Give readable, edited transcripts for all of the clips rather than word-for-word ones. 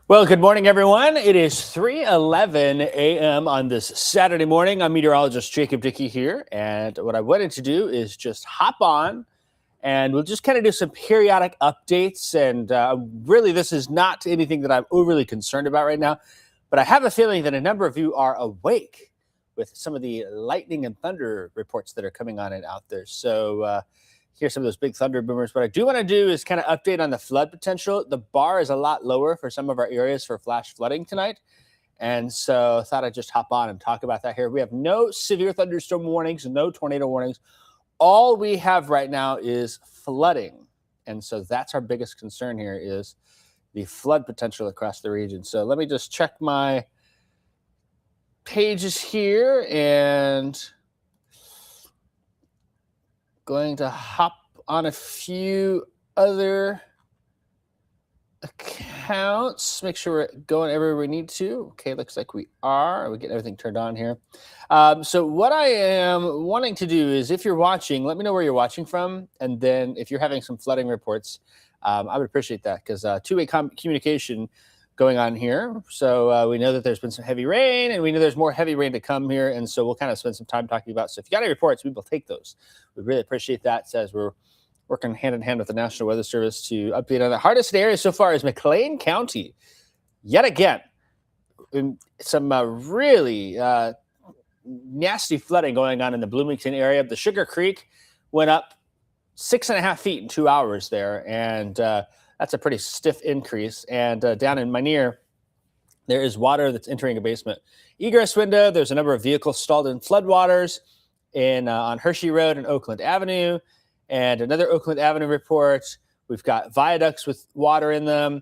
Well, good morning, everyone. It is 3:11 a.m. on this Saturday morning. I'm meteorologist Jacob Dickey here, and what I wanted to do is just hop on, and we'll just kind of do some periodic updates. And really, this is not anything that I'm overly concerned about right now, but I have a feeling that a number of you are awake with some of the lightning and thunder reports that are coming on and out there. So here's some of those big thunder boomers. What I do want to do is kind of update on the flood potential. The bar is a lot lower for some of our areas for flash flooding tonight. And so I thought I'd just hop on and talk about that here. We have no severe thunderstorm warnings, no tornado warnings. All we have right now is flooding. And so that's our biggest concern here is the flood potential across the region. So let me just check my pages here and going to hop on a few other accounts, make sure we're going everywhere we need to. Okay, looks like we are. We're getting everything turned on here. So what I am wanting to do is, if you're watching, let me know where you're watching from. And then if you're having some flooding reports, I would appreciate that, because two-way communication going on here. So we know that there's been some heavy rain, and we know there's more heavy rain to come here. And so we'll kind of spend some time talking about. So if you got any reports, we will take those. We really appreciate that. It says we're working hand in hand with the National Weather Service to update on the hardest area so far is McLean County. Yet again, some really nasty flooding going on in the Bloomington area. The Sugar Creek went up 6.5 feet in 2 hours there, and that's a pretty stiff increase. And down in Minear, there is water that's entering a basement egress window. There's a number of vehicles stalled in floodwaters on Hershey Road and Oakland Avenue. And another Oakland Avenue report, we've got viaducts with water in them.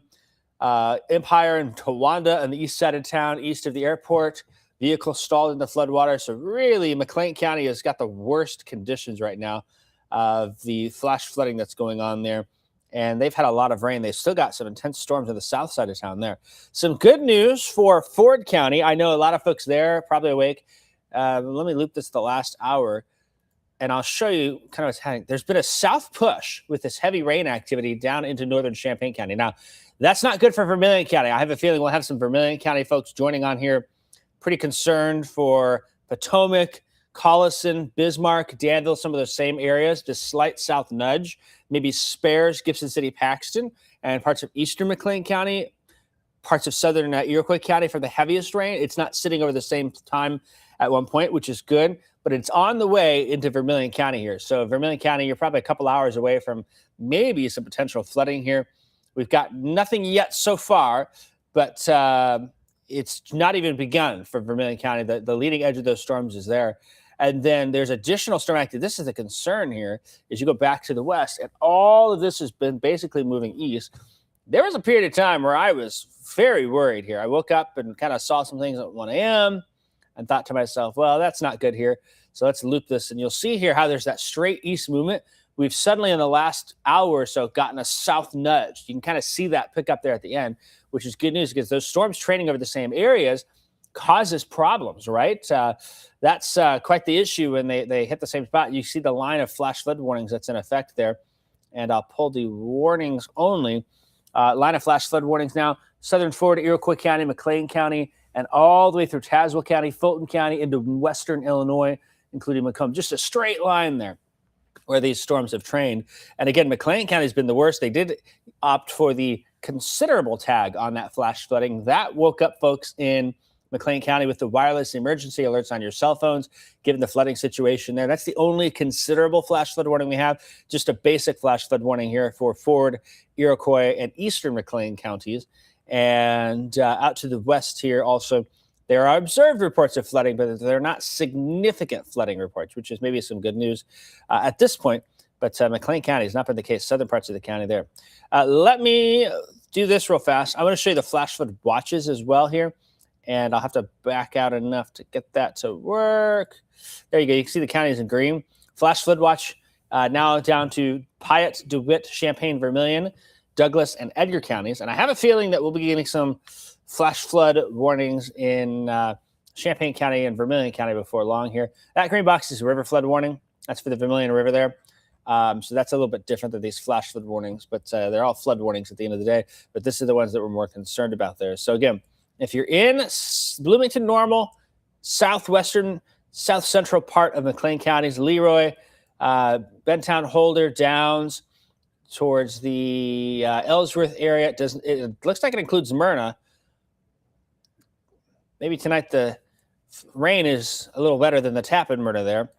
Empire and Towanda on the east side of town, east of the airport, vehicles stalled in the floodwater. So really, McLean County has got the worst conditions right now of the flash flooding that's going on there. And they've had a lot of rain. They've still got some intense storms on the south side of town there. Some good news for Ford County. I know a lot of folks there probably awake. Let me loop this the last hour, and I'll show you kind of what's happening. There's been a south push with this heavy rain activity down into northern Champaign County. Now, that's not good for Vermilion County. I have a feeling we'll have some Vermilion County folks joining on here, pretty concerned for Potomac, Collison, Bismarck, Danville, some of those same areas. This slight south nudge, maybe spares Gibson City, Paxton, and parts of eastern McLean County, parts of southern Iroquois County for the heaviest rain. It's not sitting over the same time at one point, which is good, but it's on the way into Vermilion County here. So Vermilion County, you're probably a couple hours away from maybe some potential flooding here. We've got nothing yet so far, but it's not even begun for Vermilion County. The leading edge of those storms is there. And then there's additional storm activity. This is the concern here, is you go back to the west, and all of this has been basically moving east. There was a period of time where I was very worried here. I woke up and kind of saw some things at 1 a.m., and thought to myself, well, that's not good here. So let's loop this. And you'll see here how there's that straight east movement. We've suddenly in the last hour or so gotten a south nudge. You can kind of see that pick up there at the end, which is good news, because those storms training over the same areas causes problems, right? That's quite the issue when they hit the same spot. You see the line of flash flood warnings that's in effect there. And I'll pull the warnings only. Line of flash flood warnings now, southern Florida, Iroquois County, McLean County, and all the way through Tazewell County, Fulton County, into western Illinois, including Macomb. Just a straight line there where these storms have trained. And again, McLean County has been the worst. They did opt for the considerable tag on that flash flooding. That woke up folks in McLean County with the wireless emergency alerts on your cell phones, given the flooding situation there. That's the only considerable flash flood warning we have. Just a basic flash flood warning here for Ford, Iroquois, and eastern McLean counties. And out to the west here also, there are observed reports of flooding, but they're not significant flooding reports, which is maybe some good news at this point. But McLean County has not been the case. Southern parts of the county there. Let me do this real fast. I want to show you the flash flood watches as well here. And I'll have to back out enough to get that to work. There you go. You can see the counties in green. Flash flood watch now down to Piatt, DeWitt, Champaign, Vermilion, Douglas, and Edgar counties. And I have a feeling that we'll be getting some flash flood warnings in Champaign County and Vermilion County before long here. That green box is a river flood warning. That's for the Vermilion River there. So that's a little bit different than these flash flood warnings, but they're all flood warnings at the end of the day. But this is the ones that we're more concerned about there. So again, if you're in Bloomington, Normal, southwestern, south central part of McLean counties, Leroy, Bentown, Holder, Downs, towards the Ellsworth area. It looks like it includes Myrna. Maybe tonight the rain is a little better than the tap in Myrna there.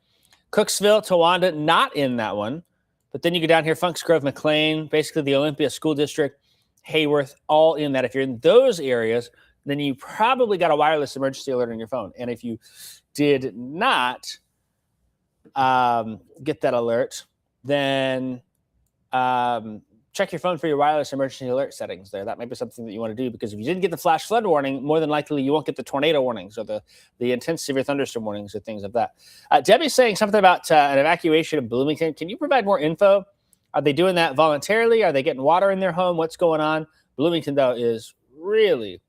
Cooksville, Towanda, not in that one. But then you go down here, Funks Grove, McLean, basically the Olympia School District, Hayworth, all in that. If you're in those areas, then you probably got a wireless emergency alert on your phone. And if you did not get that alert, then check your phone for your wireless emergency alert settings there. That might be something that you want to do, because if you didn't get the flash flood warning, more than likely you won't get the tornado warnings or the intense severe thunderstorm warnings or things like that. Debbie's saying something about an evacuation of Bloomington. Can you provide more info? Are they doing that voluntarily? Are they getting water in their home? What's going on? Bloomington, though, is really,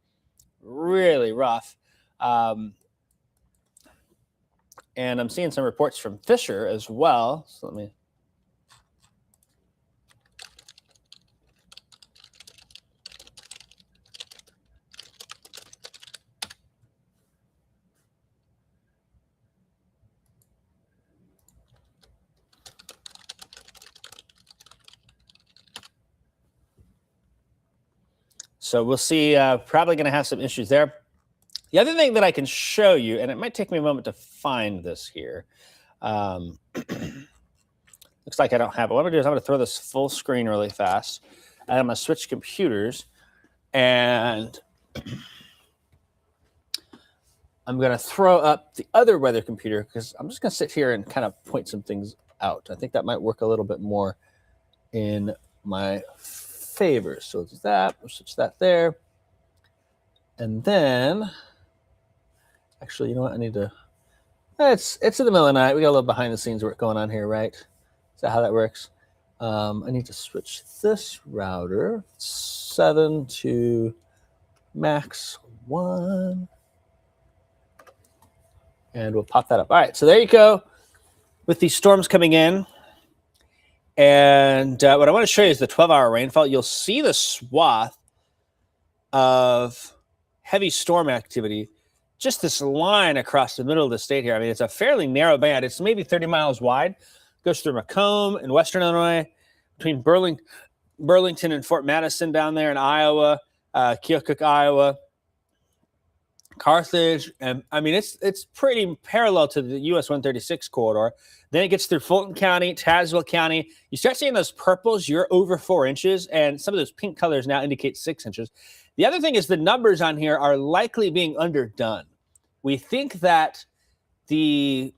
really rough. And I'm seeing some reports from Fisher as well. So let me... So we'll see. Probably going to have some issues there. The other thing that I can show you, and it might take me a moment to find this here. Looks like I don't have it. What I'm going to do is I'm going to throw this full screen really fast. And I'm going to switch computers. And I'm going to throw up the other weather computer, because I'm just going to sit here and kind of point some things out. I think that might work a little bit more in my favor. So it's that. We'll switch that there. And then, actually, you know what? I need to... It's in the middle of the night. We got a little behind the scenes work going on here, right? Is that how that works? I need to switch this router 7 to max 1. And we'll pop that up. All right, so there you go with these storms coming in. And what I want to show you is the 12-hour rainfall. You'll see the swath of heavy storm activity, just this line across the middle of the state here. I mean, it's a fairly narrow band. It's maybe 30 miles wide. Goes through Macomb in western Illinois, between Burlington and Fort Madison down there in Iowa, Keokuk, Iowa, Carthage. And I mean, it's pretty parallel to the US 136 corridor. Then it gets through Fulton County, Tazewell County. You start seeing those purples, you're over 4 inches, and some of those pink colors now indicate 6 inches. The other thing is the numbers on here are likely being underdone. We think that the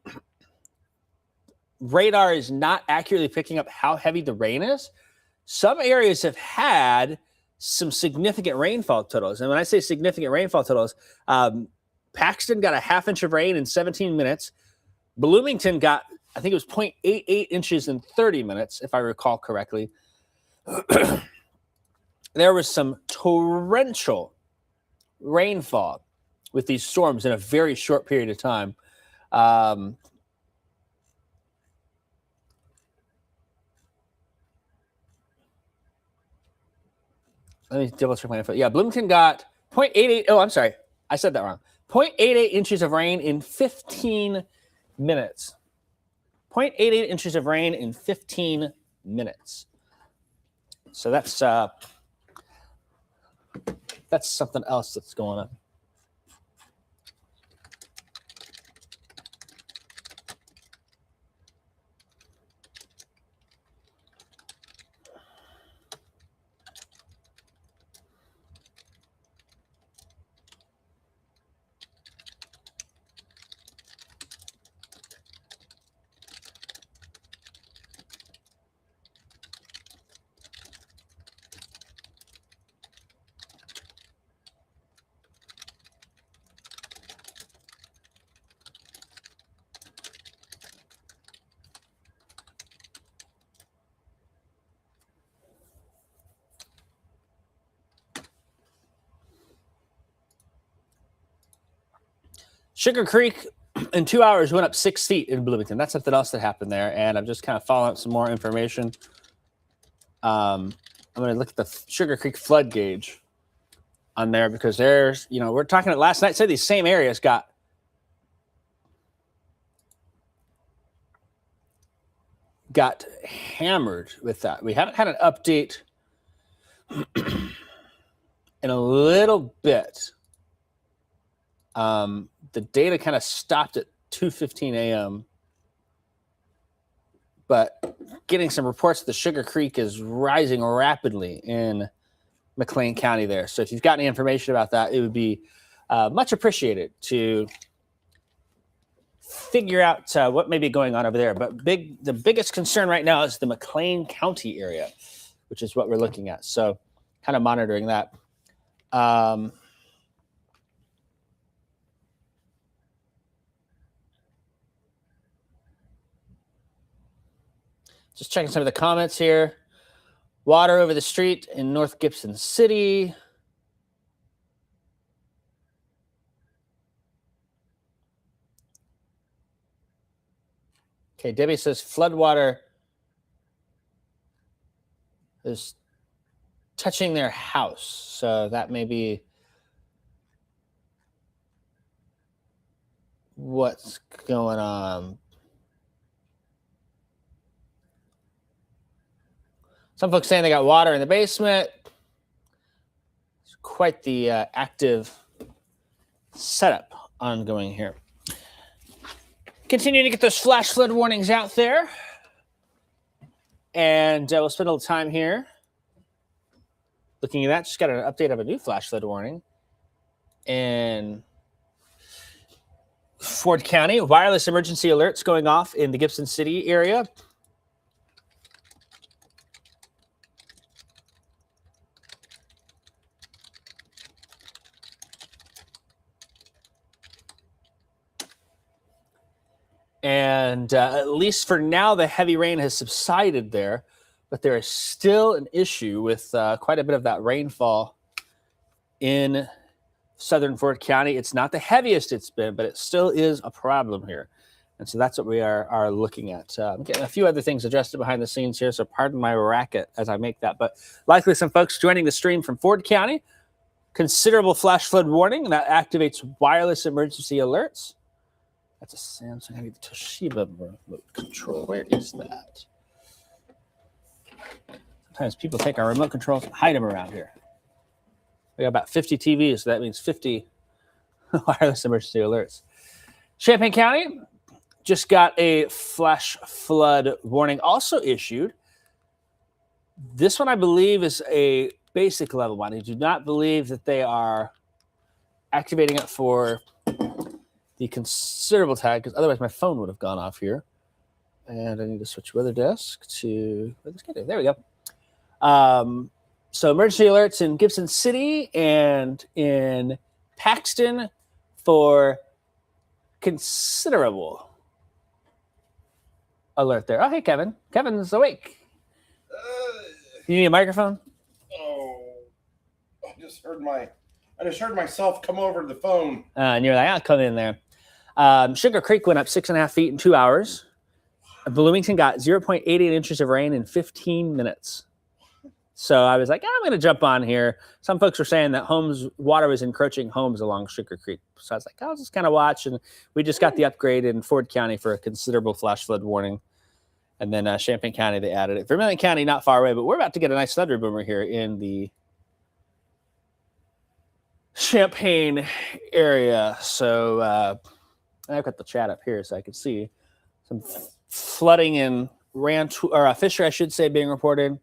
radar is not accurately picking up how heavy the rain is. Some areas have had some significant rainfall totals. And when I say significant rainfall totals, Paxton got a ½ inch of rain in 17 minutes. Bloomington got, I think it was 0.88 inches in 30 minutes, if I recall correctly. There was some torrential rainfall with these storms in a very short period of time. Let me double check my info. Yeah, Bloomington got 0.88. Oh, I'm sorry. I said that wrong. 0.88 inches of rain in 15 minutes. 0.88 inches of rain in 15 minutes. So that's something else that's going on. Sugar Creek in 2 hours went up 6 feet in Bloomington. That's something else that happened there, and I'm just kind of following up some more information. I'm going to look at the Sugar Creek flood gauge on there because there's, we're talking last night, say these same areas got hammered with that. We haven't had an update in a little bit. The data kind of stopped at 2:15 a.m., but getting some reports that the Sugar Creek is rising rapidly in McLean County there. So if you've got any information about that, it would be much appreciated to figure out what may be going on over there. But the biggest concern right now is the McLean County area, which is what we're looking at. So kind of monitoring that. Just checking some of the comments here. Water over the street in North Gibson City. Okay, Debbie says floodwater is touching their house. So that may be what's going on. Some folks saying they got water in the basement. It's quite the active setup ongoing here. Continuing to get those flash flood warnings out there. And we'll spend a little time here looking at that. Just got an update of a new flash flood warning in Ford County. Wireless emergency alerts going off in the Gibson City area. And at least for now, the heavy rain has subsided there, but there is still an issue with quite a bit of that rainfall in southern Ford County. It's not the heaviest it's been, but it still is a problem here. And so that's what we are looking at. I'm getting a few other things adjusted behind the scenes here, so pardon my racket as I make that. But likely some folks joining the stream from Ford County. Considerable flash flood warning, and that activates wireless emergency alerts. That's a Samsung. I need the Toshiba remote control. Where is that? Sometimes people take our remote controls and hide them around here. We got about 50 TVs, so that means 50 wireless emergency alerts. Champaign County just got a flash flood warning also issued. This one, I believe, is a basic level one. I do not believe that they are activating it for the considerable tag, because otherwise my phone would have gone off here. And I need to switch weather desk to, there we go. So emergency alerts in Gibson City and in Paxton for considerable alert there. Oh, hey, Kevin. Kevin's awake. You need a microphone? Oh, I just heard myself come over to the phone. And you're like, I'll come in there. Sugar Creek went up 6.5 feet in 2 hours. Bloomington got 0.88 inches of rain in 15 minutes. So I was like, I'm going to jump on here. Some folks were saying that water was encroaching homes along Sugar Creek. So I was like, I'll just kind of watch. And we just got the upgrade in Ford County for a considerable flash flood warning. And then Champaign County, they added it. Vermilion County, not far away, but we're about to get a nice thunder boomer here in the Champaign area. So I've got the chat up here so I can see some flooding in Fisher, I should say, being reported.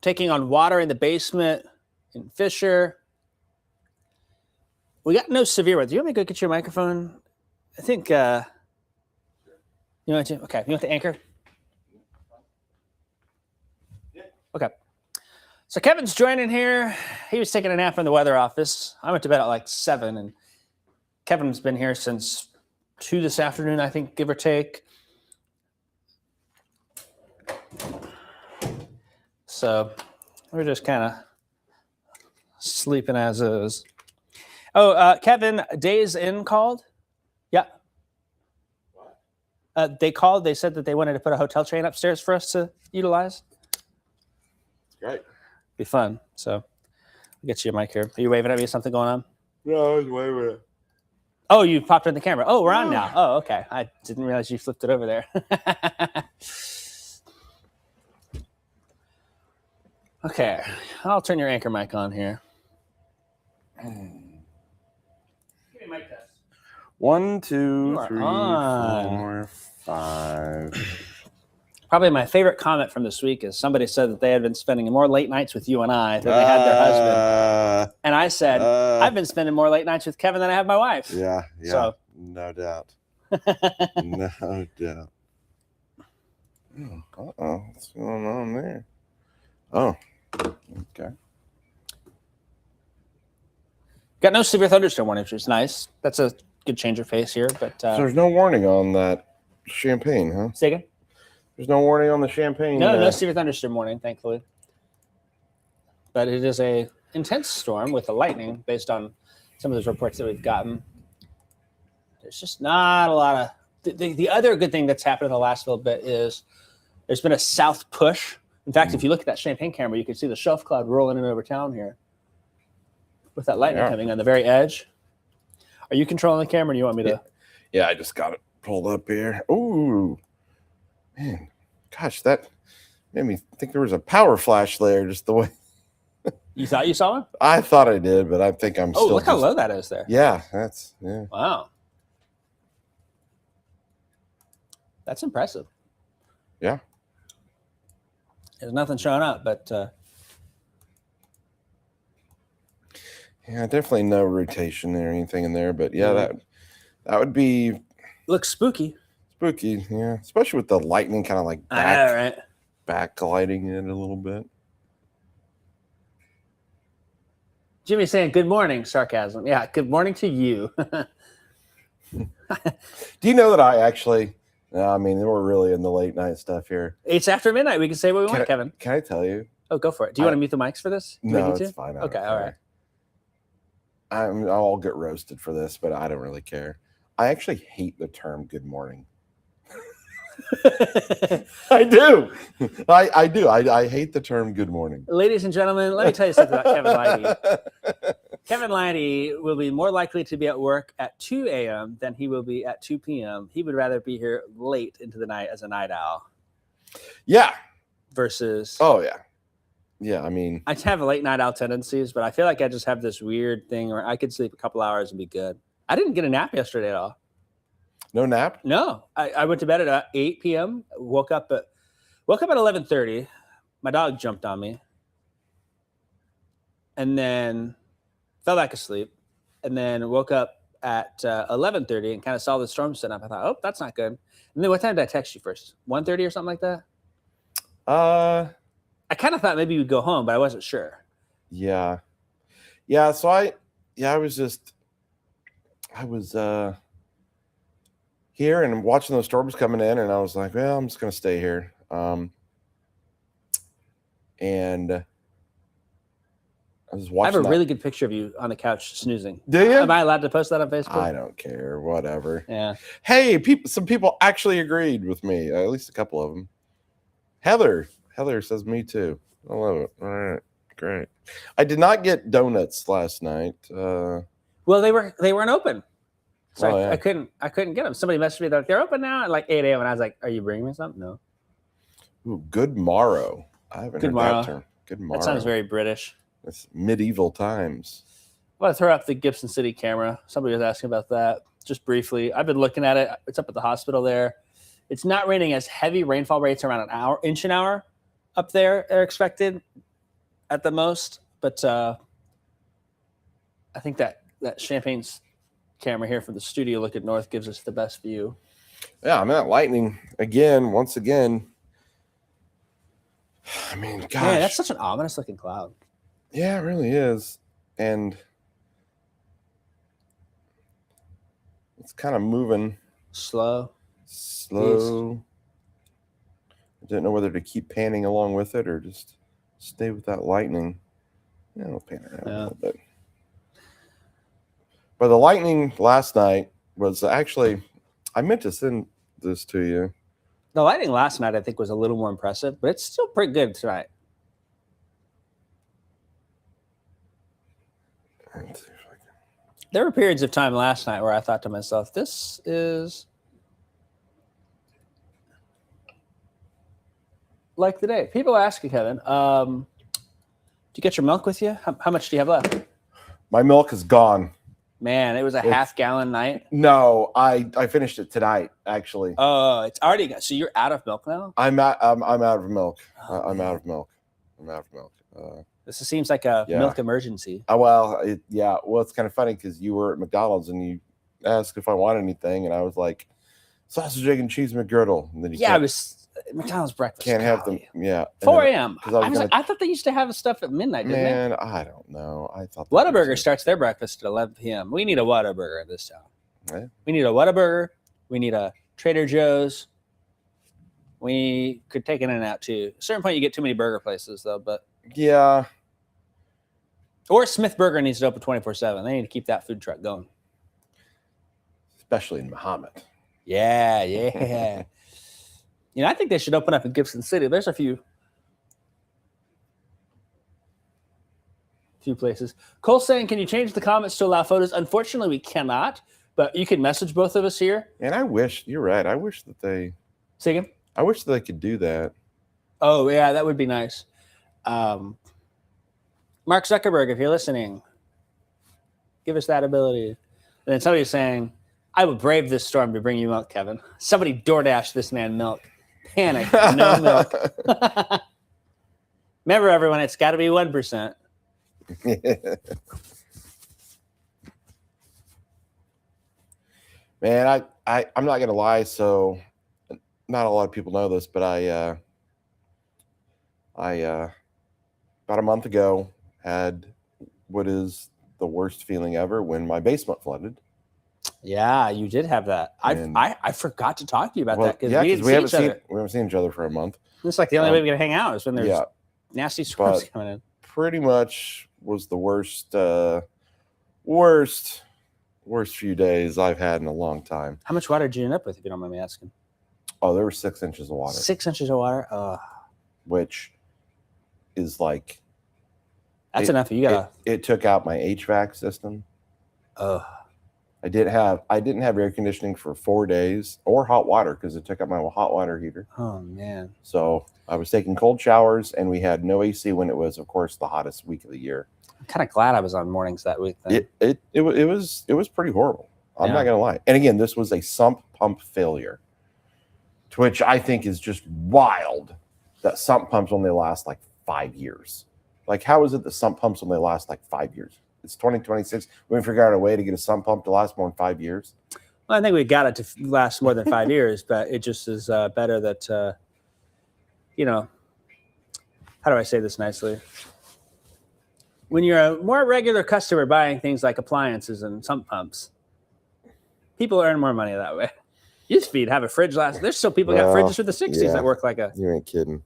Taking on water in the basement in Fisher. We got no severe weather. Do you want me to go get your microphone? I think you want to. Okay, you want the anchor? Yeah. Okay. So Kevin's joining here. He was taking a nap in the weather office. I went to bed at like 7, and Kevin's been here since 2 this afternoon, I think, give or take. So we're just kind of sleeping as is. Oh, Kevin, Days Inn called. Yeah. What? They called. They said that they wanted to put a hotel chain upstairs for us to utilize. Great. Be fun. So I'll get you a mic here. Are you waving at me? Something going on? No, I was waving. Oh, you popped in the camera. Oh, we're on now. Oh, okay. I didn't realize you flipped it over there. Okay. I'll turn your anchor mic on here. Give me a mic test. 1, 2, You are 3, on. 4, 5. Probably my favorite comment from this week is somebody said that they had been spending more late nights with you and I than they had their husband. And I said, I've been spending more late nights with Kevin than I have my wife. Yeah, So. no doubt. No doubt. Uh-oh, what's going on there? Oh, okay. Got no severe thunderstorm warning, which is nice. That's a good change of pace here. But So there's no warning on that champagne, huh? say again? There's no warning on the champagne. No severe thunderstorm warning, thankfully. But it is a intense storm with the lightning, based on some of those reports that we've gotten. There's just not a lot of. The other good thing that's happened in the last little bit is there's been a south push. In fact, if you look at that champagne camera, you can see the shelf cloud rolling in over town here with that lightning coming on the very edge. Are you controlling the camera, or do you want me to? Yeah, I just got it pulled up here. Ooh, man, gosh, that made me think there was a power flash there. Just the way You thought you saw one? I thought I did, but I think I'm still. Oh, look how low that is there. Yeah, Wow. That's impressive. Yeah. There's nothing showing up, but yeah, definitely no rotation or anything in there. But yeah, that would be looks spooky. Spooky, yeah, especially with the lightning kind of like backlighting it a little bit. Jimmy saying good morning, sarcasm. Yeah, good morning to you. Do you know that I actually? I mean, we're really in the late night stuff here. It's after midnight. We can say what we want, Kevin. Can I tell you? Oh, go for it. Do you want to mute the mics for this? No, it's fine. Okay, all right. I'll get roasted for this, but I don't really care. I actually hate the term "good morning." I do. I do. I hate the term "good morning." Ladies and gentlemen, let me tell you something about Kevin Lighty. Kevin Lighty will be more likely to be at work at 2 a.m. than he will be at 2 p.m. He would rather be here late into the night as a night owl. Yeah. Versus. Oh, yeah. Yeah, I mean. I have late night owl tendencies, but I feel like I just have this weird thing where I could sleep a couple hours and be good. I didn't get a nap yesterday at all. No nap? No. I went to bed at 8 p.m. Woke up at 11:30. My dog jumped on me. And then fell back asleep, and then woke up at 11:30 and kind of saw the storm set up. I thought, oh, that's not good. And then what time did I text you first? 1:30 or something like that? I kind of thought maybe you'd go home, but I wasn't sure. Yeah. Yeah, so I was here and watching those storms coming in, and I was like, well, I'm just going to stay here. And I was watching. I have a really good picture of you on the couch snoozing. Do you? Am I allowed to post that on Facebook? I don't care. Whatever. Yeah. Hey, some people actually agreed with me. At least a couple of them. Heather says me too. I love it. All right, great. I did not get donuts last night. Well, they weren't open, so I couldn't get them. Somebody messaged me that they're open now at like 8 a.m. and I was like, "Are you bringing me something?" No. Ooh, good morrow. I haven't heard that term. Good morrow. That sounds very British. It's medieval times. I want to throw up the Gibson City camera. Somebody was asking about that just briefly. I've been looking at it. It's up at the hospital there. It's not raining as heavy. Rainfall rates around inch an hour up there are expected at the most. But I think that Champagne's camera here from the studio look at north gives us the best view. Yeah, I mean, that lightning once again. I mean, gosh. Man, that's such an ominous looking cloud. Yeah, it really is. And it's kind of moving slow. I didn't know whether to keep panning along with it or just stay with that lightning. Yeah, I'll pan it out a little bit. But the lightning last night was actually, I meant to send this to you. The lightning last night, I think, was a little more impressive, but it's still pretty good tonight. Let's see if I can- There were periods of time last night where I thought to myself, this is like the day. People ask you, Kevin, do you get your milk with you? How much do you have left? My milk is gone. Man, it was a half-gallon night. No, I finished it tonight, actually. Oh, it's already got. So you're out of milk now? I'm out of milk. Oh, I'm man. out of milk. This seems like a Yeah. milk emergency. Well, it's kind of funny because you were at McDonald's and you asked if I want anything, and I was like, sausage, egg, and cheese McGriddle. And then you Yeah, can't, it was McDonald's breakfast. can't have them. Golly. Yeah. And 4 then- a.m. 'cause I was I was gonna- like, I thought they used to have stuff at midnight, didn't Man, I don't know. I thought they? that was Whataburger it. starts their breakfast at 11 p.m. We need a Whataburger in this town. Yeah. We need a Whataburger. We need a Trader Joe's. We could take In-N-Out too. At a certain point, you get too many burger places though, but Yeah. or Smith Burger needs to open 24/7. They need to keep that food truck going. Especially in Muhammad. Yeah. I think they should open up in Gibson City. There's a few places. Cole saying, can you change the comments to allow photos? Unfortunately, we cannot, but you can message both of us here. And you're right. I wish that they could do that. Oh, yeah, that would be nice. Mark Zuckerberg, if you're listening, give us that ability. And then somebody's saying, I will brave this storm to bring you milk, Kevin. Somebody DoorDash this man milk. Panic, no milk. Remember, everyone, it's got to be 1%. Man, I'm not gonna lie. So, not a lot of people know this, but I about a month ago had what is the worst feeling ever when my basement flooded. Yeah, you did have that. And- I forgot to talk to you about Well, that because yeah, we 'cause didn't we see haven't each other. we haven't seen each other for a month. It's like the only way we can hang out is when there's Yeah, nasty storms but- coming in. pretty much was the worst few days I've had in a long time. How much water did you end up with, if you don't mind me asking? Oh, there were 6 inches of water, 6 inches of water. which is like That's It- enough. You gotta. it took out my HVAC system. I didn't have air conditioning for 4 days or hot water because it took out my hot water heater. Oh man. So I was taking cold showers and we had no AC when it was, of course, the hottest week of the year. I'm kind of glad I was on mornings that week. Then. It was pretty horrible. I'm Yeah. not gonna lie. And again, this was a sump pump failure, to which I think is just wild that sump pumps only last like 5 years. Like, how is it that sump pumps only last like 5 years? It's 2026. We haven't figured out a way to get a sump pump to last more than 5 years. Well, I think we got it to last more than 5 years, but it just is better that how do I say this nicely? When you're a more regular customer buying things like appliances and sump pumps, people earn more money that way. Used to be, you'd have a fridge last. There's still people got Well, fridges from the 60s yeah. that work like a. You ain't kidding.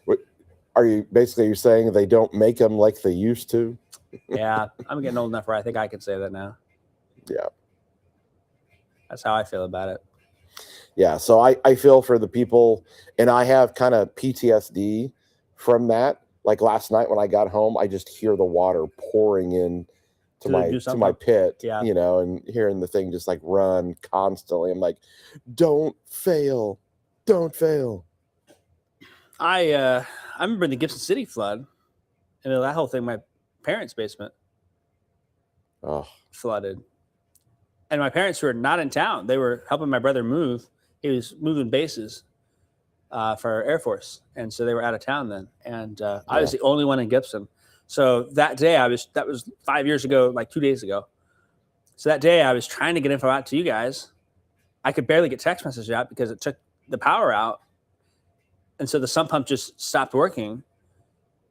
What are you basically? You're saying they don't make them like they used to? Yeah, I'm getting old enough where I think I can say that now. Yeah. That's how I feel about it. Yeah, so I feel for the people, and I have kind of PTSD from that. Like last night when I got home, I just hear the water pouring in to Do my something. pit, Yeah. and hearing the thing just like run constantly. I'm like, don't fail. I remember the Gibson City flood, and that whole thing. My parents' basement Oh, flooded, and my parents were not in town. They were helping my brother move. He was moving bases for Air Force, and so they were out of town then. And I was the only one in Gibson. So that day, that was 5 years ago, like 2 days ago. So that day, I was trying to get info out to you guys. I could barely get text messages out because it took the power out, and so the sump pump just stopped working.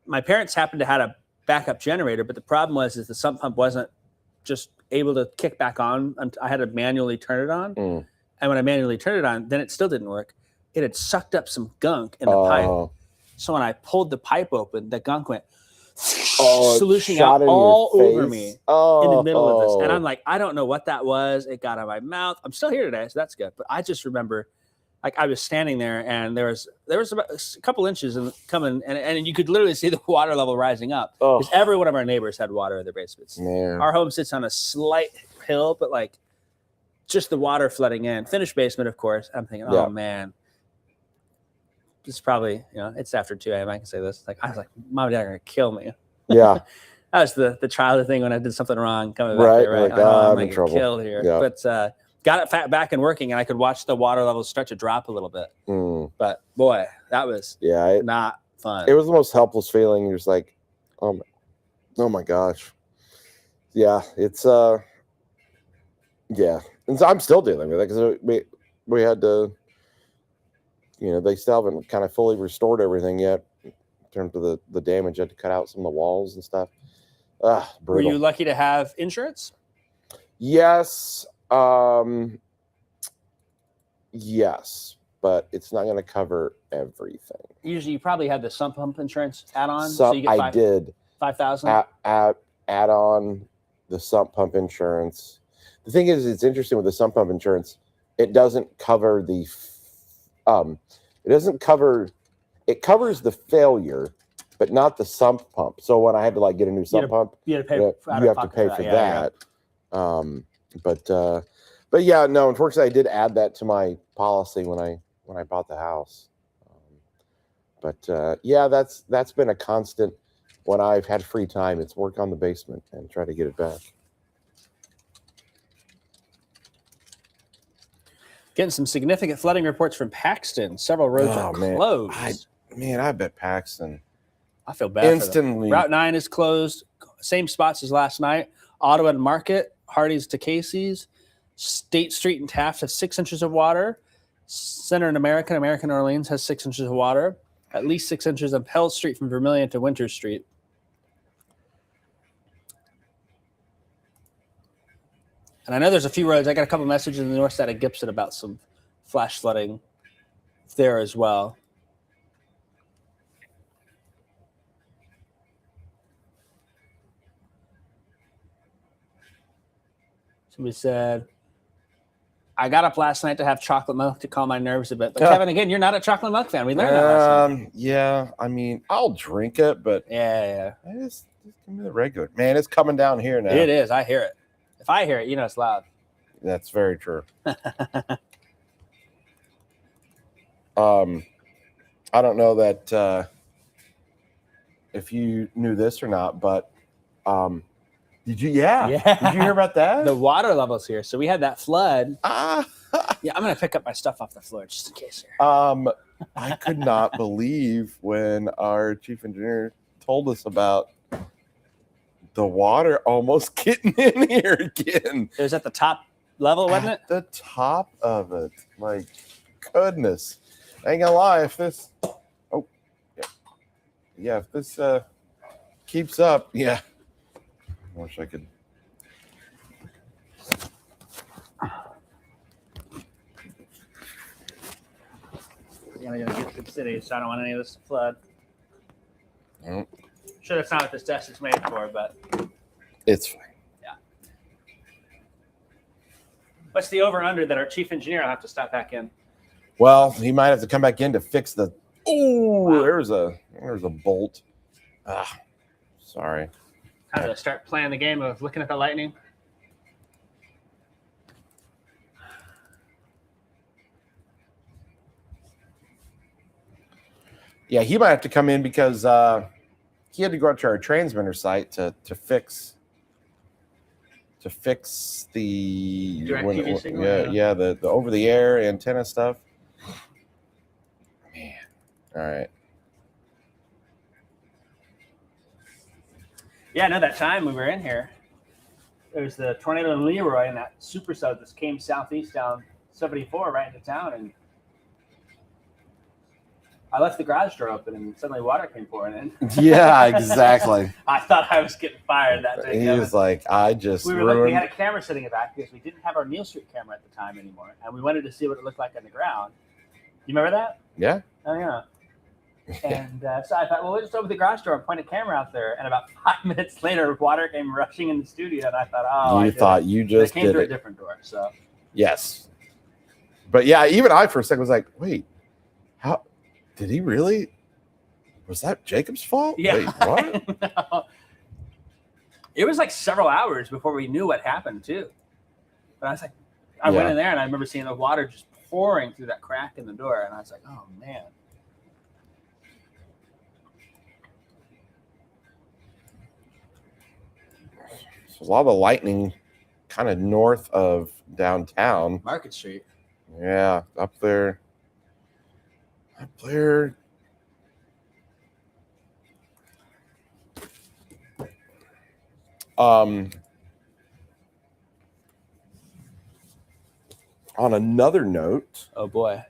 My parents happened to have a backup generator, but the problem was the sump pump wasn't just able to kick back on. I had to manually turn it on. Mm. And when I manually turned it on, then it still didn't work. It had sucked up some gunk in the pipe. oh, So when I pulled the pipe open, the gunk went solution shot out in your all over face. me in Oh, the middle of this. And I'm like, I don't know what that was. It got out of my mouth. I'm still here today, so that's good. But I just remember, like, I was standing there, and there was about a couple inches coming, and you could literally see the water level rising up because every one of our neighbors had water in their basements. man. Our home sits on a slight hill, but like just the water flooding in. Finished basement, of course. I'm thinking, oh man, this is probably, it's after 2 a.m. I can say this. Like, I was like, Mom and Dad are gonna kill me. Yeah. That was the childhood thing when I did something wrong coming back Right, there, right? like, I'm in get trouble. killed here. Yeah. But got it back and working, and I could watch the water levels start to drop a little bit. But boy, that was not fun. It was the most helpless feeling. You're just like, oh my gosh. Yeah, it's yeah. And so I'm still dealing with it because we had to, they still haven't kind of fully restored everything yet in terms of the damage. You had to cut out some of the walls and stuff. Brutal. Were you lucky to have insurance? Yes. Yes, but it's not going to cover everything. Usually, you probably had the sump pump insurance add-on. So you get I did $5,000. Add on the sump pump insurance. The thing is, it's interesting with the sump pump insurance. It doesn't cover it covers the failure, but not the sump pump. So when I had to get a new sump pump, you have to pay for that. But yeah, no, unfortunately, I did add that to my policy when I bought the house. Yeah, that's been a constant when I've had free time. It's work on the basement and try to get it back. Getting some significant flooding reports from Paxton. Several roads are closed. I bet Paxton. I feel bad instantly. Route 9 is closed. Same spots as last night. Ottawa and Market, Hardy's to Casey's. State Street and Taft have 6 inches of water. Center and American Orleans has 6 inches of water. At least 6 inches on Pell Street from Vermilion to Winter Street. And I know there's a few roads. I got a couple messages on the north side of Gibson about some flash flooding there as well. Somebody said, I got up last night to have chocolate milk to calm my nerves a bit. But Kevin, again, you're not a chocolate milk fan. We learned that last night. Yeah, I mean, I'll drink it, but yeah. Just give me the regular. Man, it's coming down here now. It is. I hear it. If I hear it, it's loud. That's very true. I don't know that if you knew this or not, but did you? Yeah. Did you hear about that? The water levels here. So we had that flood. Yeah, I'm gonna pick up my stuff off the floor just in case. I could not believe when our chief engineer told us about the water almost getting in here again. It was at the top level, wasn't it? The top of it. My goodness. I ain't gonna lie, if this if this keeps up, I wish I could. I'm gonna get to the city, so I don't want any of this to flood. Nope. Sure, that's not what this desk is made for, but it's fine. Yeah. What's the over/under that our chief engineer will have to stop back in? Well, he might have to come back in to fix the. Oh, there's a bolt. Sorry. How to start playing the game of looking at the lightning? Yeah, he might have to come in because he had to go out to our transmitter site to fix the DirecTV signal. Yeah, the over the air antenna stuff. Man, all right. Yeah, no, that time we were in here, there was the tornado in Leroy, and that supercell just came southeast down 74 right into town, and I left the garage door open, and suddenly water came pouring in. Yeah, exactly. I thought I was getting fired that day. He was like, I just we had a camera sitting back because we didn't have our Neal Street camera at the time anymore, and we wanted to see what it looked like on the ground. You remember that? Yeah. Oh, yeah. And so I thought, well, we'll just open the garage door and point a camera out there. And about 5 minutes later, water came rushing in the studio. And I thought, oh, You thought you just it came did through a it. different door. So Yes. But yeah, even I for a second was like, wait, how did he really? Was that Jacob's fault? yeah, Wait, what? No. It was like several hours before we knew what happened too. But I was like, I went Yeah. in there and I remember seeing the water just pouring through that crack in the door. And I was like, oh man. So a lot of the lightning kind of north of downtown. Market Street. Yeah, up there. Up there. On another note, Oh boy.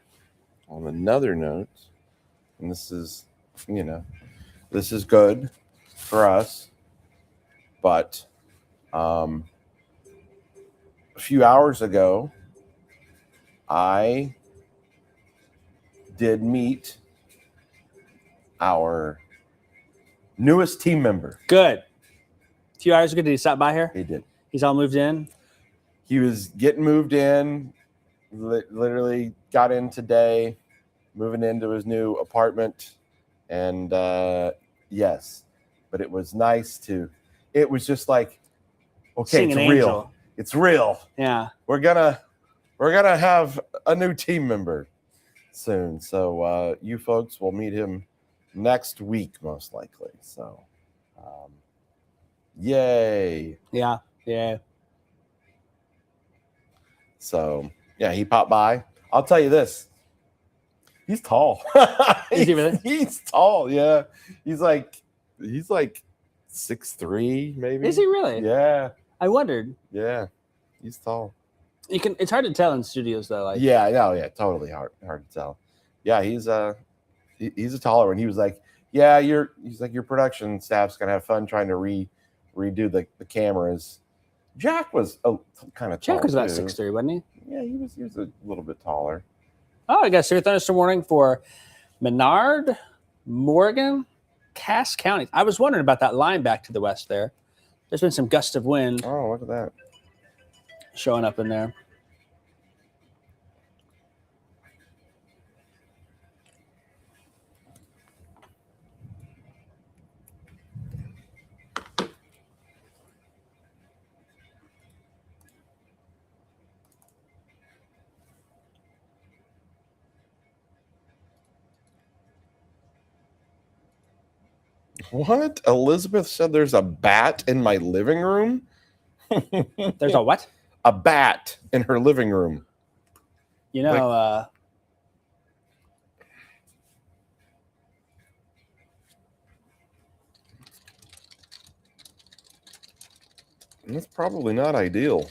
and this is, this is good for us, but a few hours ago, I did meet our newest team member. Good. A few hours ago, did he stop by here? He did. He's all moved in. He was getting moved in, literally got in today, moving into his new apartment. And yes, but it was nice it was just like, okay, Seeing it's an real. angel. It's real. Yeah. We're gonna have a new team member soon. So you folks will meet him next week, most likely. So yay. Yeah. Yeah. So yeah, he popped by. I'll tell you this. He's tall. Is he really? He's tall, yeah. He's like 6'3", maybe. Is he really? Yeah, I wondered. yeah. He's tall. It's hard to tell in studios though. Like Yeah, no, yeah, totally hard to tell. Yeah, he's a taller one. He was like, yeah, your production staff's gonna have fun trying to redo the cameras. Jack was kind of tall. Jack was about too. 6'3", wasn't he? Yeah, he was a little bit taller. Oh, I got severe thunderstorm warning for Menard, Morgan, Cass counties. I was wondering about that line back to the west there. There's been some gust of wind Oh, look at that. showing up in there. What? Elizabeth said there's a bat in my living room? There's a what? A bat in her living room. You know, That's probably not ideal.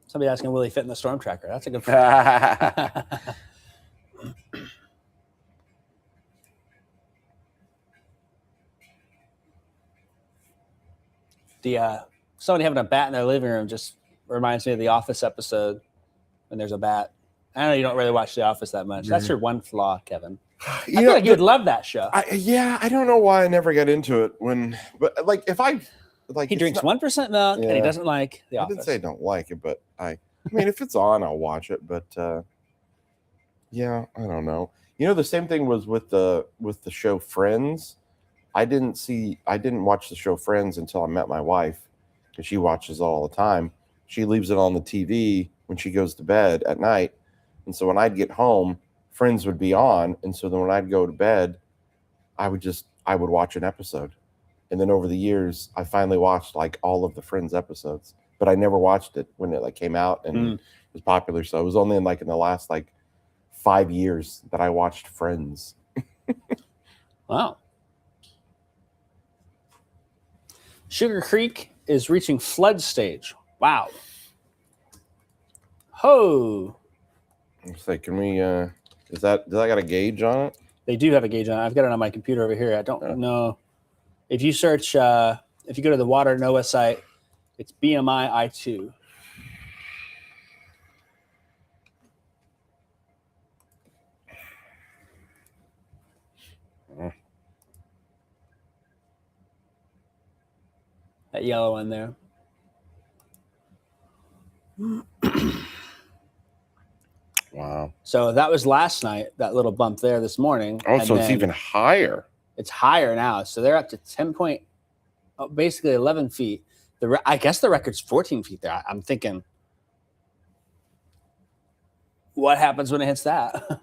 somebody asking, will he fit in the storm tracker? That's a good somebody having a bat in their living room just reminds me of the Office episode when there's a bat. I know you don't really watch The Office that much. That's your one flaw, Kevin. I feel like you would love that show. I don't know why I never got into it but like if I like He drinks 1% milk and he Yeah. doesn't like The I Office. didn't say I don't like it, but I mean if it's on, I'll watch it. But yeah, I don't know. You know, the same thing was with the show Friends. I didn't watch the show Friends until I met my wife, because she watches it all the time. She leaves it on the TV when she goes to bed at night. And so when I'd get home, Friends would be on. And so then when I'd go to bed, I would watch an episode. And then over the years, I finally watched like all of the Friends episodes, but I never watched it when it like came out and it was popular. So it was only in the last like 5 years that I watched Friends. Wow. Sugar Creek is reaching flood stage. Wow. Ho. It's like, can we Does that got a gauge on it? They do have a gauge on it. I've got it on my computer over here. I don't know. If you search, if you go to the Water NOAA site, it's BMI I2. That yellow one there. Wow. So that was last night, that little bump there this morning. Oh, and so it's then even higher. It's higher now. So they're up to 10 point, basically 11 feet. I guess the record's 14 feet there. I'm thinking, what happens when it hits that?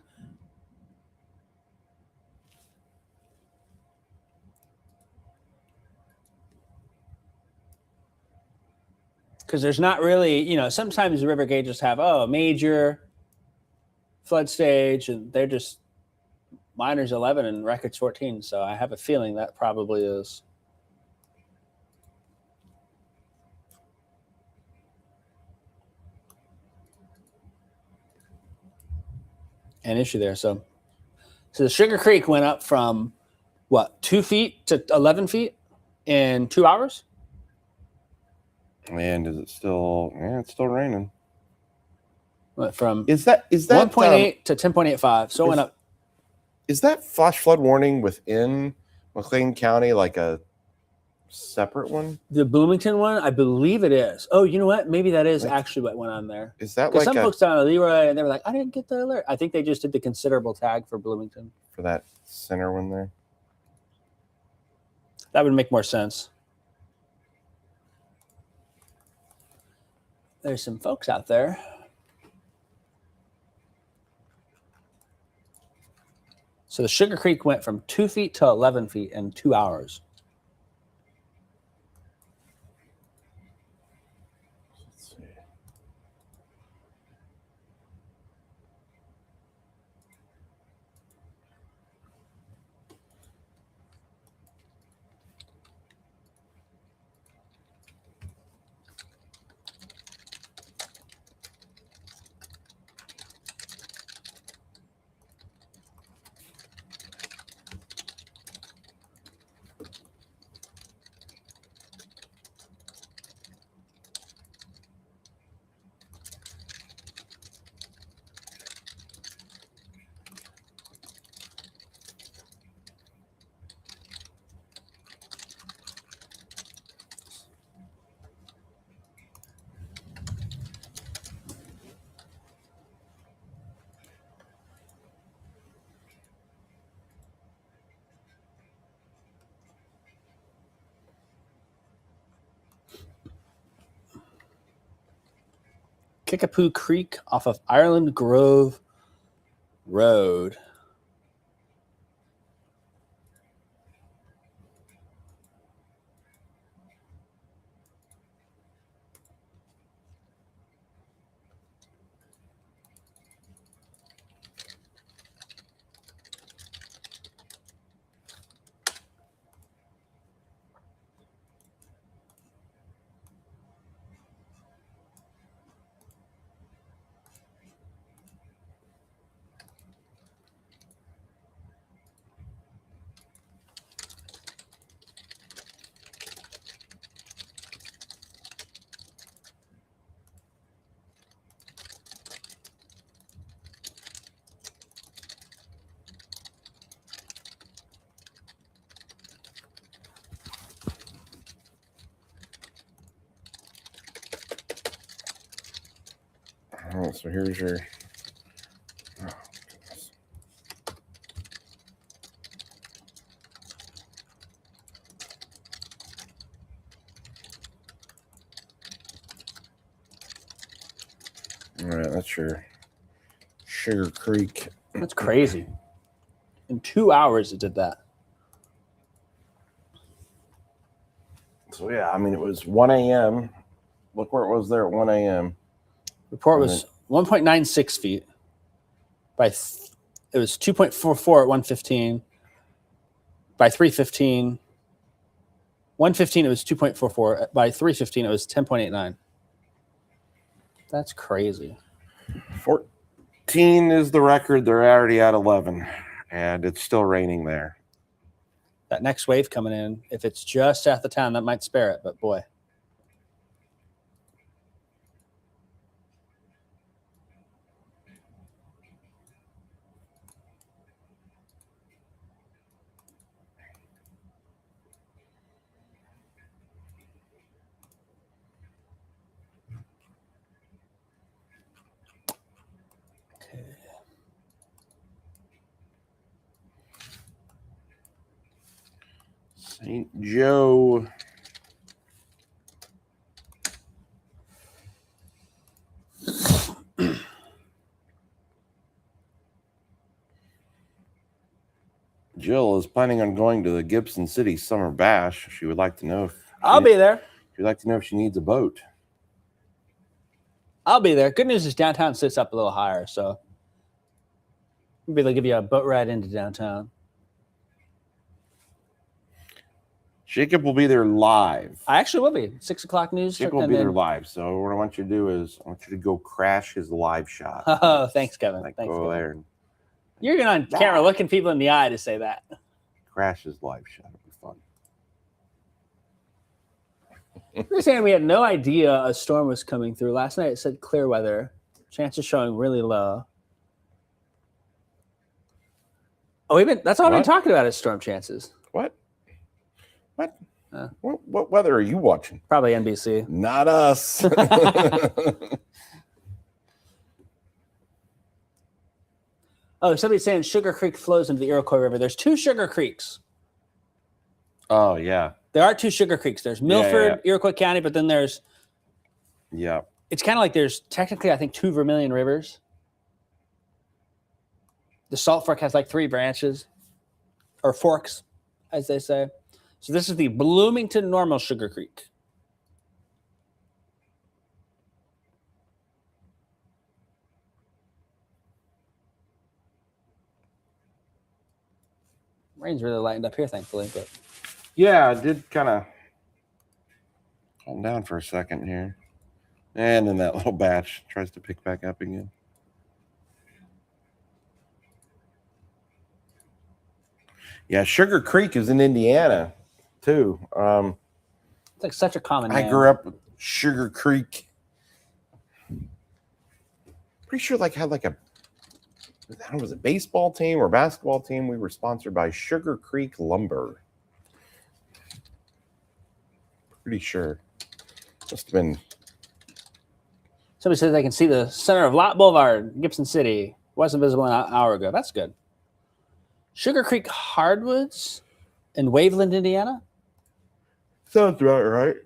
Because there's not really, sometimes the river gauges have, major flood stage, and they're just miner's 11 and record's 14. So I have a feeling that probably is. An issue there. So the Sugar Creek went up from 2 feet to 11 feet in 2 hours? And is it still? Yeah, it's still raining. Went from Is that 1.8 to 10.85. So it went up. Is that flash flood warning within McLean County like a separate one? The Bloomington one, I believe it is. Oh, you know what? Maybe that is actually what went on there. Is that Because like some folks down at Leroy, and they were like, I didn't get the alert. I think they just did the considerable tag for Bloomington. for that center one there? That would make more sense. There's some folks out there. So the Sugar Creek went from 2 feet to 11 feet in 2 hours. Let's see. Kickapoo Creek off of Ireland Grove Road. Oh, so here's your. Oh, goodness. All right, that's your Sugar Creek. That's crazy. In 2 hours, it did that. So yeah, I mean it was 1 a.m. Look where it was there at 1 a.m. Report was 1.96 feet. It was 2.44 at 1:15. By 3:15, 1:15 it was 2.44. By 3:15 it was 10.89. That's crazy. 18 is the record. They're already at 11, and it's still raining there. That next wave coming in, if it's just south of town, that might spare it. But boy, St. Joe. Jill is planning on going to the Gibson City Summer Bash. She would like to know if I'll be there. she'd like to know if she needs a boat. I'll be there. Good news is downtown sits up a little higher, so maybe they'll give you a boat ride into downtown. Jacob will be there live. I actually will be 6 o'clock news. Jacob will and be there then- live. So what I want you to do is I want you to go crash his live shot. Oh, thanks, Kevin. Like Thanks, go Kevin. there and You're going on camera looking people in the eye to say that. crash his live shot. It'll be fun. We were saying we had no idea a storm was coming through. Last night it said clear weather. Chances showing really low. Oh, that's all we've been What? talking about is storm chances. What? What? Uh. What weather are you watching? Probably NBC. Not us. Oh, somebody's saying Sugar Creek flows into the Iroquois River. There's 2 Sugar Creeks. Oh yeah. There are 2 Sugar Creeks. There's Milford, yeah. Iroquois County, but then there's Yeah. it's kind of like there's technically, I think, 2 Vermilion rivers. The Salt Fork has like 3 branches or forks, as they say. So this is the Bloomington Normal Sugar Creek. Rain's really lightened up here, thankfully, but Yeah, it did kind of calm down for a second here. And then that little batch tries to pick back up again. Yeah, Sugar Creek is in Indiana too. it's like such a common name. I grew up with Sugar Creek. Pretty sure had like a, I don't know, was it baseball team or basketball team? We were sponsored by Sugar Creek Lumber. Pretty sure. Must have been. Somebody says they can see the center of Lot Boulevard, Gibson City. Wasn't visible an hour ago. That's good. Sugar Creek Hardwoods in Waveland, Indiana. Sounds right.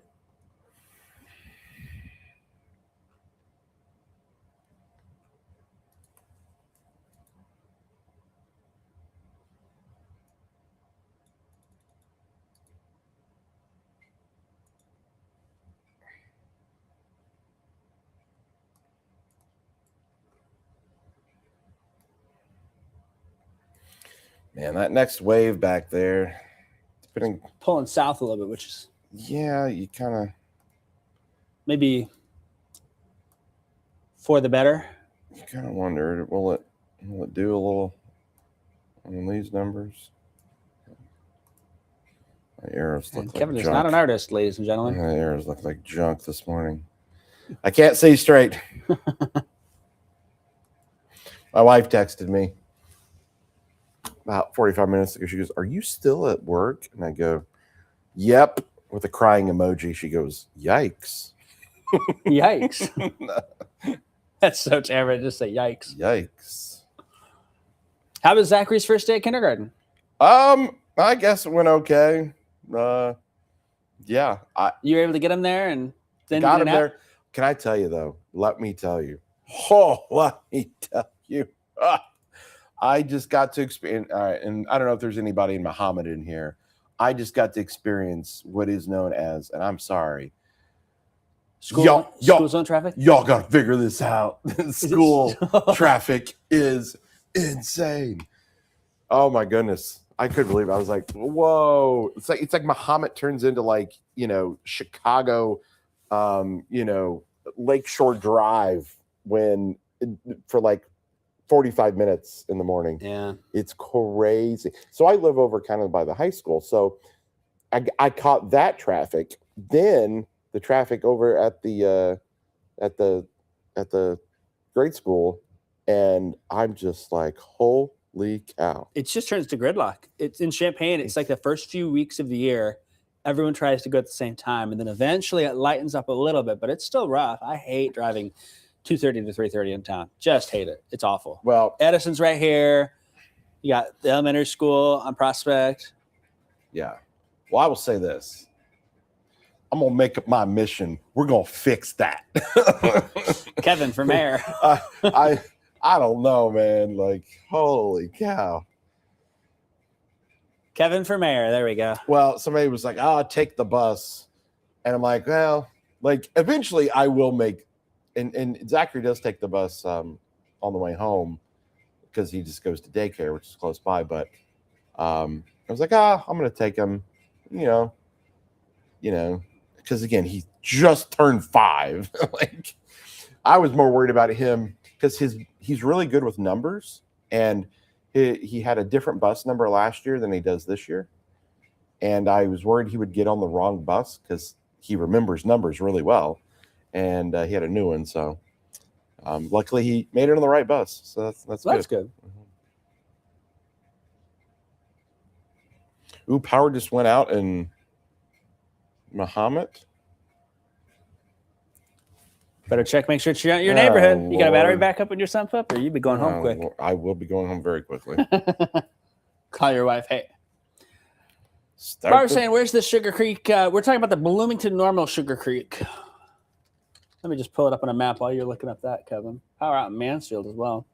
Man, that next wave back there, it's been, Pulling south a little bit, which is yeah, you kind of, maybe for the better. wonder, will it do a little on these numbers? My arrows look And like Kevin is junk. not an artist, ladies and gentlemen. My arrows look like junk this morning. I can't see straight. My wife texted me about 45 minutes ago. She goes, "Are you still at work?" And I go, "Yep," with a crying emoji. She goes, "Yikes." Yikes. That's so terrible to just say yikes. Yikes. How was Zachary's first day at kindergarten? I guess it went okay. Yeah, I You were able to get him there and then got get him an app? there. Can I tell you though? Let me tell you. Oh, let me tell you. I just got to experience, and I don't know if there's anybody in Muhammad in here. I just got to experience what is known as, and I'm sorry, School Yo. zone traffic? y'all got to figure this out. School traffic is insane. Oh my goodness. I couldn't believe it. I was like, whoa. It's like Muhammad turns into Chicago, Lakeshore Drive for 45 minutes in the morning. Yeah. It's crazy. So I live over kind of by the high school. So I caught that traffic. Then the traffic over at the grade school, and I'm just like, holy cow. It just turns to gridlock. It's in Champaign. It's like the first few weeks of the year, everyone tries to go at the same time, and then eventually it lightens up a little bit, but it's still rough. I hate driving 2:30 to 3:30 in town. Just hate it. It's awful. Well, Edison's right here. You got the elementary school on Prospect. yeah. Well, I will say this. I'm going to make it my mission. We're going to fix that. Kevin for mayor. I don't know, man. Like, holy cow. Kevin for mayor. There we go. Well, somebody was like, "Oh, take the bus," and I'm like, "Well, like eventually I will make." And Zachary does take the bus on the way home because he just goes to daycare, which is close by. But I was like, I'm going to take him. You know, because again, he just turned 5. Like, I was more worried about him because he's really good with numbers, and he had a different bus number last year than he does this year. And I was worried he would get on the wrong bus because he remembers numbers really well. And he had a new one. So luckily he made it on the right bus. So that's good. That's good. Ooh, power just went out in Mahomet. Better check, make sure it's your neighborhood. You got a battery Lord. backup in your sump up, or you be going home quick. I will be going home very quickly. Call your wife. Hey, Start Barbara's the- saying, where's the Sugar Creek? We're talking about the Bloomington Normal Sugar Creek. Let me just pull it up on a map while you're looking up that, Kevin. Power out in Mansfield as well.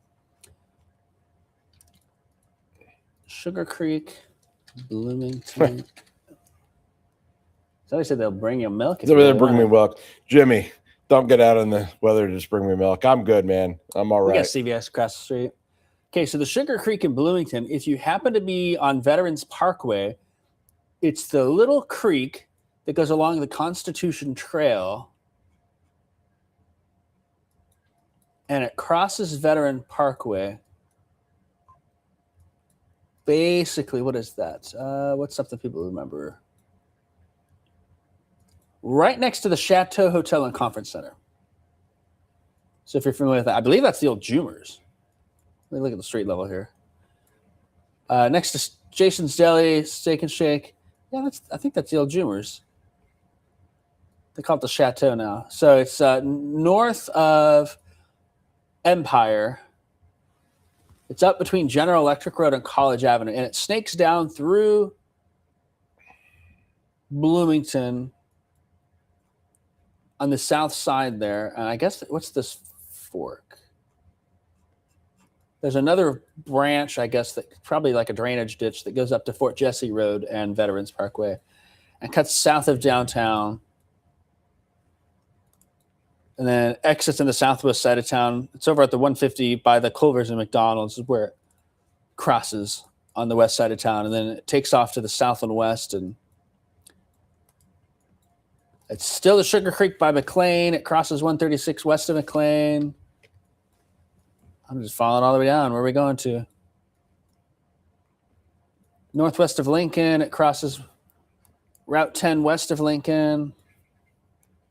Sugar Creek, Bloomington. Somebody said they'll bring you milk. if you They're really bringing me want milk. Jimmy, don't get out in the weather to just bring me milk. I'm good, man. I'm all it. We right. got CVS across the street. Okay, so the Sugar Creek in Bloomington, if you happen to be on Veterans Parkway, it's the little creek that goes along the Constitution Trail, and it crosses Veteran Parkway. Basically, what is that? What's something people remember? Right next to the Chateau Hotel and Conference Center. So if you're familiar with that, I believe that's the old Jumers. Let me look at the street level here. Next to Jason's Deli, Steak and Shake. Yeah, I think that's the old Jumers. They call it the Chateau now. So it's north of Empire. It's up between General Electric Road and College Avenue, and it snakes down through Bloomington on the south side there. And I guess, what's this fork? There's another branch, I guess, that probably like a drainage ditch that goes up to Fort Jesse Road and Veterans Parkway and cuts south of downtown. And then exits in the southwest side of town. It's over at the 150 by the Culver's and McDonald's is where it crosses on the west side of town. And then it takes off to the south and west. And it's still the Sugar Creek by McLean. It crosses 136 west of McLean. I'm just following all the way down. Where are we going to? Northwest of Lincoln. It crosses Route 10 west of Lincoln.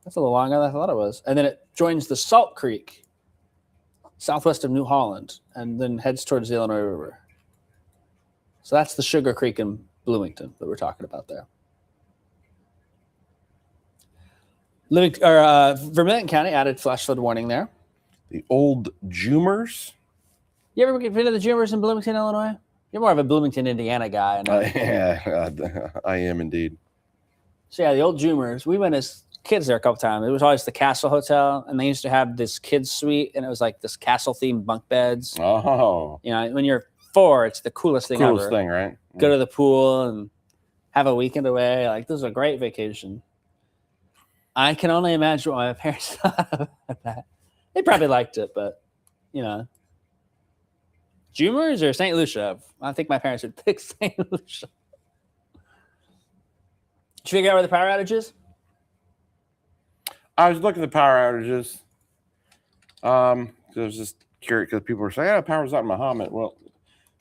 That's a little longer than I thought it was. And then it joins the Salt Creek, southwest of New Holland, and then heads towards the Illinois River. So that's the Sugar Creek in Bloomington that we're talking about there. Vermilion County added flash flood warning there. The old Jumers. You ever been to the Jumers in Bloomington, Illinois? You're more of a Bloomington, Indiana guy. Yeah, I am indeed. So yeah, the old Jumers. We went as kids there a couple times. It was always the Castle Hotel, and they used to have this kids suite, and it was like this castle themed bunk beds. Oh, You know, when you're 4, it's the coolest thing coolest ever. thing, right? Go to the pool and have a weekend away. Like, this is a great vacation. I can only imagine what my parents thought about that. They probably liked it, but you know, Jumers or St. Lucia? I think my parents would pick St. Lucia. Did you figure out where the power outage is? I was looking at the power outages. There's just curious because people are saying, "Yeah, power's out in Mahomet." Well, it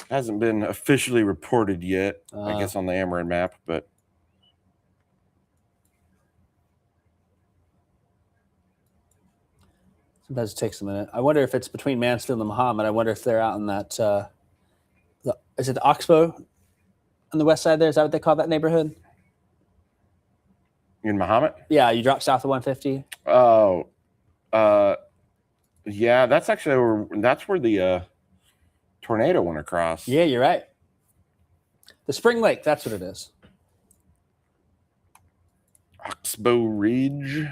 hasn't been officially reported yet. I guess on the Ameren map, but sometimes it takes a minute. I wonder if it's between Mansfield and Mahomet. I wonder if they're out in that. Is it the Oxbow on the west side there? Is that what they call that neighborhood? in Mahomet. Yeah, you drop south of 150. Oh, yeah, that's actually where the tornado went across. Yeah, you're right. The Spring Lake, that's what it is. Oxbow Ridge.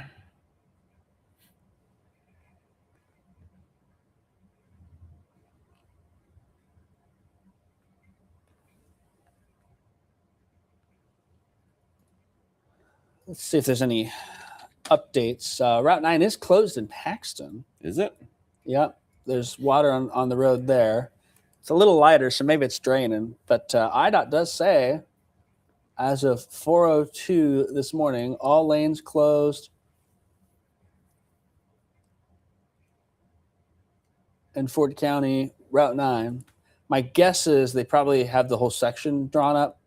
Let's see if there's any updates. Route 9 is closed in Paxton. Is it? Yep, there's water on the road there. It's a little lighter, so maybe it's draining. But IDOT does say, as of 4:02 this morning, all lanes closed in Ford County, Route 9. My guess is they probably have the whole section drawn up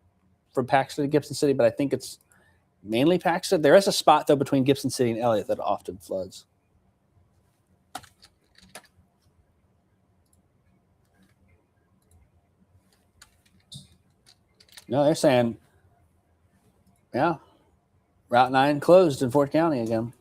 from Paxton to Gibson City, but I think it's mainly Paxton. There is a spot, though, between Gibson City and Elliott that often floods. No, they're saying, yeah, Route 9 closed in Fort County again.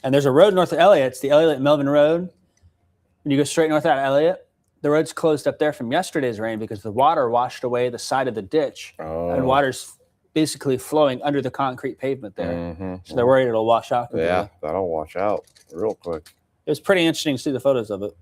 And there's a road north of Elliott. It's the Elliott-Melvin Road. When you go straight north out of Elliott, the road's closed up there from yesterday's rain because the water washed away the side of the ditch. And water's basically flowing under the concrete pavement there. Mm-hmm. So they're worried it'll wash out. Yeah, that'll wash out real quick. It was pretty interesting to see the photos of it.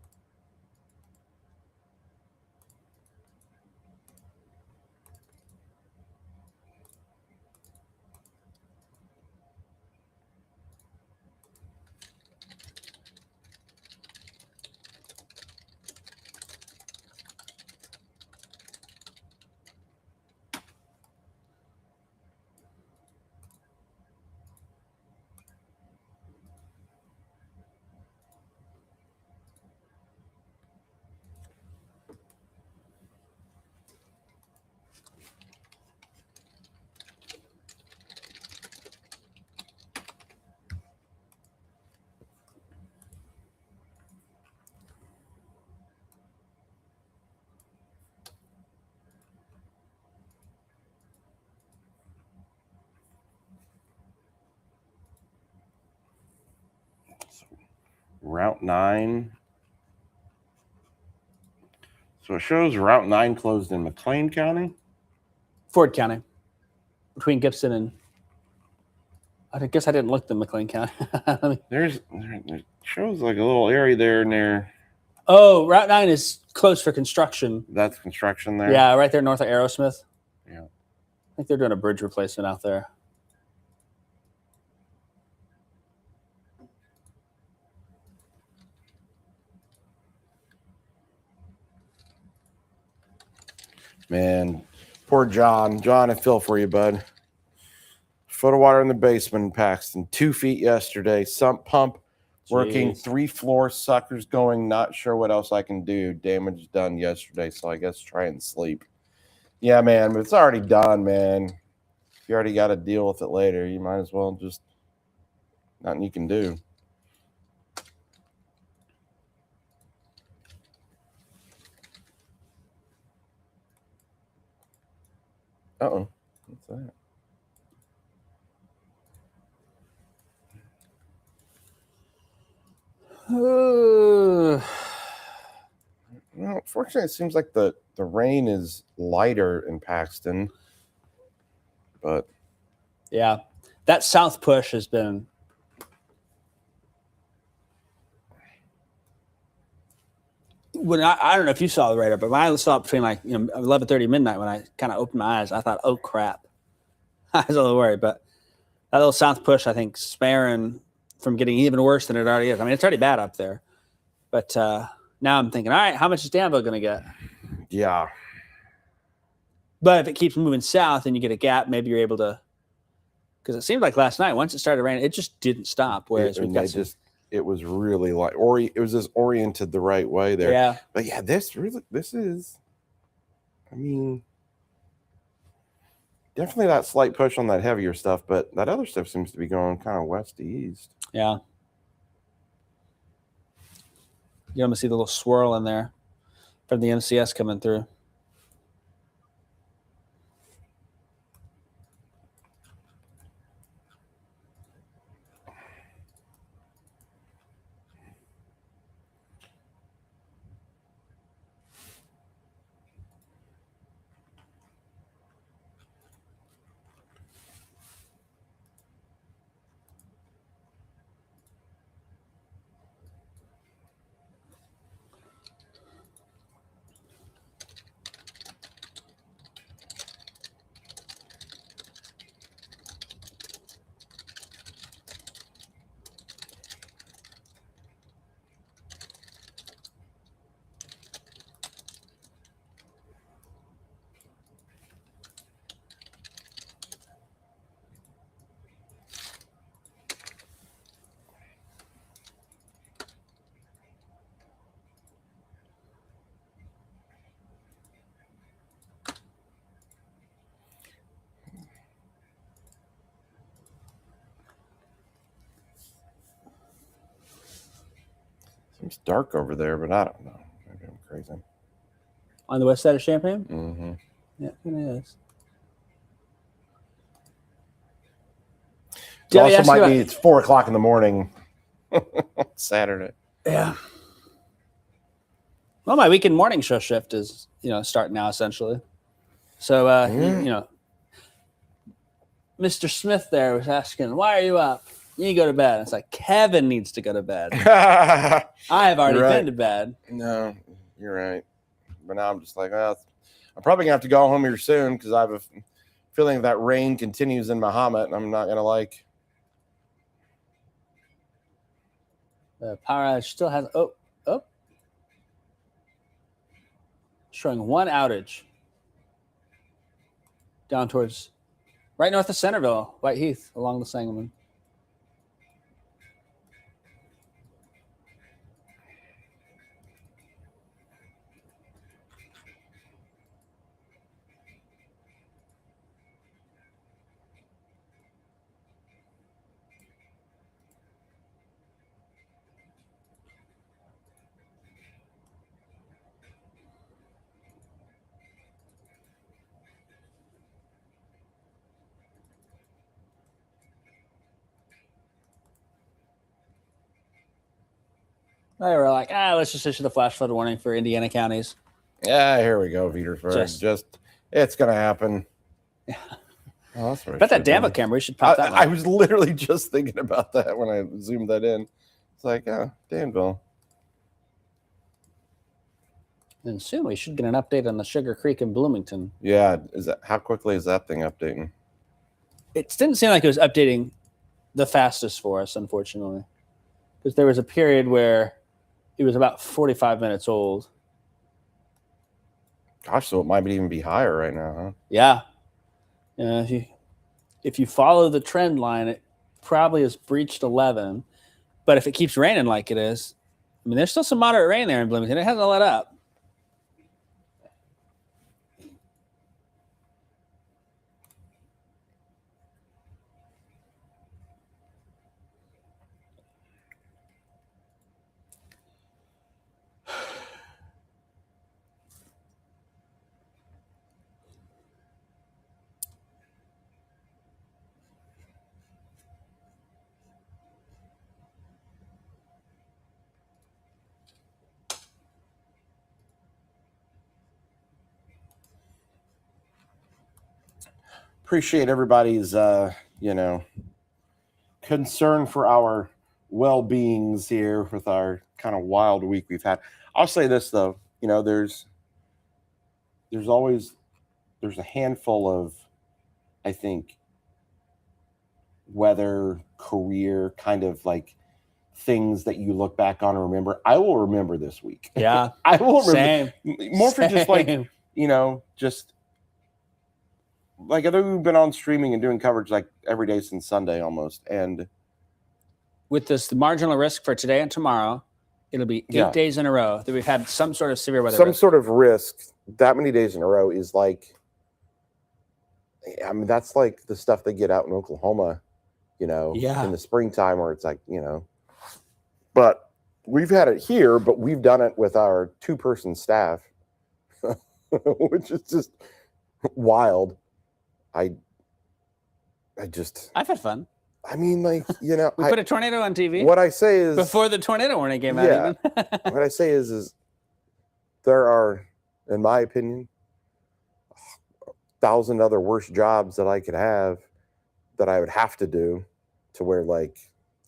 Route 9. So it shows Route 9 closed in McLean County. Ford County, between Gibson and I guess I didn't look at McLean County. It shows like a little area there near. Oh, Route 9 is closed for construction. That's construction there. Yeah, right there north of Aerosmith. Yeah. I think they're doing a bridge replacement out there. Man, poor John. John, I feel for you, bud. Foot of water in the basement in Paxton. 2 feet yesterday. Sump pump working. 3 floor suckers going. Not sure what else I can do. Damage done yesterday, so I guess try and sleep. Yeah, man, but it's already done, man. If you already got to deal with it later, you might as well just nothing you can do. Uh-oh. What's that? Well, fortunately, it seems like the rain is lighter in Paxton. But yeah, that south push has been when I don't know if you saw the radar, but when I saw it between 11:30 midnight, when I kind of opened my eyes, I thought, oh crap. I was a little worried, but that little south push, I think Sparran from getting even worse than it already is. I mean, it's already bad up there. But now I'm thinking, all right, how much is Danville going to get? Yeah. But if it keeps moving south and you get a gap, maybe you're able to. Because it seemed like last night, once it started raining, it just didn't stop. Whereas it was really like, it was just oriented the right way there. Yeah. But yeah, this is, I mean, definitely that slight push on that heavier stuff, but that other stuff seems to be going kind of west to east. Yeah. You almost see the little swirl in there from the MCS coming through. Seems dark over there, but I don't know. Maybe I'm crazy. On the west side of Champaign? Mm-hmm. Yeah, it is. It also might be it's 4 o'clock in the morning Saturday. Yeah. Well, my weekend morning show shift is, starting now essentially. So, Mr. Smith there was asking, "Why are you up? You go to bed." It's like Kevin needs to go to bed. I have already been to bed. No, you're right. But now I'm just like, well, I'm probably gonna have to go home here soon because I have a feeling that rain continues in Mahomet, and I'm not gonna like. The power outage still has showing one outage down towards right north of Centerville, White Heath, along the Sangamon. They were like, let's just issue the flash flood warning for Indiana counties. Yeah, here we go, Petersburg. It's going to happen. Yeah. Oh, that's right. But that Danville camera, we should pop that one. I was literally just thinking about that when I zoomed that in. It's like, Danville. And soon we should get an update on the Sugar Creek in Bloomington. Yeah, how quickly is that thing updating? It didn't seem like it was updating the fastest for us, unfortunately, because there was a period where it was about 45 minutes old. Gosh, so it might even be higher right now, huh? Yeah. If you follow the trend line, it probably has breached 11. But if it keeps raining like it is, I mean, there's still some moderate rain there in Bloomington. It hasn't let up. Appreciate everybody's concern for our well-beings here with our kind of wild week we've had. I'll say this though, there's a handful of, I think, weather, career kind of like things that you look back on and remember. I will remember this week. Yeah. I will remember Same. more for just like, Same. just like I think we've been on streaming and doing coverage like every day since Sunday almost. And With this marginal risk for today and tomorrow, it'll be 8 days in a row that we've had some sort of severe weather. some risk. sort of risk that many days in a row is like, I mean, that's like the stuff they get out in Oklahoma, in the springtime where it's like, but we've had it here, but we've done it with our 2-person staff, which is just wild. I've had fun. I mean, like, We put a tornado on TV. What I say is Before the tornado warning came out. Yeah. Even. what I say is there are, in my opinion, 1,000 other worse jobs that I could have that I would have to do to where, like,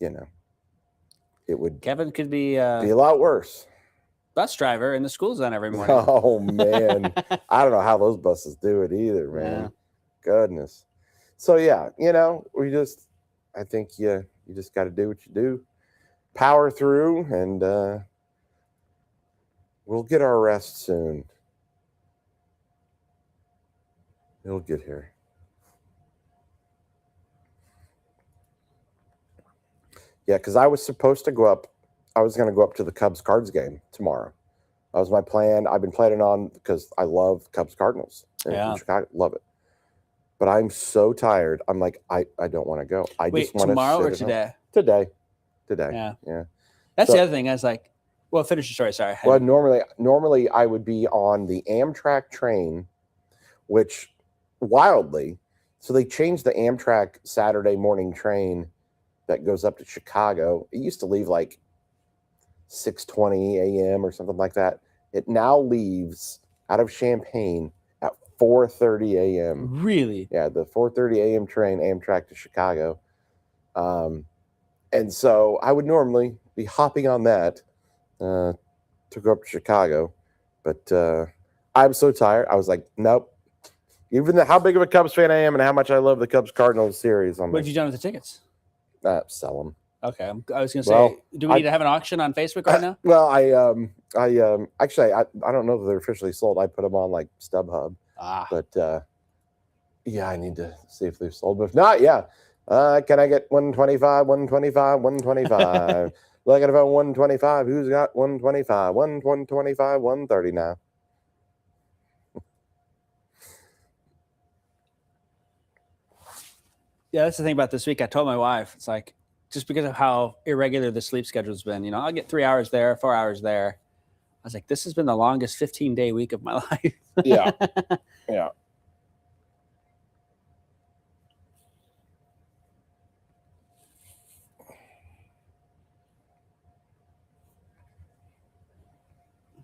it would Kevin could be be a lot worse. bus driver in the school zone every morning. Oh man, I don't know how those buses do it either, man. Yeah. Goodness. So yeah, I think you just got to do what you do, power through, and we'll get our rest soon. It'll get here. Yeah, because I was supposed to go up. I was going to go up to the Cubs Cards game tomorrow. That was my plan. I've been planning on, because I love Cubs Cardinals in Chicago. Love it. But I'm so tired. I'm like, I don't want to go. Wait, just want tomorrow to or today? Today. Yeah. That's the other thing. I was like, well, finish your story. Sorry. Well, normally I would be on the Amtrak train, which wildly, so they changed the Amtrak Saturday morning train that goes up to Chicago. It used to leave like 6:20 a.m. or something like that. It now leaves out of Champaign at 4:30 a.m. Really? Yeah, the 4:30 a.m. train, Amtrak to Chicago. And so I would normally be hopping on that to go up to Chicago. But I'm so tired. I was like, nope. Even how big of a Cubs fan I am and how much I love the Cubs Cardinals series. What have you done with the tickets? Sell them. Okay, I was going to say, do we need to have an auction on Facebook right now? Well, I actually I don't know if they're officially sold. I put them on like StubHub, but yeah, I need to see if they're sold. But if not, yeah, can I get 125, 125, 125? Looking about 125. Who's got 125? 125, 130 now. Yeah, that's the thing about this week. I told my wife, it's like, just because of how irregular the sleep schedule's been, I'll get 3 hours there, 4 hours there. I was like, this has been the longest 15-day week of my life. Yeah. Yeah.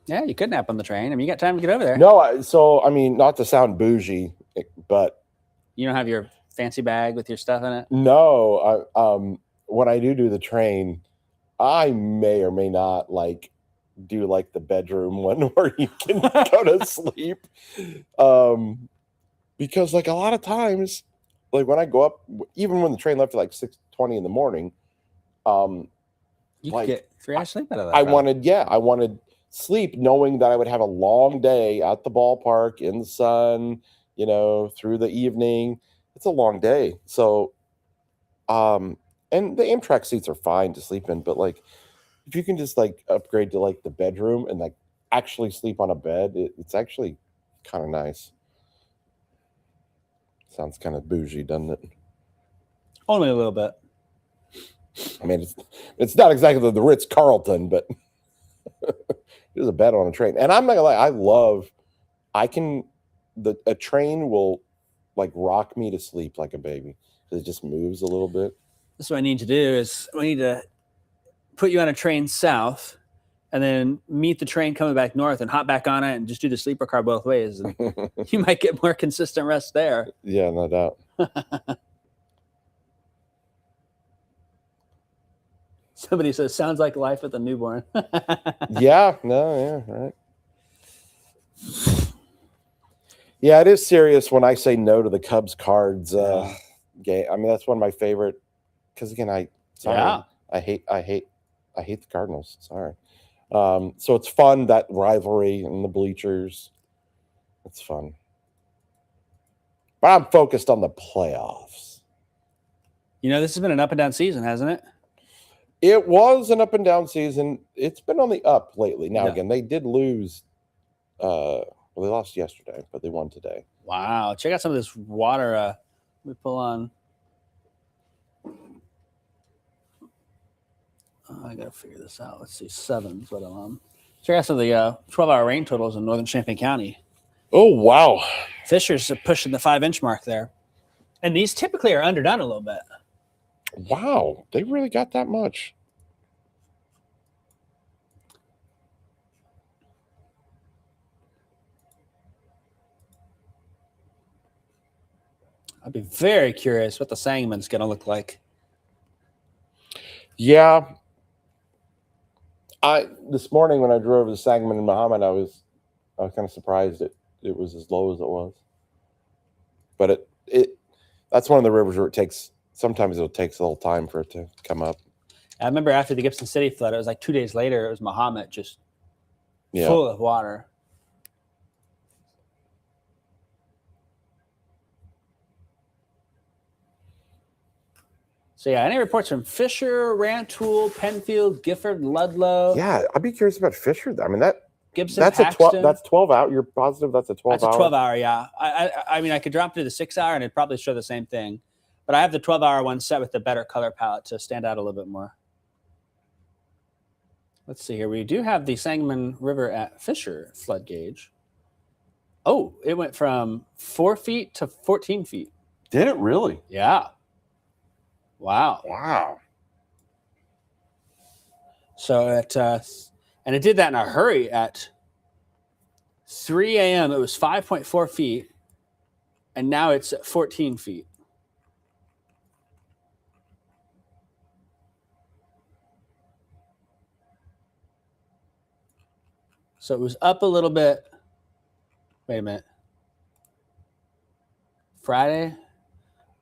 Yeah, you could nap on the train. I mean, you got time to get over there. No, I mean, not to sound bougie, but you don't have your fancy bag with your stuff in it? No, when I do the train, I may or may not like do like the bedroom one where you can go to sleep. Because like a lot of times, like when I go up, even when the train left at like 6:20 in the morning, you like, could get 3 hours sleep out of that. I wanted sleep knowing that I would have a long day at the ballpark in the sun, through the evening. It's a long day. So, and the Amtrak seats are fine to sleep in, but like, if you can just like upgrade to like the bedroom and like actually sleep on a bed, it's actually kind of nice. Sounds kind of bougie, doesn't it? Only a little bit. I mean, it's not exactly the Ritz-Carlton, but there's a bed on a train. And I'm not gonna lie, a train will like rock me to sleep like a baby because it just moves a little bit. That's what I need to do is we need to put you on a train south and then meet the train coming back north and hop back on it and just do the sleeper car both ways. And you might get more consistent rest there. Yeah, no doubt. Somebody says, sounds like life with a newborn. Yeah, right. Yeah, it is serious when I say no to the Cubs Cards game. I mean, that's one of my favorite because again, I Yeah. hate the Cardinals. Sorry. So it's fun, that rivalry in the bleachers. It's fun. But I'm focused on the playoffs. You know, this has been an up and down season, hasn't it? It was an up and down season. It's been on the up lately. Now, Yeah. again, they did lose. Well, they lost yesterday, but they won today. Wow. Check out some of this water. Let me pull on. I got to figure this out. Let's see. 7 is what I'm on. Check out some of the 12-hour rain totals in northern Champaign County. Oh, wow. Fishers are pushing the 5-inch mark there. And these typically are underdone a little bit. Wow. They really got that much. I'd be very curious what the Sangamon's going to look like. Yeah. This morning when I drove to Sangamon and Muhammad, I was kind of surprised it was as low as it was. But that's one of the rivers where sometimes it'll take a little time for it to come up. I remember after the Gibson City flood, it was like 2 days later, it was Muhammad just Yeah. full of water. So, yeah, any reports from Fisher, Rantoul, Penfield, Gifford, Ludlow, Yeah, I'd be curious about Fisher. I mean, Gibson, that's Paxton? That's 12 out. You're positive that's a 12 That's a hour? 12-hour, yeah. I mean, I could drop to the 6-hour and it'd probably show the same thing. But I have the 12-hour one set with the better color palette to stand out a little bit more. Let's see here. We do have the Sangamon River at Fisher flood gauge. Oh, it went from 4 feet to 14 feet. Did it really? Yeah. Wow. Wow. So and it did that in a hurry at 3 a.m. It was 5.4 feet, and now it's at 14 feet. So it was up a little bit. Wait a minute. Friday?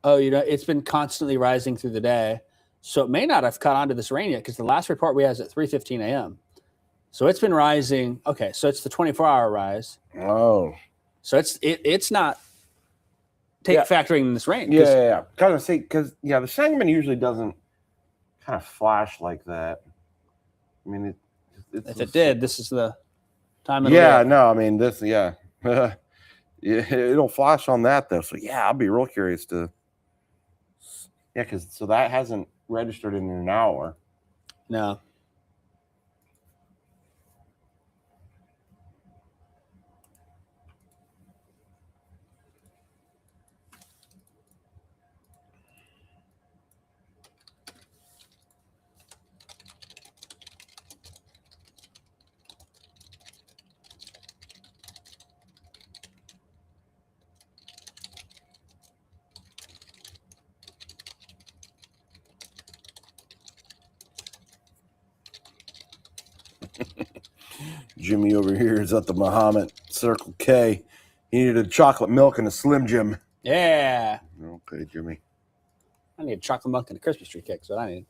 Oh, it's been constantly rising through the day. So it may not have caught on to this rain yet because the last report we had is at 3:15 a.m. So it's been rising. Okay, so it's the 24-hour rise. Oh. So it's not factoring in this rain. Yeah. Kind of see, because the Sangamon usually doesn't kind of flash like that. I mean, If it did, this is the time of the Yeah, day. no, I mean this. Yeah, it'll flash on that though. So yeah, I'll be real curious to. Yeah, because so that hasn't registered in an hour. No. Jimmy over here is at the Muhammad Circle K. He needed a chocolate milk and a Slim Jim. Yeah. Okay, Jimmy. I need a chocolate milk and a Christmas tree cake. That's what I need.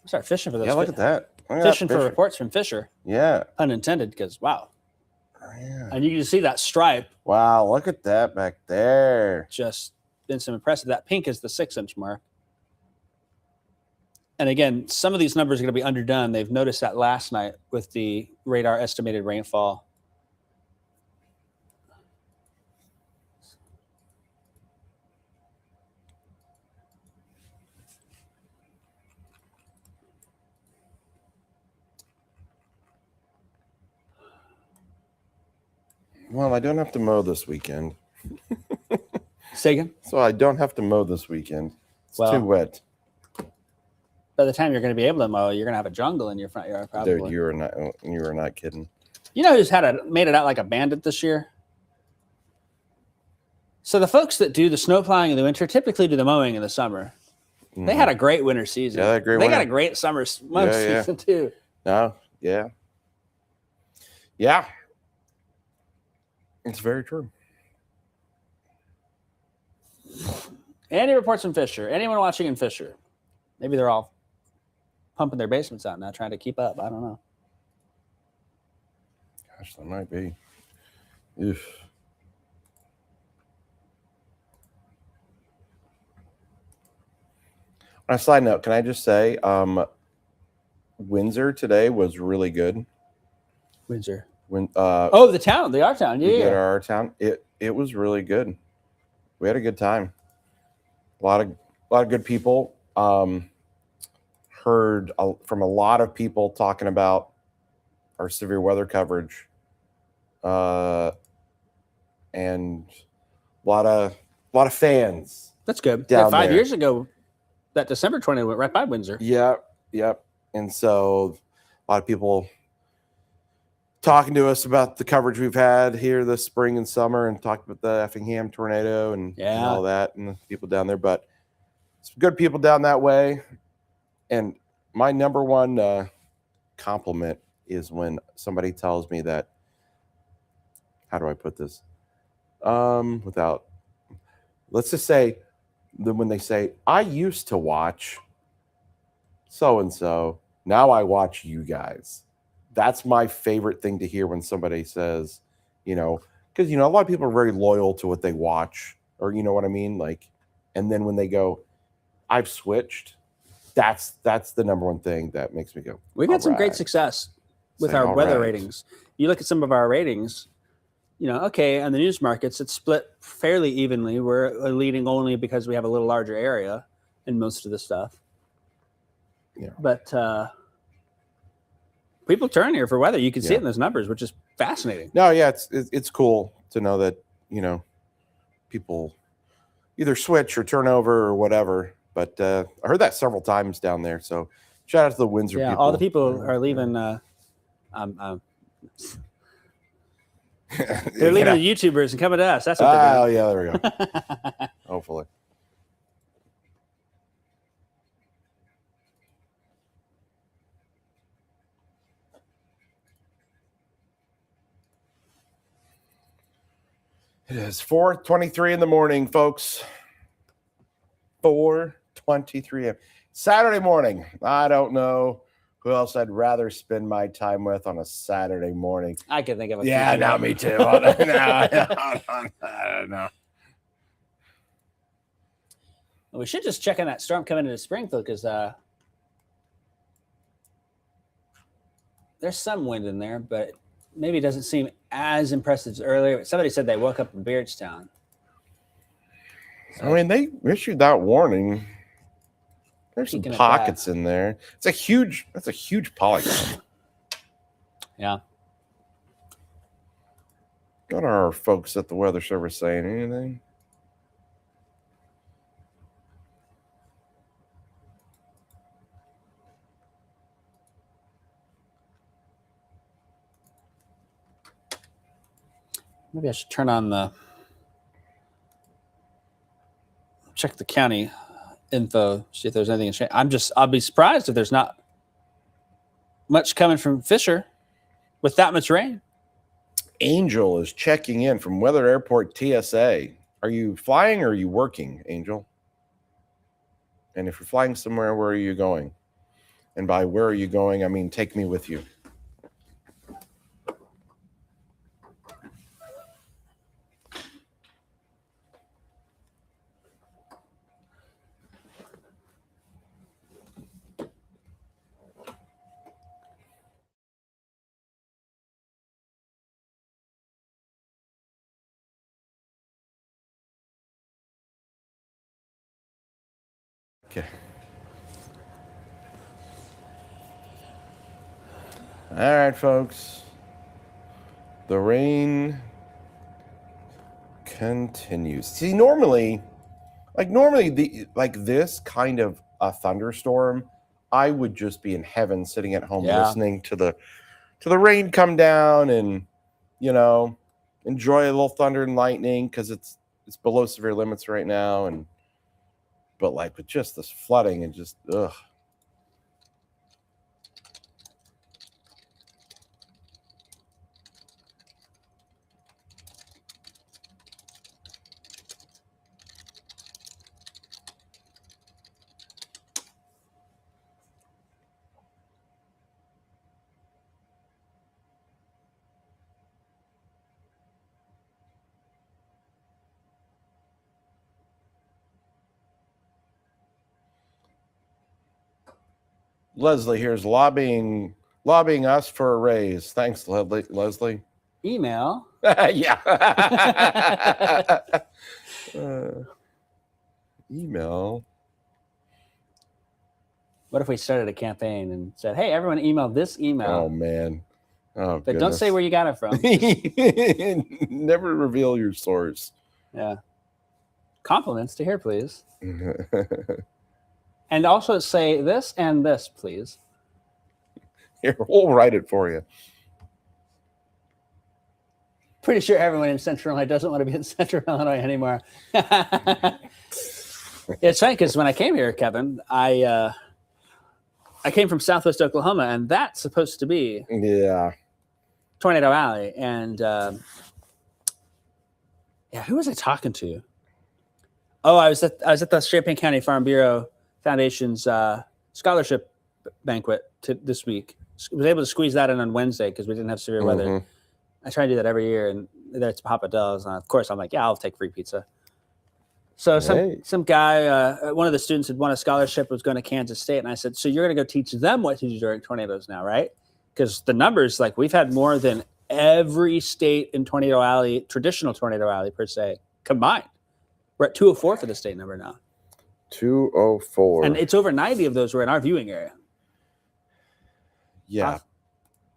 Start fishing for those. Yeah, look at that. Look at Fishing that for Fisher. reports from Fisher. Yeah. Unintended, because wow. Oh, yeah. And you can see that stripe. Wow, look at that back there. Just been some impressive. That pink is the 6-inch mark. And again, some of these numbers are going to be underdone. They've noticed that last night with the radar estimated rainfall. Well, I don't have to mow this weekend. Say again? So I don't have to mow this weekend. It's Well, too wet. By the time you're going to be able to mow, you're going to have a jungle in your front yard, probably. Dude, you are not kidding. You know who's made it out like a bandit this year? So the folks that do the snow plowing in the winter typically do the mowing in the summer. They had a great winter season. Yeah, they had a great They got winter. a great summer mow Yeah. season too. No, yeah. Yeah. It's very true. Any reports from Fisher? Anyone watching in Fisher? Maybe they're all pumping their basements out now, trying to keep up. I don't know. Gosh, that might be. Oof. On a side note, can I just say, Windsor today was really good. Windsor. When Oh, the town, our town. we did Yeah. our town, it was really good. We had a good time. A lot of good people. Heard from a lot of people talking about our severe weather coverage, and a lot of fans. That's good. Down 5 there. years ago, that December 20 went right by Windsor. Yep. And so a lot of people talking to us about the coverage we've had here this spring and summer, and talked about the Effingham tornado and all that, and the people down there. But some good people down that way. And my number one compliment is when somebody tells me that, how do I put this? Without, let's just say that when they say, I used to watch so-and-so, now I watch you guys. That's my favorite thing to hear when somebody says, because, a lot of people are very loyal to what they watch, or you know what I mean? Like, and then when they go, I've switched, that's the number one thing that makes me go, We've had some great right. success with Say, our all weather right. ratings. You look at some of our ratings, okay, on the news markets, it's split fairly evenly. We're leading only because we have a little larger area in most of the stuff. Yeah. But people turn here for weather. You can see Yeah. it in those numbers, which is fascinating. No, yeah, it's cool to know that, people either switch or turn over or whatever. But I heard that several times down there. So shout out to the Windsor Yeah, people. all the people are leaving. They're leaving the YouTubers and coming to us. That's what they're Oh, doing. yeah, there we go. Hopefully. It is 4:23 in the morning, folks. 4:23 a.m. Saturday morning. I don't know who else I'd rather spend my time with on a Saturday morning. I can think of a few. Yeah, now me too. I don't know. We should just check on that storm coming into Springfield, because there's some wind in there, but maybe it doesn't seem as impressive as earlier. Somebody said they woke up in Beardstown. I mean, they issued that warning. There's some Peeking at pockets in there. That's a huge polygon. Yeah. What are our folks at the Weather Service saying? Anything? Maybe I should turn on check the county info, see if there's anything. I'll be surprised if there's not much coming from Fisher with that much rain. Angel is checking in from Weather Airport TSA. Are you flying or are you working, Angel? And if you're flying somewhere, where are you going? And by where are you going, I mean, take me with you. Okay. All right, folks. The rain continues. See, normally this kind of a thunderstorm, I would just be in heaven sitting at home listening to the rain come down and enjoy a little thunder and lightning, because it's below severe limits right now. But with just this flooding and just ugh. Leslie here's lobbying us for a raise. Thanks, Leslie. Email. Yeah. Email. What if we started a campaign and said, "Hey, everyone, email this email." Oh man. Oh, but don't say where you got it from. Never reveal your source. Yeah. Compliments to here, please. And also say this and this, please. Here, we'll write it for you. Pretty sure everyone in Central Illinois doesn't want to be in Central Illinois anymore. It's funny because when I came here, Kevin, I came from Southwest Oklahoma, and that's supposed to be Tornado Alley. And who was I talking to? Oh, I was at the Champaign County Farm Bureau Foundation's scholarship banquet this week. I was able to squeeze that in on Wednesday because we didn't have severe weather. I try to do that every year, and that's Papa Do's. And of course, I'm like, yeah, I'll take free pizza. So some guy, one of the students had won a scholarship, was going to Kansas State, and I said, so you're going to go teach them what to do during tornadoes now, right? Because the numbers, like we've had more than every state in Tornado Alley, traditional Tornado Alley per se, combined. We're at 204 for the state number now. 204. And it's over 90 of those were in our viewing area. Yeah.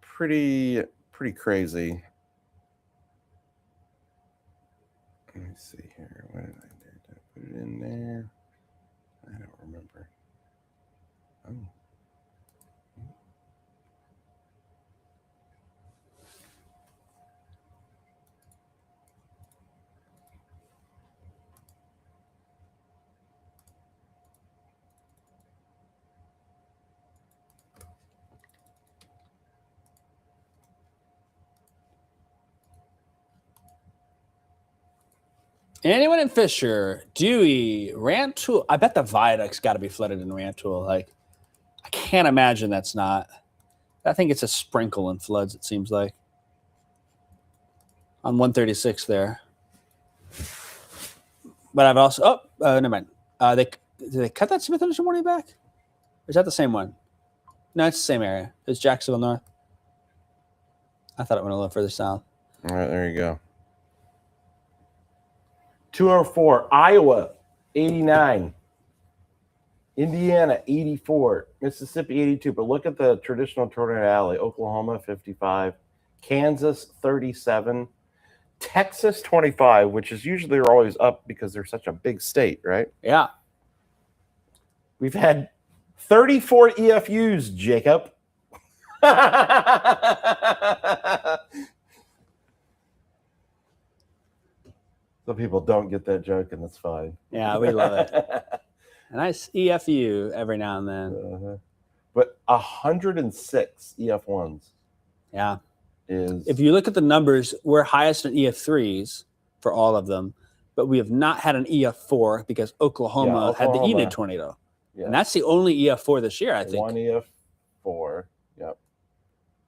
Pretty crazy. Let me see here. What did I do? Did I put it in there? I don't remember. Oh. Anyone in Fisher, Dewey, Rantoul? I bet the viaduct's got to be flooded in Rantoul. Like, I can't imagine that's not. I think it's a sprinkle in floods, it seems like. On 136 there. But I've also... never mind. Did they cut that Smith Anderson warning back? Or is that the same one? No, it's the same area. It's Jacksonville North. I thought it went a little further south. All right, there you go. 204, Iowa, 89. Indiana, 84. Mississippi, 82. But look at the traditional Tornado Alley. Oklahoma, 55. Kansas, 37. Texas, 25, which is usually they're always up because they're such a big state, right? Yeah. We've had 34 EFUs, Jacob. Some people don't get that joke, and that's fine. Yeah, we love it. A nice EFU every now and then. But 106 EF1s. Yeah. Is if you look at the numbers, we're highest in EF3s for all of them, but we have not had an EF4 because Oklahoma had the Enid tornado. Yeah. And that's the only EF4 this year, I think. One EF4. Yep.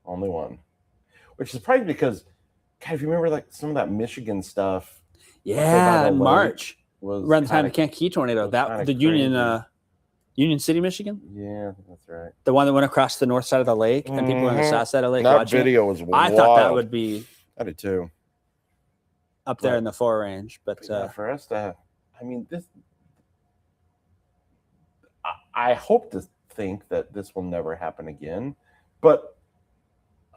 Only one. Which is probably because, God, if you remember like some of that Michigan stuff. Yeah, in March. Was around the time of the Kankakee tornado. That the Union City, Michigan? Yeah, that's right. The one that went across the north side of the lake and people were on the south side of the lake that watching video was wild. I thought that would be I did too. Up there in the 4 range. But for us to I hope to think that this will never happen again. But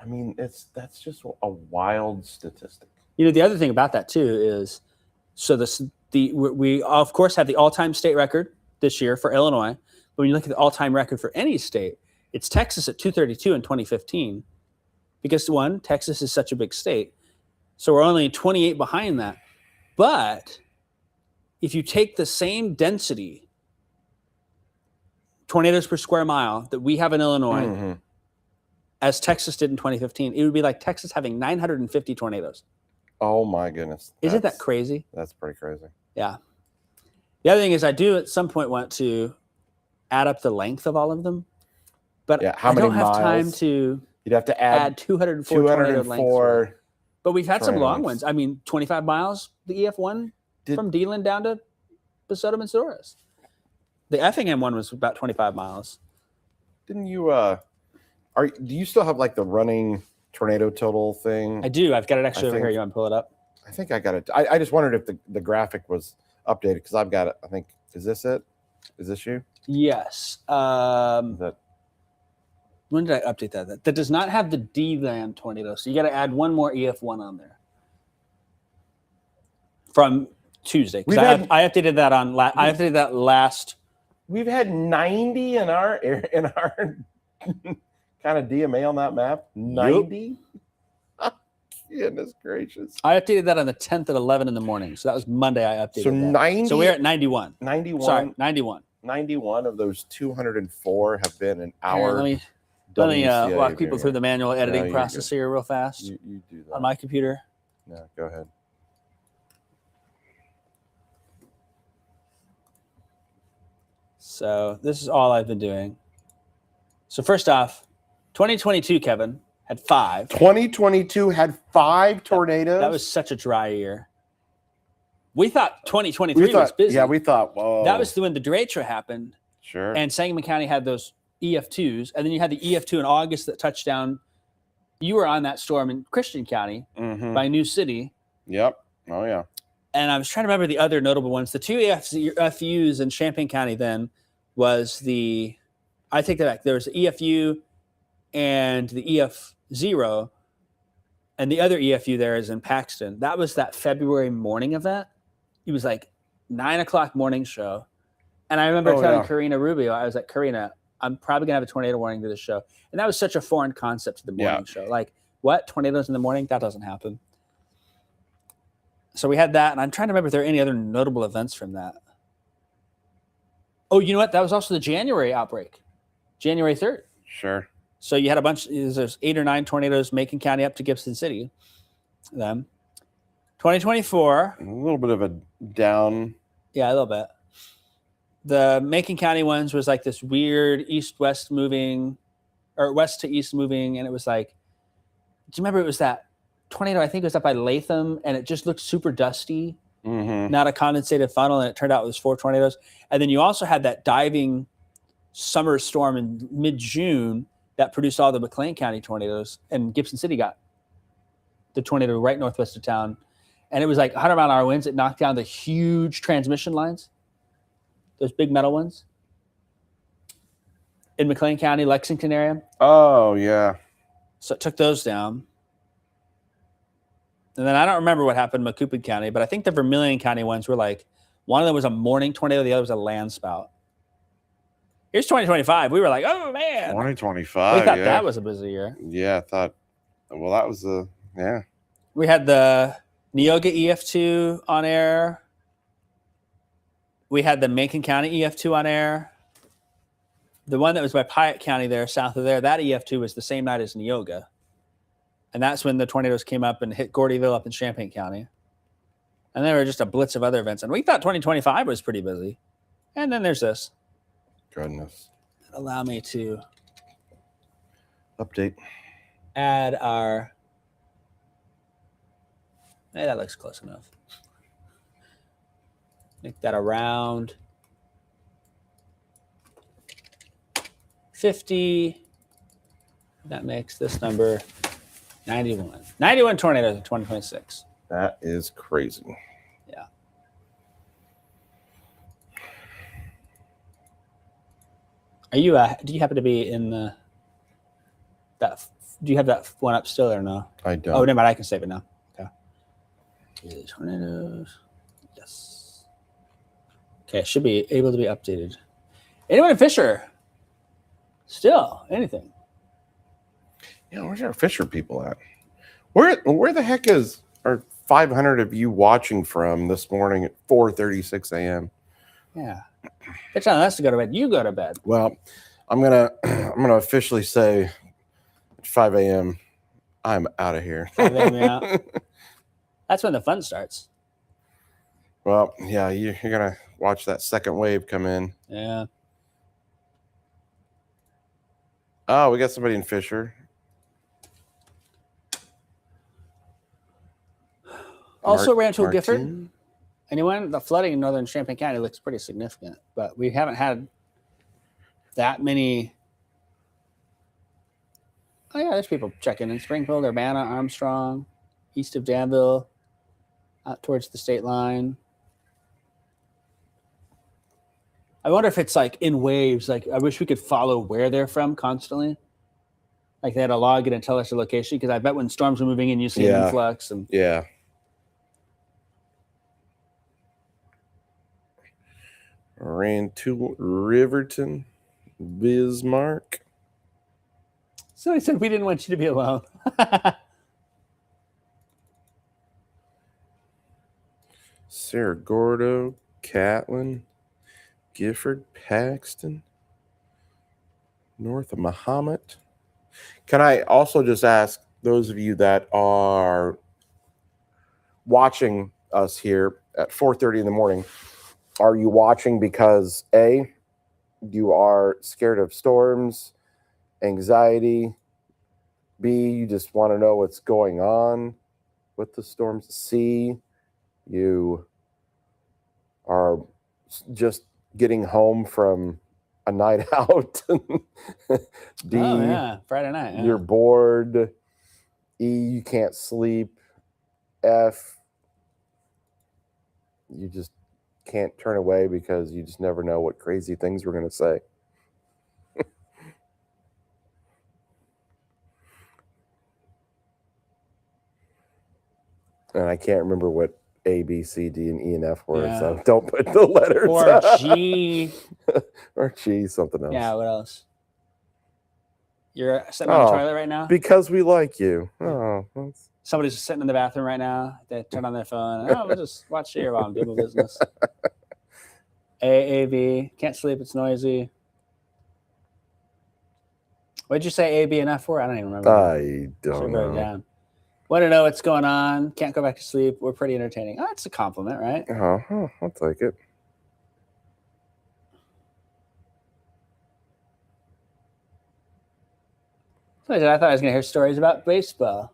I mean, that's just a wild statistic. You know, the other thing about that too is we of course have the all-time state record this year for Illinois. But when you look at the all-time record for any state, it's Texas at 232 in 2015. Because one, Texas is such a big state. So we're only 28 behind that. But if you take the same density, tornadoes per square mile that we have in Illinois as Texas did in 2015, it would be like Texas having 950 tornadoes. Oh my goodness. Isn't that crazy? That's pretty crazy. Yeah. The other thing is I do at some point want to add up the length of all of them. But how many I don't have miles? Time to You'd have to add 204 tornado lengths. But we've had some long ones. I mean, 25 miles, the EF1 from Deland down to Basota Mensdoras. The Effingham one was about 25 miles. Didn't you? Do you still have like the running tornado total thing? I do. I've got it actually over think- here. You want to pull it up? I think I got it. I just wondered if the graphic was updated because I've got it. I think is this it? Is this you? Yes. Is that When did I update that? That does not have the D-land tornado, so you got to add one more EF1 on there from Tuesday. 'Cause We've had- I updated that on. I updated that last. we've had 90 in our kind of DMA on that map. 90. Goodness gracious. I updated that on the 10th at 11 in the morning. So that was Monday. I updated So that. 90. So we're at 91. 91. Sorry, 91. 91 of those 204 have been an Here, hour. let me WCA walk people through the manual editing you're process here real fast You do that. on my computer. No, go ahead. So this is all I've been doing. So first off, 2022, Kevin, had 5. 2022 had 5 tornadoes. That was such a dry year. We thought 2023 we thought, was busy. Yeah, we thought, whoa. That was when the derecho happened, sure. and Sangamon County had those EF2s, and then you had the EF2 in August that touched down. You were on that storm in Christian County Mhm. by New City, Yep. Oh yeah. and I was trying to remember the other notable ones. The 2 EFUs in Champaign County then was the, I take that back. There was the EFU and the EF0, and the other EFU there is in Paxton. That was that February morning event. It was like 9:00 morning show. And I remember Oh, telling yeah. Karina Rubio, I was like, Karina, I'm probably gonna have a tornado warning to this show. And that was such a foreign concept to the morning show. Like, what? Tornadoes in the morning? That doesn't happen. So we had that, and I'm trying to remember if there are any other notable events from that. Oh, you know what? That was also the January outbreak, January 3rd. Sure. So you had a bunch, there's 8 or 9 tornadoes Macon County up to Gibson City. Then 2024. A little bit of a down. Yeah, a little bit. The Macon County ones was like this weird east-west moving or west to east moving. And it was like, do you remember it was that tornado? I think it was up by Latham and it just looked super dusty, Mm-hmm. not a condensated funnel. And it turned out it was 4 tornadoes. And then you also had that diving summer storm in mid-June that produced all the McLean County tornadoes, and Gibson City got the tornado right northwest of town. And it was like 100-mile-an-hour winds. It knocked down the huge transmission lines, those big metal ones in McLean County, Lexington area. Oh yeah. So it took those down. And then I don't remember what happened in Macoupin County, but I think the Vermilion County ones were like, one of them was a morning tornado, the other was a land spout. Here's 2025. We were like, oh man. 2025. We thought yeah. that was a busy year. Yeah, I thought. Well, that was yeah. We had the Neoga EF2 on air. We had the Macon County EF2 on air. The one that was by Piatt County there, south of there, that EF2 was the same night as Neoga. And that's when the tornadoes came up and hit Gordyville up in Champaign County. And there were just a blitz of other events. And we thought 2025 was pretty busy. And then there's this. Goodness. Allow me to Update. add our. Hey, that looks close enough. Make that around 50. That makes this number 91. 91 tornadoes in 2026. That is crazy. Yeah. Are you? Do you happen to be in the? That? Do you have that one up still or no? I don't. Oh, never mind. I can save it now. Okay. Tornadoes. Yes. Okay, it should be able to be updated. Anyone in Fisher? Still anything? Yeah, where's our Fisher people at? Where the heck is our 500 of you watching from this morning at 4:36 a.m.? Yeah. They're telling us to go to bed. You go to bed. Well, I'm gonna officially say at 5 a.m. I'm out of here. 5 a.m. you're out. That's when the fun starts. Well, yeah, you're gonna watch that second wave come in. Yeah. Oh, we got somebody in Fisher. Also, Rancho Martin. Gifford. Anyone? The flooding in northern Champaign County looks pretty significant, but we haven't had that many Oh yeah, there's people checking in Springfield, Urbana, Armstrong, east of Danville, out towards the state line. I wonder if it's like in waves. Like I wish we could follow where they're from constantly. Like they had a log in and tell us the location, because I bet when storms are moving in, you see an Yeah. influx. And Yeah. Ran to Riverton, Bismarck. so he said we didn't want you to be alone. Cerro Gordo, Catlin, Gifford, Paxton, north of Mahomet. Can I also just ask those of you that are watching us here at 4:30 in the morning, are you watching because A, you are scared of storms, anxiety, B, you just want to know what's going on with the storms, C, you are just getting home from a night out, D, Oh yeah, Friday night. Yeah. you're bored, E, you can't sleep, F, you just can't turn away because you just never know what crazy things we're going to say. And I can't remember what A, B, C, D, and E, and F were, Yeah. so don't put the letters. Or G. Or G, something else. Yeah, what else? You're sitting on the Oh, toilet right now? Because we like you. Oh, that's... Somebody's sitting in the bathroom right now. They turn on their phone. Oh, we'll just watch here while I'm doing my business. A, B. Can't sleep. It's noisy. What did you say A, B, and F for? I don't even remember. I Should don't write it know. down. Want to know what's going on. Can't go back to sleep. We're pretty entertaining. Oh, that's a compliment, right? Oh, I'll take it. I thought I was going to hear stories about baseball.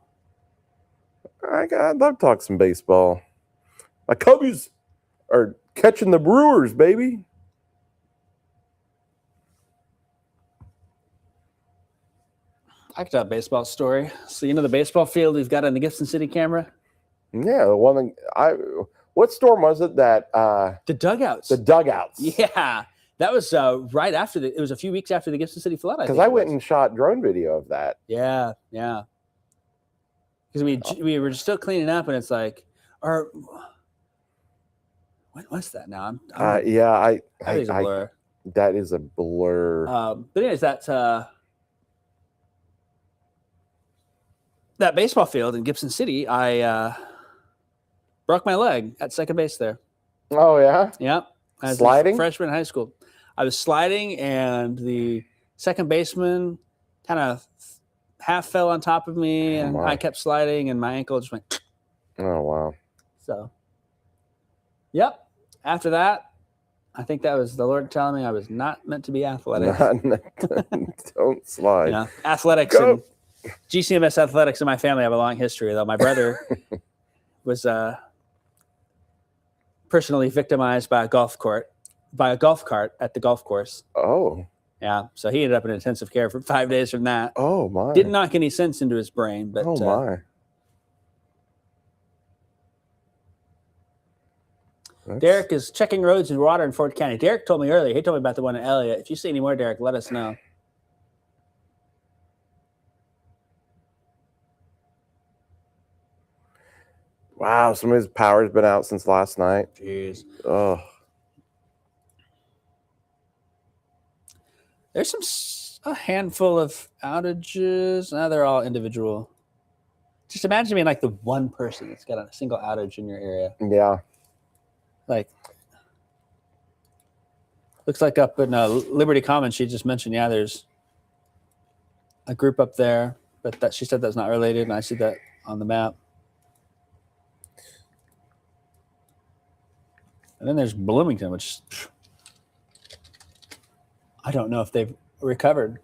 I'd love to talk some baseball. My Cubbies are catching the Brewers, baby. I could tell a baseball story. So you know the baseball field we've got on the Gibson City camera? Yeah, the one that what storm was it that The dugouts. the dugouts? Yeah. That was right after it was a few weeks after the Gibson City flood. Because I went and shot drone video of that. Yeah. Because we were still cleaning up, and it's like, or when was that now? Yeah, that is a blur. that is a blur. But anyways, that baseball field in Gibson City, I broke my leg at second base there. Oh yeah, Yeah. As Sliding? a freshman in high school. I was sliding, and the second baseman kind of half fell on top of me, and my. I kept sliding, and my ankle just went. oh wow. So, yep. After that, I think that was the Lord telling me I was not meant to be athletic. Don't slide. You know, athletics Go. and GCMS athletics in my family have a long history, though. My brother was personally victimized by a golf cart at the golf course. Oh, Yeah, so he ended up in intensive care for 5 days from that. oh my. Didn't knock any sense into his brain, but Oh my. That's- Derek is checking roads and water in Fort County. Derek told me earlier. He told me about the one in Elliott. If you see any more, Derek, let us know. Wow, somebody's power's been out since last night. Jeez. Oh, There's a handful of outages. Now they're all individual. Just imagine being like the one person that's got a single outage in your area. yeah. Like, looks like up in Liberty Commons, she just mentioned, yeah, there's a group up there, but that she said that's not related, and I see that on the map. And then there's Bloomington, which I don't know if they've recovered.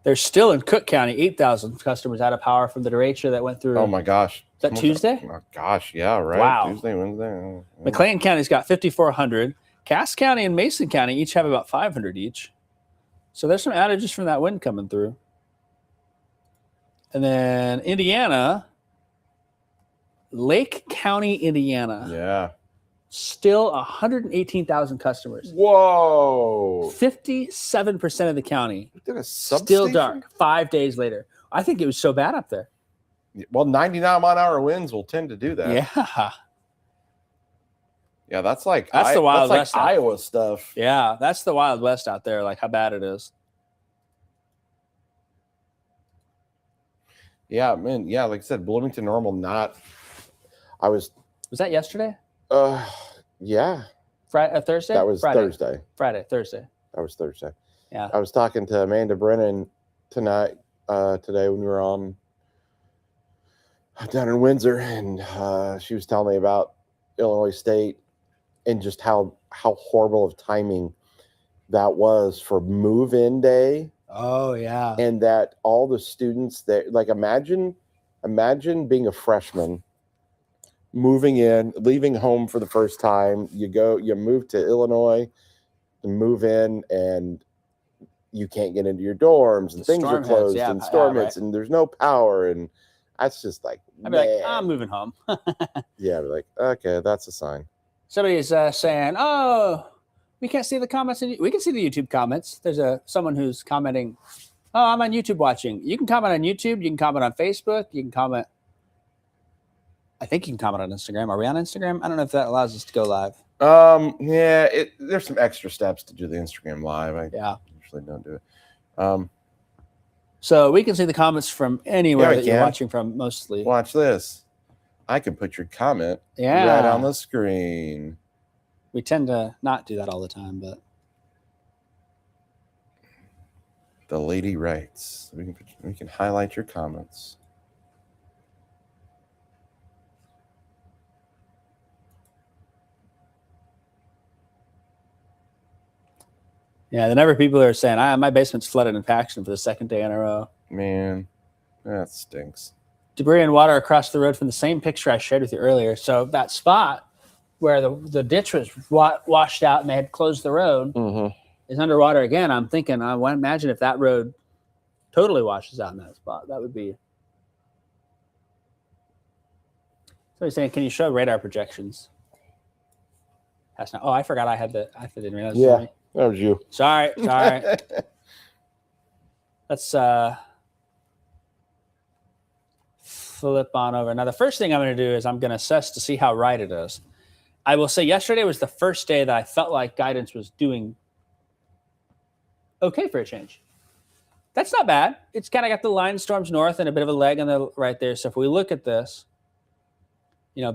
There's still in Cook County 8,000 customers out of power from the derecho that went through. Oh my gosh. Is that Tuesday? Oh gosh, yeah, right. Wow. Tuesday, Wednesday. McLean County's got 5,400. Cass County and Mason County each have about 500 each. So there's some outages from that wind coming through. And then Indiana, Lake County, Indiana, Yeah. still 118,000 customers. Whoa. 57% of the county Did a still substation? dark 5 days later. I think it was so bad up there. Well, 99-mile-an-hour winds will tend to do that. Yeah. Yeah, that's like That's the Wild that's West like out. Iowa stuff. Yeah. That's the Wild West out there, like how bad it is. Yeah, man. Yeah, like I said, Bloomington normal. I was. Was that yesterday? Yeah, Friday, Thursday? that was Friday. Thursday. Thursday. That was Thursday. Yeah. I was talking to Amanda Brennan today when we were on down in Windsor, and she was telling me about Illinois State and just how horrible of timing that was for move-in day, Oh, yeah. and that all the students that, like, imagine being a freshman, moving in, leaving home for the first time. You move to Illinois to move in, and you can't get into your dorms, and The things are storm hits, closed, yeah, and yeah, storm right. hits, and there's no power, and that's just like, I'd be like, man. I'm moving home. Yeah, I'd be like, okay, that's a sign. Somebody's saying, "Oh, we can't see the comments." We can see the YouTube comments. There's someone who's commenting, "Oh, I'm on YouTube watching." You can comment on YouTube. You can comment on Facebook. You can comment. I think you can comment on Instagram. Are we on Instagram? I don't know if that allows us to go live. Yeah, there's some extra steps to do the Instagram live. I Yeah. usually don't do it. So we can see the comments from anywhere Yeah, we that you're can. watching from, mostly. Watch this. I can put your comment Yeah. right on the screen. We tend to not do that all the time, but The lady writes. We can highlight your comments. yeah, the number of people are saying, my basement's flooded in Paxton for the second day in a row. Man, that stinks. Debris and water across the road from the same picture I shared with you earlier. So that spot where the ditch was washed out and they had closed the road Mm-hmm. is underwater again. I'm thinking, I want to imagine if that road totally washes out in that spot. That would be. Somebody's saying, can you show radar projections? That's not. Oh, I forgot I didn't realize. Yeah. That was you. Sorry. Let's flip on over. Now, the first thing I'm going to do is I'm going to assess to see how right it is. I will say yesterday was the first day that I felt like guidance was doing okay for a change. That's not bad. It's kind of got the line storms north and a bit of a leg on the right there. So if we look at this,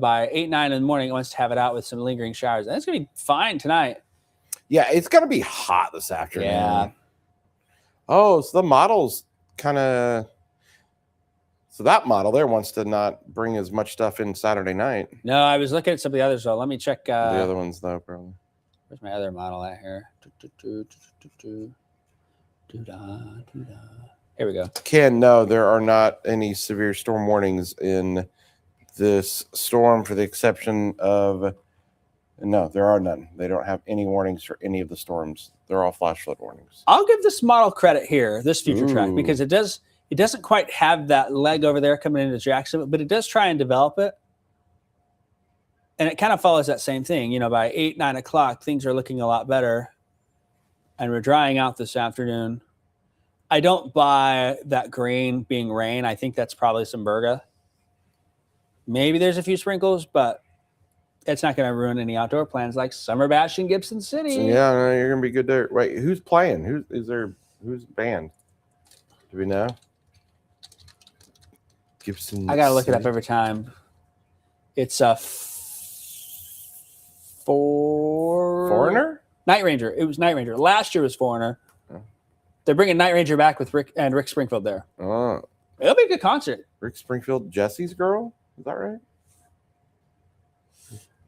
by 8, 9 in the morning, it wants to have it out with some lingering showers. And it's going to be fine tonight. Yeah, it's going to be hot this afternoon. Yeah. Oh, so the model's kind of... So that model there wants to not bring as much stuff in Saturday night. No, I was looking at some of the others. So let me check. The other ones, though, probably. Where's my other model at here? Here we go. Ken, no, there are not any severe storm warnings in this storm, for the exception of... No, there are none. They don't have any warnings for any of the storms. They're all flash flood warnings. I'll give this model credit here, this future track, Ooh. because it doesn't quite have that leg over there coming into Jackson, but it does try and develop it. And it kind of follows that same thing. By 8, 9 o'clock, things are looking a lot better. And we're drying out this afternoon. I don't buy that green being rain. I think that's probably some Berga. Maybe there's a few sprinkles, but it's not going to ruin any outdoor plans like Summer Bash in Gibson City. So, yeah, no, you're going to be good there. Wait, who's playing? Who's band? Do we know? Gibson. I got to look it City. up every time. It's a Foreigner? Night Ranger. It was Night Ranger. Last year was Foreigner. Oh. They're bringing Night Ranger back with Rick Springfield there. Oh, It'll be a good concert. Rick Springfield, Jesse's girl? Is that right?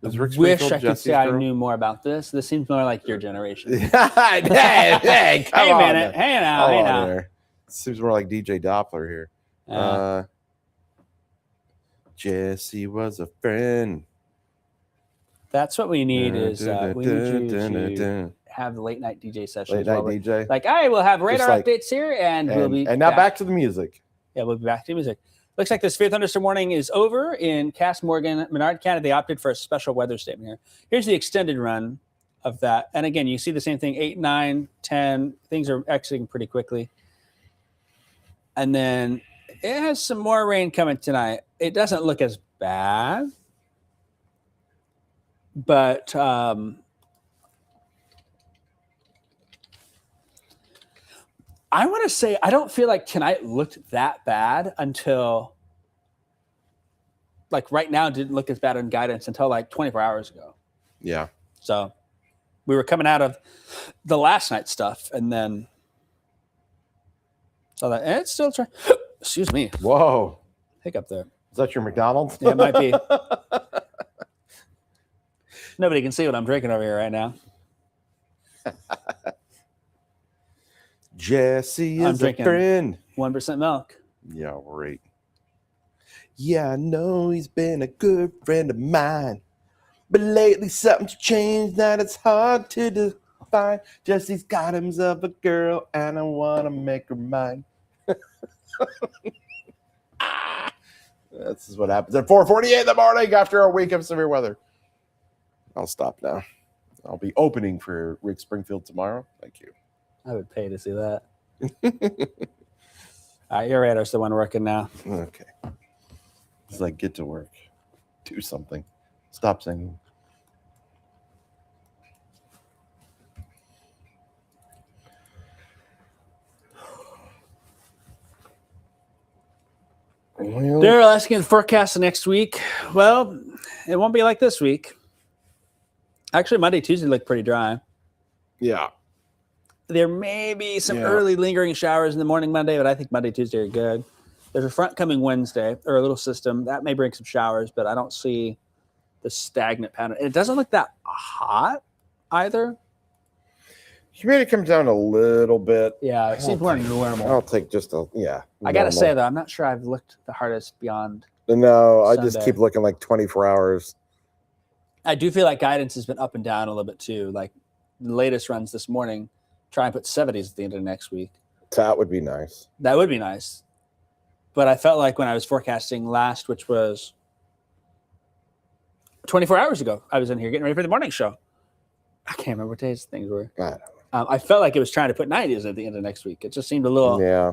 Is Rick Wish Springfield I could Jesse's say I girl? knew more about this. This seems more like your generation. hey, come Hey, on. minute. Hey now. Hold Hey on now. there. Seems more like DJ Doppler here. Jesse was a friend. That's what we need is we need you to have the late night DJ sessions. Late night DJ. Like, I will have radar like- updates here, and we'll be and now back to the music. Yeah, we'll be back to music. Looks like this 5th thunderstorm warning is over in Cass Morgan, Menard County. They opted for a special weather statement here. Here's the extended run of that. And again, you see the same thing, 8, 9, 10. Things are exiting pretty quickly. And then it has some more rain coming tonight. It doesn't look as bad. But I want to say I don't feel like tonight looked that bad until, like, right now it didn't look as bad on guidance until like 24 hours ago. Yeah. So we were coming out of the last night stuff, and then so that, and it's still trying. Excuse me, Whoa. hiccup there. Is that your McDonald's? Yeah, it might be. Nobody can see what I'm drinking over here right now. Jesse I'm is a drinking- friend. 1% milk. Yeah, right. Yeah, I know he's been a good friend of mine. But lately something's changed that it's hard to define. Jesse's got himself a girl and I want to make her mine. This is what happens at 4:48 in the morning after a week of severe weather. I'll stop now. I'll be opening for Rick Springfield tomorrow. Thank you. I would pay to see that. All right, your radar's the one working now. Okay. It's like, get to work. Do something. Stop singing. Well, They're asking the forecast next week. Well, it won't be like this week. Actually, Monday, Tuesday look pretty dry. yeah. There may be some Yeah. early lingering showers in the morning Monday, but I think Monday, Tuesday are good. There's a front coming Wednesday, or a little system that may bring some showers, but I don't see the stagnant pattern. It doesn't look that hot either. Humidity comes down a little bit. Yeah, it seems more normal. I'll take just a, yeah. I gotta normal. say though, I'm not sure I've looked the hardest beyond. No, I just Sunday. keep looking like 24 hours. I do feel like guidance has been up and down a little bit too. Like the latest runs this morning, try and put 70s at the end of next week. That would be nice. That would be nice. But I felt like when I was forecasting last, which was 24 hours ago, I was in here getting ready for the morning show. I can't remember what days things were. I don't I felt like it was trying to put 90s at the end of next week. It just seemed a little Yeah.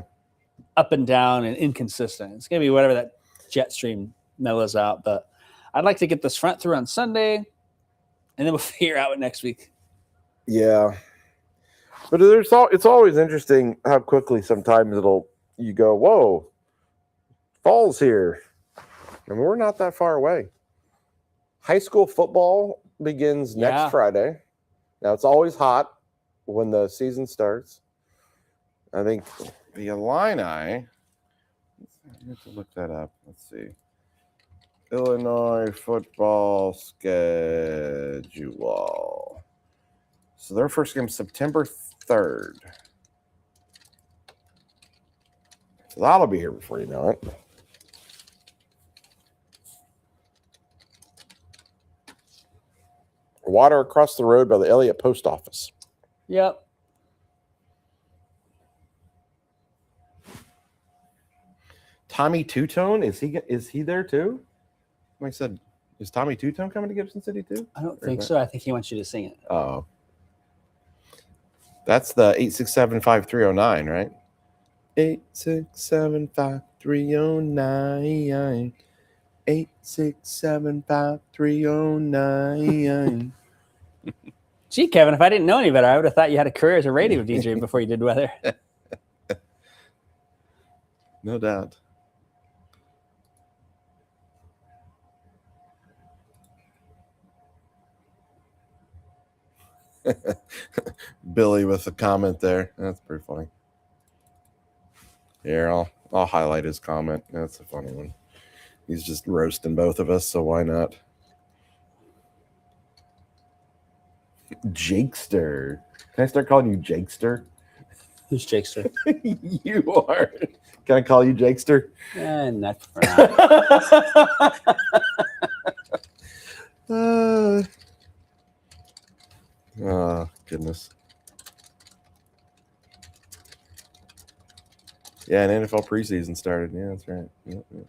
up and down and inconsistent. It's going to be whatever that jet stream mellows out. But I'd like to get this front through on Sunday, and then we'll figure out what next week. Yeah. But it's always interesting how quickly sometimes you go, whoa, fall's here. And we're not that far away. High school football begins Yeah. next Friday. Now it's always hot when the season starts. I think the Illini, I have to look that up. Let's see. Illinois football schedule. So their first game September 3rd. So that'll be here before you know it. Water across the road by the Elliott Post Office. Yep. Tommy Two-Tone, is he there too? Like I said, is Tommy Two-Tone coming to Gibson City too? I don't Or think is so. I think he wants you to sing it. Oh. That's the 867-5309, right? 867-5309. 867-5309. Gee, Kevin, if I didn't know any better, I would have thought you had a career as a radio DJ before you did weather. No doubt. Billy with a comment there. That's pretty funny. Here, I'll highlight his comment. That's a funny one. He's just roasting both of us, so why not? Jakester. Can I start calling you Jakester? Who's Jakester? You are. Can I call you Jakester? Not for now. goodness. Yeah, and NFL preseason started. Yeah, that's right. Yep, yep.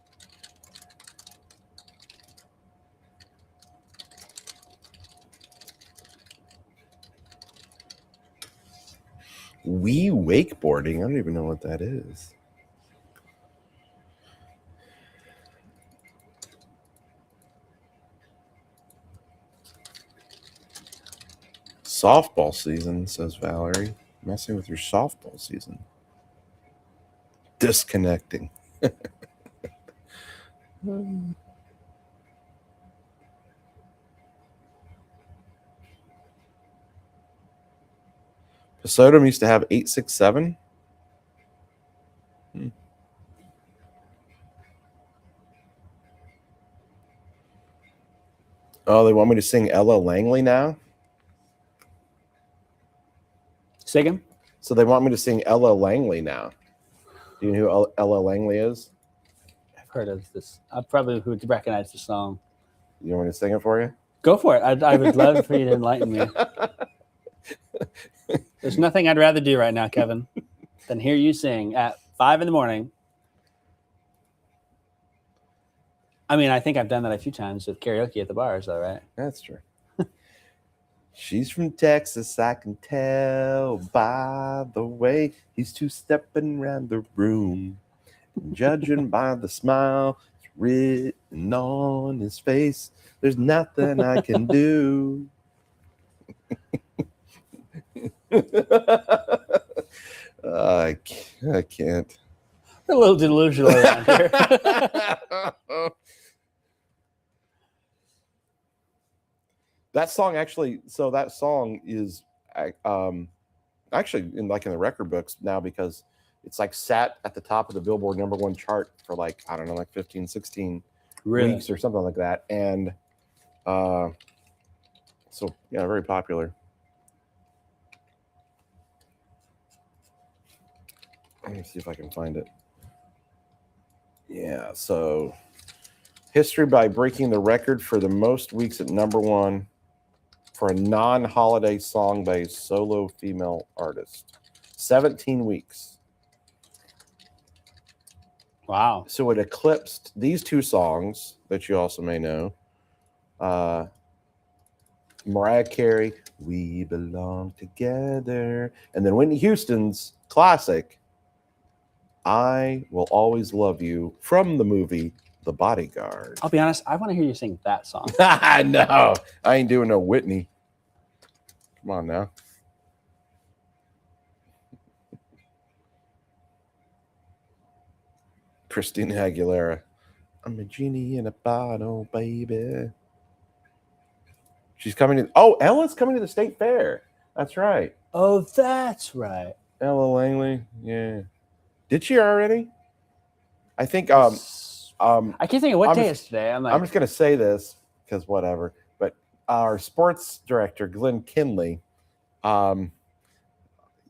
Wii wakeboarding. I don't even know what that is. Softball season, says Valerie. Messing with your softball season. Disconnecting. Sodom used to have 867. Oh, they want me to sing Ella Langley now? Say again? So they want me to sing Ella Langley now. Do you know who Ella Langley is? I've heard of this. I probably would recognize the song. You want me to sing it for you? Go for it. I would love for you to enlighten me. There's nothing I'd rather do right now, Kevin, than hear you sing at 5 a.m. I mean, I think I've done that a few times with karaoke at the bars, though, right? That's true. She's from Texas, I can tell by the way he's two-stepping around the room. Judging by the smile written on his face, there's nothing I can do. I can't. We're a little delusional around here. That song actually, so that song is actually in the record books now because it's like sat at the top of the Billboard #1 chart for like, I don't know, like 15, 16 weeks or something like that. And so, yeah, very popular. Let me see if I can find it. Yeah, so history by breaking the record for the most weeks at #1 for a non-holiday song by a solo female artist. 17 weeks. Wow. So it eclipsed these two songs that you also may know. Mariah Carey, We Belong Together. And then Whitney Houston's classic, I Will Always Love You, from the movie The Bodyguard. I'll be honest, I want to hear you sing that song. No, I ain't doing no Whitney. Come on now. Christina Aguilera. I'm a genie in a bottle, baby. She's coming to. Oh, Ella's coming to the state fair. That's right. Oh, that's right. Ella Langley. Yeah. Did she already? I think. I can't think of what day is today. I'm just gonna say this because whatever. But our sports director, Glenn Kinley,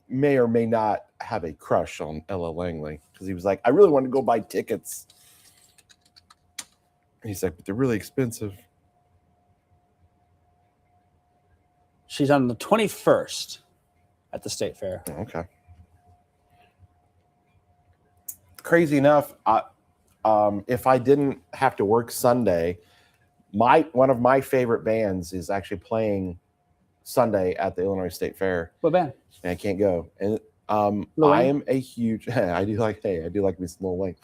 may or may not have a crush on Ella Langley because he was like, I really want to go buy tickets. And he's like, but they're really expensive. She's on the 21st at the state fair. Okay. Crazy enough, if I didn't have to work Sunday, one of my favorite bands is actually playing Sunday at the Illinois State Fair. What band? And I can't go. And Lil I Wayne? am a huge. I do like me some Lil Wayne.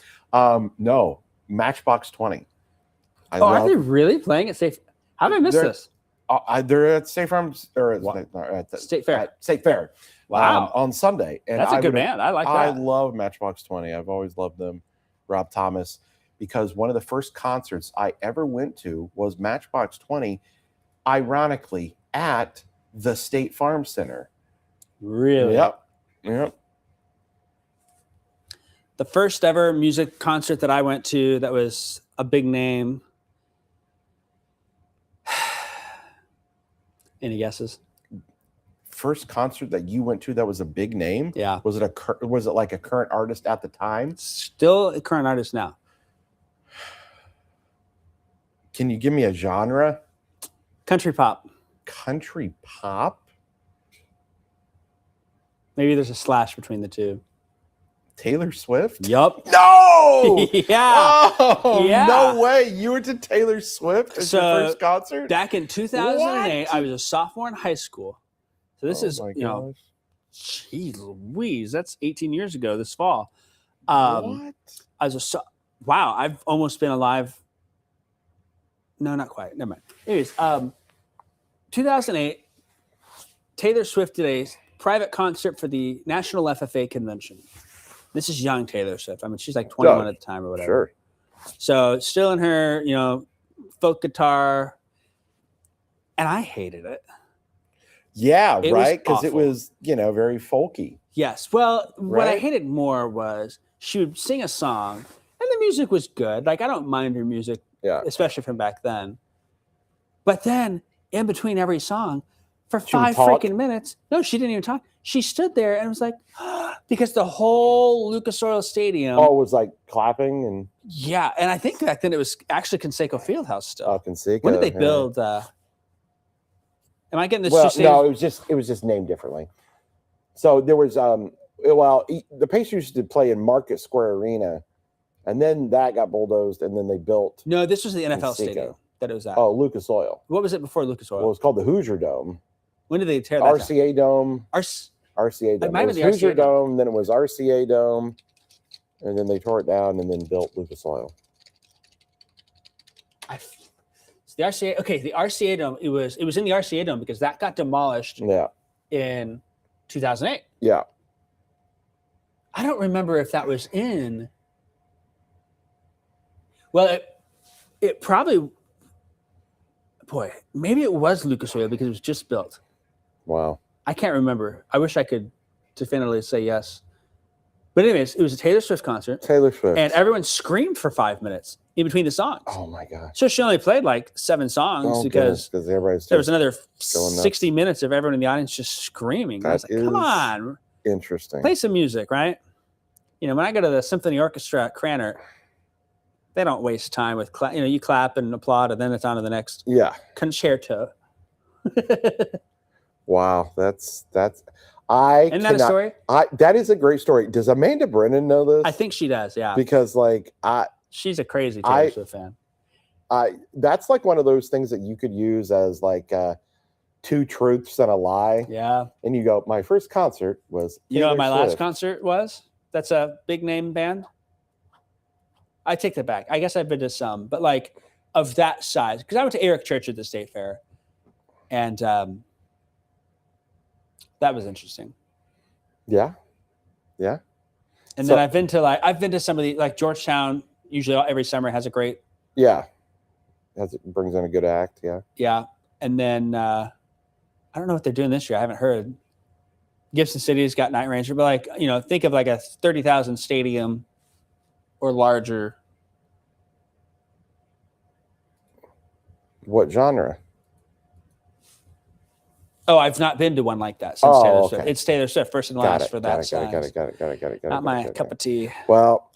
No, Matchbox 20. Are they really playing at Safe? How did I miss this? They're at State Farms or at State Fair. At State Fair. Wow. On Sunday. And That's a good band. I like that. I love Matchbox 20. I've always loved them. Rob Thomas, because one of the first concerts I ever went to was Matchbox 20, ironically at the State Farm Center. Really? Yep. The first ever music concert that I went to that was a big name. Any guesses? First concert that you went to that was a big name? Yeah. Was it like a current artist at the time? Still a current artist now. Can you give me a genre? Country pop. Country pop? Maybe there's a slash between the two. Taylor Swift? Yup. No! Yeah. Oh, Yeah. no way. You went to Taylor Swift as your So, first concert? Back in 2008, What? I was a sophomore in high school. So this is, my you know, gosh. geez Louise, that's 18 years ago this fall. What? I was wow, I've almost been alive. No, not quite. Never mind. Anyways, 2008, Taylor Swift did a private concert for the National FFA convention. This is young Taylor Swift. I mean, she's like 21 at the time or whatever. Sure. So still in her, folk guitar, and I hated it. Yeah, It was right? Because it awful. was, very folky. Yes. Well, what I Right? hated more was she would sing a song, and the music was good. Like, I don't mind her music, Yeah. especially from back then. But then, in between every song, for She would 5 talk? freaking minutes, no, she didn't even talk. She stood there and was like, because the whole Lucas Oil Stadium, Oh, it was like clapping and yeah, and I think back then it was actually Conseco Fieldhouse still. Conseco. When did they yeah. build? Am I getting this? Well, just no, it was just named differently. So there was the Pacers used to play in Market Square Arena, and then that got bulldozed, and then they built No, this was the NFL Conseco. stadium that it was at. Lucas Oil. What was it before Lucas Oil? Well, it was called the Hoosier Dome, When did they tear that down? RCA Dome, RCA Dome. might It have was been the Hoosier RCA Dome. Dome, then it was RCA Dome, and then they tore it down and then built Lucas Oil. It's the RCA. Okay, the RCA Dome. It was in the RCA Dome because that got demolished Yeah, in 2008. yeah. I don't remember if that was in. Well, it probably. Boy, maybe it was Lucas Oil because it was just built. Wow. I can't remember. I wish I could definitively say yes. But anyways, it was a Taylor Swift concert, Taylor Swift. and everyone screamed for 5 minutes in between the songs. Oh my gosh. So she only played like 7 songs because everybody's there was another going nuts. 60 minutes of everyone in the audience just screaming. I was That like, come is on, interesting. play some music, right? When I go to the symphony orchestra at Cranert, they don't waste time with you clap and applaud, and then it's on to the next Yeah. concerto. Wow. That's Isn't that a story? That is a great story. Does Amanda Brennan know this? I think she does. Yeah, because she's a crazy Taylor Swift fan. that's like one of those things that you could use as like 2 truths and a lie. Yeah. And you go, my first concert was You know what Taylor my last Swift." concert was? That's a big name band. I take that back. I guess I've been to some, but like of that size, because I went to Eric Church at the State Fair, and that was interesting. Yeah. Yeah. And So- then I've been to some of the, like Georgetown. Usually every summer has a great, Yeah. It brings in a good act. Yeah. yeah. And then I don't know what they're doing this year. I haven't heard. Gibson City's got Night Ranger, but like think of like a 30,000 stadium or larger. What genre? Oh, I've not been to one like that since Oh, Taylor Swift. okay. It's Taylor Swift first and Got last it. for Got that it. size. Got it. Not my cup of tea. Well,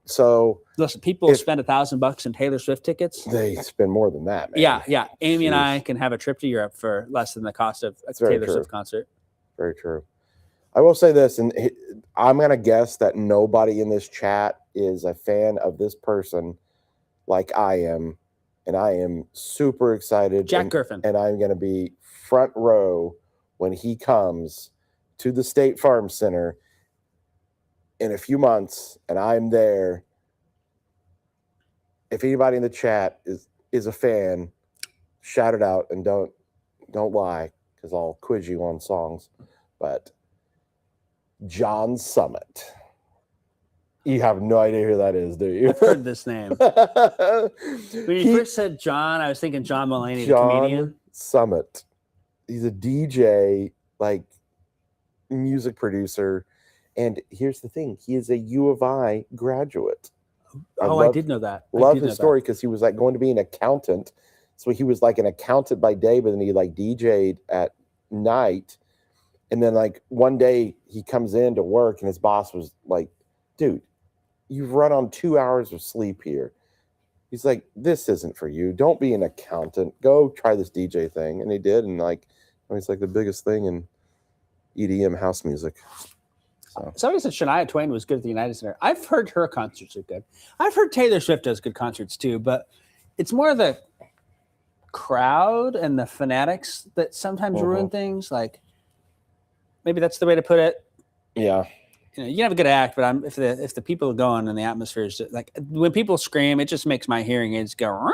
so Listen, If- spend $1,000 in Taylor Swift tickets. they spend more than that, man. Yeah. Amy and I Jeez. can have a trip to Europe for less than the cost of a That's very Taylor true. Swift concert. Very true. I will say this, and I'm going to guess that nobody in this chat is a fan of this person like I am. And I am super excited. Jack Griffin. And I'm going to be front row when he comes to the State Farm Center in a few months, and I'm there. If anybody in the chat is a fan, shout it out and don't lie, because I'll quiz you on songs. But John Summit. You have no idea who that is, do you? I've heard this name. When you He- first said John, I was thinking John Mulaney, the comedian. John Summit. He's a DJ, like music producer. And here's the thing, he is a U of I graduate. I did know that. I Love did know his that. story because he was like going to be an accountant. So he was like an accountant by day, but then he like DJ'd at night. And then like one day he comes in to work and his boss was like, dude, you've run on 2 hours of sleep here. He's like, this isn't for you. Don't be an accountant. Go try this DJ thing. And he did. And like, it's like the biggest thing EDM house music. So Somebody said Shania Twain was good at the United Center. I've heard her concerts are good. I've heard Taylor Swift does good concerts too, but it's more the crowd and the fanatics that sometimes ruin things. Like maybe that's the way to put it. yeah. You know, you can have a good act, but if the people are going and the atmosphere is just, like when people scream, it just makes my hearing aids go.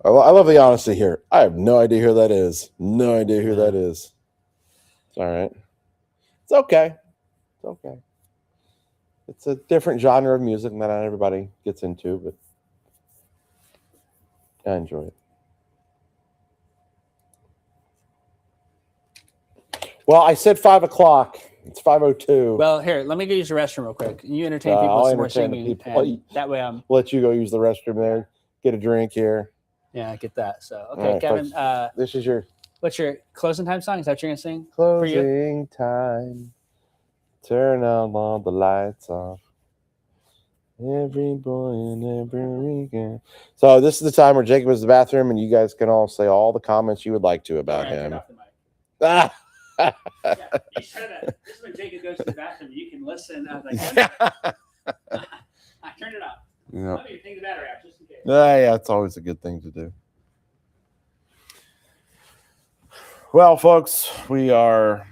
I love the honesty here. I have no idea who that is. No idea who that is. It's all right. It's okay. It's okay. It's a different genre of music that not everybody gets into, but I enjoy it. Well, I said 5 o'clock. It's 5:02. Well, here, let me go use the restroom real quick. You entertain people I'll with some more entertain the singing. people. And that way I'm Let you go use the restroom there. Get a drink here. yeah, I get that. So okay, All right, Kevin, folks. This is your what's your closing time song? Is that what you're gonna sing? For you? closing time. Turn out all the lights off. Every boy and every weekend. So this is the time where Jacob is in the bathroom, and you guys can all say all the comments you would like to about Alright, turn him. off the mic. Ah! Yeah, you said that. This is when Jacob goes to the bathroom. You can listen. I was like, I turned it off. Yeah. Let me take the battery out just in case. Yeah, it's always a good thing to do. Well, folks, we are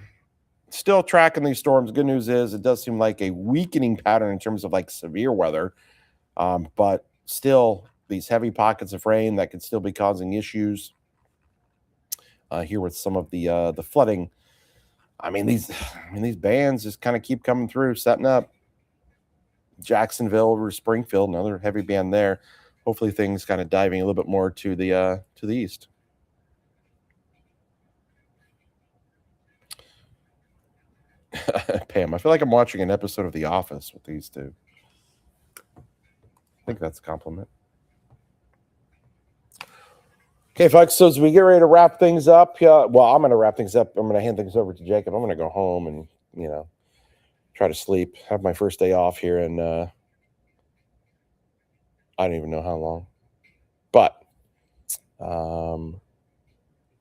still tracking these storms. Good news is it does seem like a weakening pattern in terms of like severe weather, but still these heavy pockets of rain that could still be causing issues here with some of the flooding. I mean these bands just kind of keep coming through, setting up. Jacksonville or Springfield, another heavy band there. Hopefully things kind of diving a little bit more to the east. Pam, I feel like I'm watching an episode of The Office with these two. I think that's a compliment. Okay, folks, so as we get ready to wrap things up, I'm going to wrap things up. I'm going to hand things over to Jacob. I'm going to go home and, try to sleep. Have my first day off here, and I don't even know how long. But I'm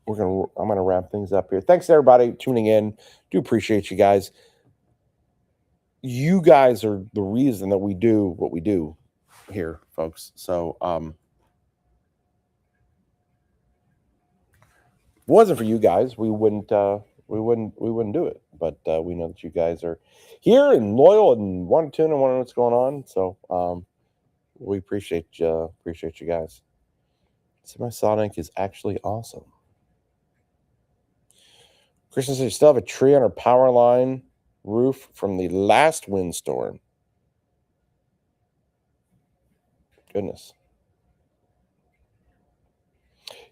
gonna wrap things up here. Thanks to everybody tuning in. Do appreciate you guys. You guys are the reason that we do what we do here, folks. So if it wasn't for you guys, we wouldn't do it. But we know that you guys are here and loyal and want to tune and want to know what's going on. So we appreciate you guys. Semisonic is actually awesome. Christian says you still have a tree on our power line roof from the last windstorm. Goodness.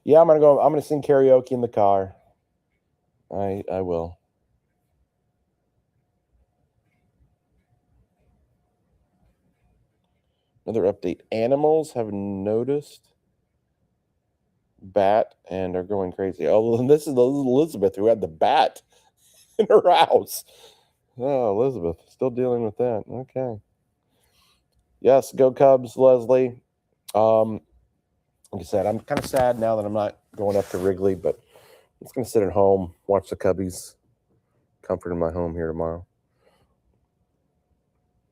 Yeah, I'm gonna sing karaoke in the car. I will. Another update. Animals have noticed bat and are going crazy. Oh, this is Elizabeth who had the bat in her house. Oh, Elizabeth, still dealing with that. Okay. Yes, go Cubs, Leslie. Like I said, I'm kind of sad now that I'm not going up to Wrigley, but I'm just going to sit at home, watch the Cubbies, comfort in my home here tomorrow.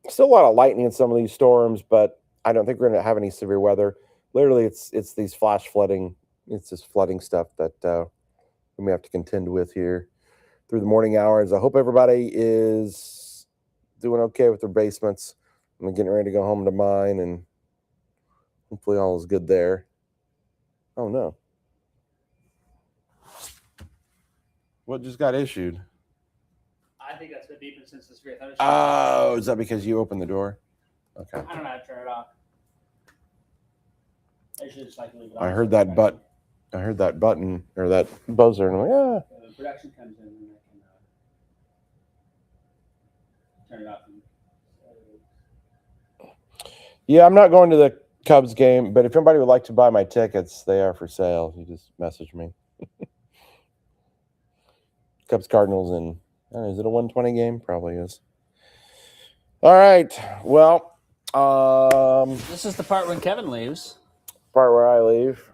Still a lot of lightning in some of these storms, but I don't think we're going to have any severe weather. Literally, it's these flash flooding. It's this flooding stuff that we may have to contend with here through the morning hours. I hope everybody is doing okay with their basements. I'm getting ready to go home to mine, and hopefully all is good there. Oh, no. What just got issued? I think that's been deep since the severe thunderstorm. Oh, is that because you opened the door? Okay. I don't know how to turn it off. I should just leave it on. I heard that button or that buzzer, and I'm like, The production comes in and I can turn it off. Yeah, I'm not going to the Cubs game, but if anybody would like to buy my tickets, they are for sale. You just message me. Cubs Cardinals, and is it a 120 game? Probably is. All right. Well, This is the part when Kevin leaves. part where I leave.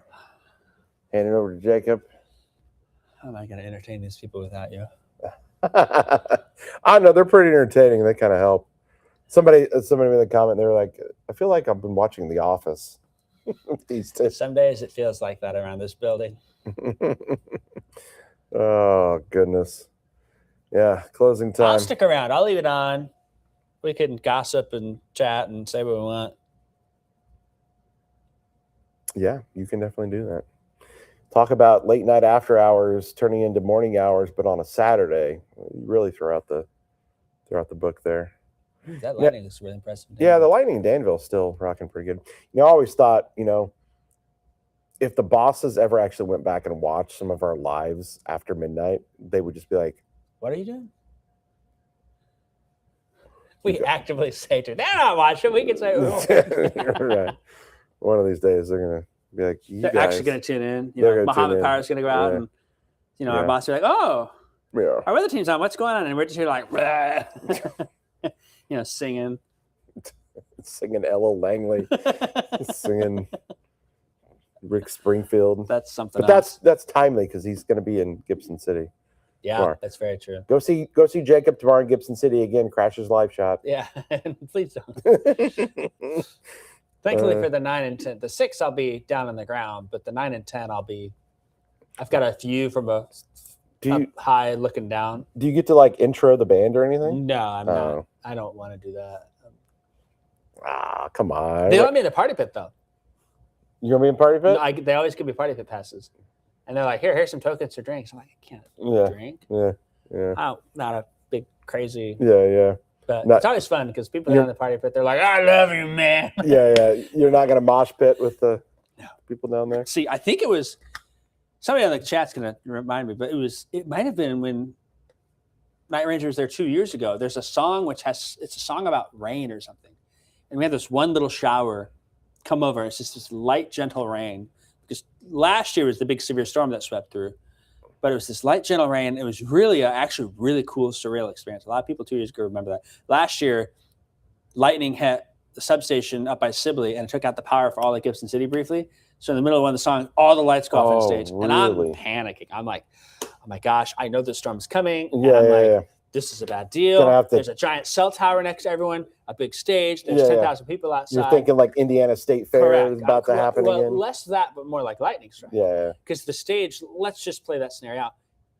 Hand it over to Jacob. How am I going to entertain these people without you? I know they're pretty entertaining. They kind of help. Somebody made a comment. They were like, "I feel like I've been watching The Office these days." Some days it feels like that around this building. Oh goodness. Yeah, closing time. I'll stick around. I'll leave it on. We can gossip and chat and say what we want. Yeah, you can definitely do that. Talk about late night after hours turning into morning hours, but on a Saturday. You really throw out the book there. Ooh, that lighting looks really impressive. Yeah, the Lightning in Danville's still rocking pretty good. I always thought, if the bosses ever actually went back and watched some of our lives after midnight, they would just be like, "What are you doing?" We actively say to, "They're not watching." We can say, right. One of these days they're gonna be like, they're actually gonna tune in. Muhammad Power's gonna go out and our boss will be like, "Oh, our other team's on. What's going on?" And we're just here like singing Ella Langley, singing Rick Springfield. That's something. But that's timely because he's going to be in Gibson City. Yeah, tomorrow. That's very true. Go see Jacob tomorrow in Gibson City again. Crash's live shot. Yeah, please don't. Thankfully for the 9 and 10, the 6 I'll be down on the ground, but the 9 and 10 I've got a view from up high looking down. Do you get to like intro the band or anything? No, I'm not. I don't want to do that. Come on. They let me in the party pit though. You want me in party pit? No, they always give me party pit passes, and they're like, here's some tokens or drinks. I'm like, I can't drink. Yeah. I'm not a big crazy. Yeah. But it's always fun because people are in the party pit. They're like, I love you, man. Yeah. You're not gonna mosh pit with the people down there. See, I think it was somebody on the chat's gonna remind me, but it might have been when Night Ranger was there 2 years ago. There's a song it's a song about rain or something, and we had this one little shower come over. It's just this light, gentle rain. Because last year was the big severe storm that swept through, but it was this light, gentle rain. It was really actually really cool, surreal experience. A lot of people 2 years ago remember that. Last year, lightning hit the substation up by Sibley and it took out the power for all of Gibson City briefly. So in the middle of one of the songs, all the lights go off on stage, really? and I'm panicking. I'm like, oh my gosh, I know the storm's coming. Yeah. This is a bad deal. There's a giant cell tower next to everyone, a big stage. There's 10,000 people outside. You're thinking like Indiana State Fair is about to happen again? Less that, but more like lightning strike. Yeah. Because the stage, let's just play that scenario out.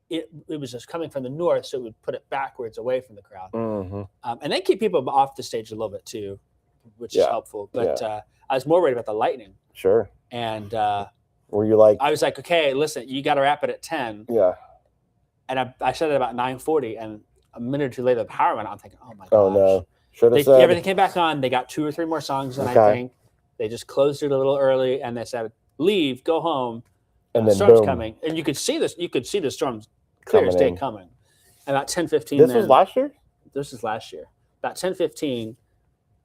It was just coming from the north, so it would put it backwards away from the crowd. Mm-hmm. And then keep people off the stage a little bit too, which is helpful. But I was more worried about the lightning. Sure. And were you like? I was like, okay, listen, you got to wrap it at 10. Yeah. And I said it about 9:40, and a minute or two later, the power went out. I'm thinking, oh my gosh. Oh no! Should have said everything came back on. They got 2 or 3 more songs, and I think they just closed it a little early, and they said, "Leave, go home." And then storm's boom. coming, and you could see this. You could see the storms clear as day coming. About 10:15. This was last year. This is last year. About 10:15,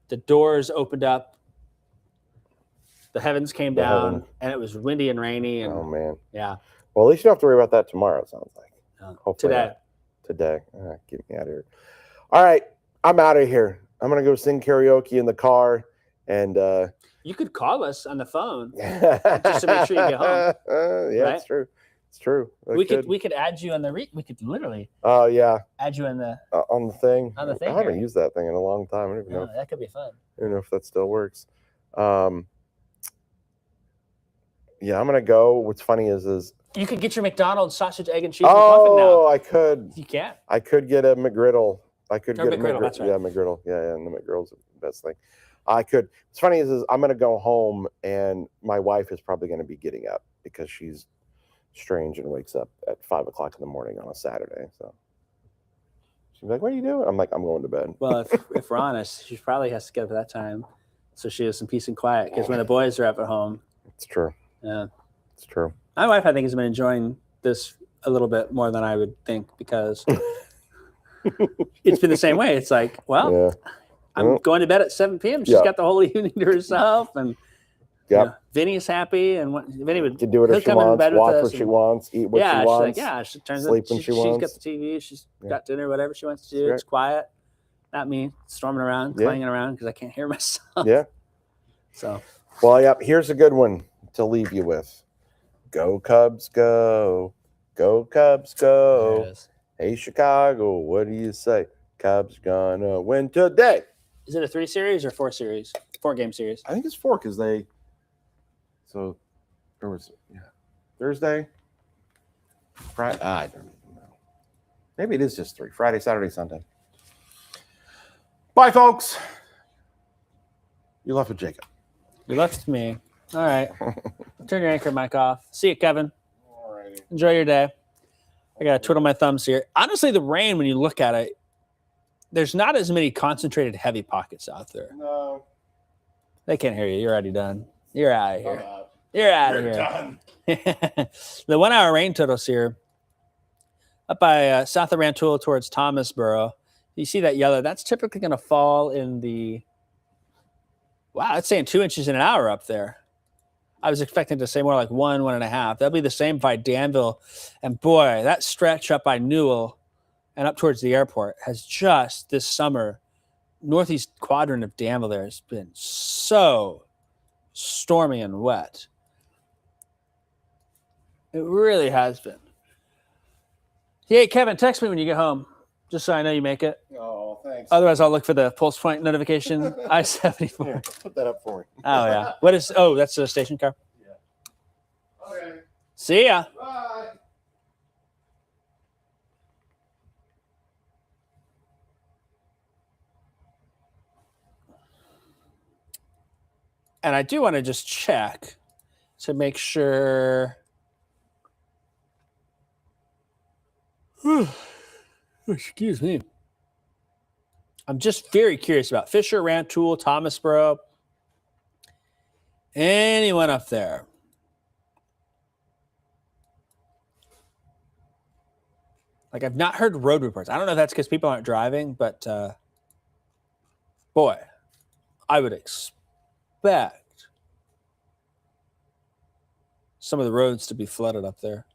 the doors opened up. The heavens came down, and it was windy and rainy. And, oh man! Yeah. Well, at least you don't have to worry about that tomorrow. It sounds like. Hopefully Today. Get me out of here. All right, I'm out of here. I'm gonna go sing karaoke in the car, and you could call us on the phone just to make sure you get home. Yeah, right? It's true. It's true. We could add you on the we could literally. Oh yeah. Add you on the thing. On the thing. I haven't used that thing in a long time. I don't even know. That could be fun. I don't know if that still works. Yeah, I'm gonna go. What's funny is you could get your McDonald's sausage, egg, and cheese. McMuffin now. Oh, I could. You can. I could get a McGriddle. I could get a McGriddle. That's right. Yeah, McGriddle. Yeah, and the McGriddle's the best thing. I could. What's funny is I'm gonna go home, and my wife is probably gonna be getting up because she's strange and wakes up at 5 o'clock in the morning on a Saturday. So she's like, "What are you doing?" I'm like, "I'm going to bed." Well, if we're honest, she probably has to get up at that time, so she has some peace and quiet. Because when the boys are up at home, it's true. Yeah, it's true. My wife, I think, has been enjoying this a little bit more than I would think because it's been the same way. It's like, well, I'm going to bed at 7 p.m. She's got the whole evening to herself, and Vinny's happy, and Vinny would do whatever she wants, watch what she wants, eat what she wants. She turns sleep when she wants. She's got the TV. She's got dinner, whatever she wants to do. It's quiet. Not me storming around, clanging around because I can't hear myself. Yeah. So. Well, here's a good one to leave you with. Go Cubs, go. Go Cubs, There go. it is. Hey, Chicago, what do you say? Cubs gonna win today. Is it a 3 series or 4 series? 4 game series. I think it's 4 because they. So there was Thursday, Friday. I don't even know. Maybe it is just 3. Friday, Saturday, Sunday. Bye, folks. You left with Jacob. You left me. All right. Turn your anchor mic off. See you, Kevin. All right. Enjoy your day. I got to twiddle my thumbs here. Honestly, the rain, when you look at it, there's not as many concentrated heavy pockets out there. No. They can't hear you. You're already done. You're out of here. Up. You're out of You're here. done. The 1 hour rain totals here up by south of Rantoul towards Thomasboro. You see that yellow? That's typically going to fall in the. Wow, that's saying 2 inches in an hour up there. I was expecting to say more like 1.5. That'll be the same by Danville. And boy, that stretch up by Newell and up towards the airport has just this summer, northeast quadrant of Danville there has been so stormy and wet. It really has been. Hey, Kevin, text me when you get home, just so I know you make it. Oh, thanks. Otherwise, I'll look for the pulse point notification. I-74. Here, put that up for me. Oh, yeah. What is, oh, that's a station car. Okay. See ya. Bye. And I do want to just check to make sure. Excuse me. I'm just very curious about Fisher, Rantoul, Thomasboro. Anyone up there? Like, I've not heard road reports. I don't know if that's because people aren't driving, but boy, I would expect some of the roads to be flooded up there.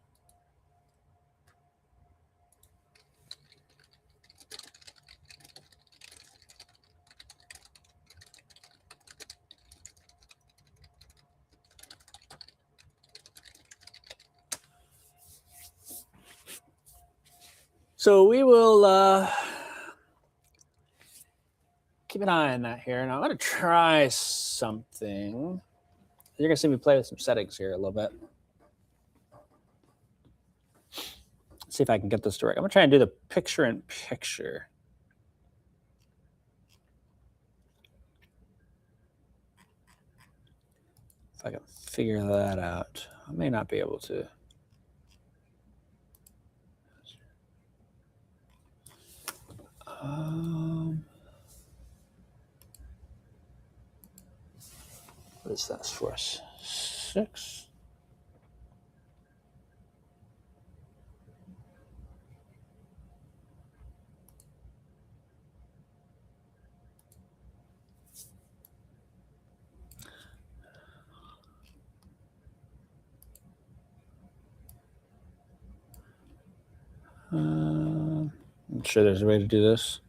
So we will keep an eye on that here. And I'm going to try something. You're going to see me play with some settings here a little bit. See if I can get this to work. I'm going to try and do the picture-in-picture. If I can figure that out. I may not be able to. What is that for us? 6. I'm sure there's a way to do this.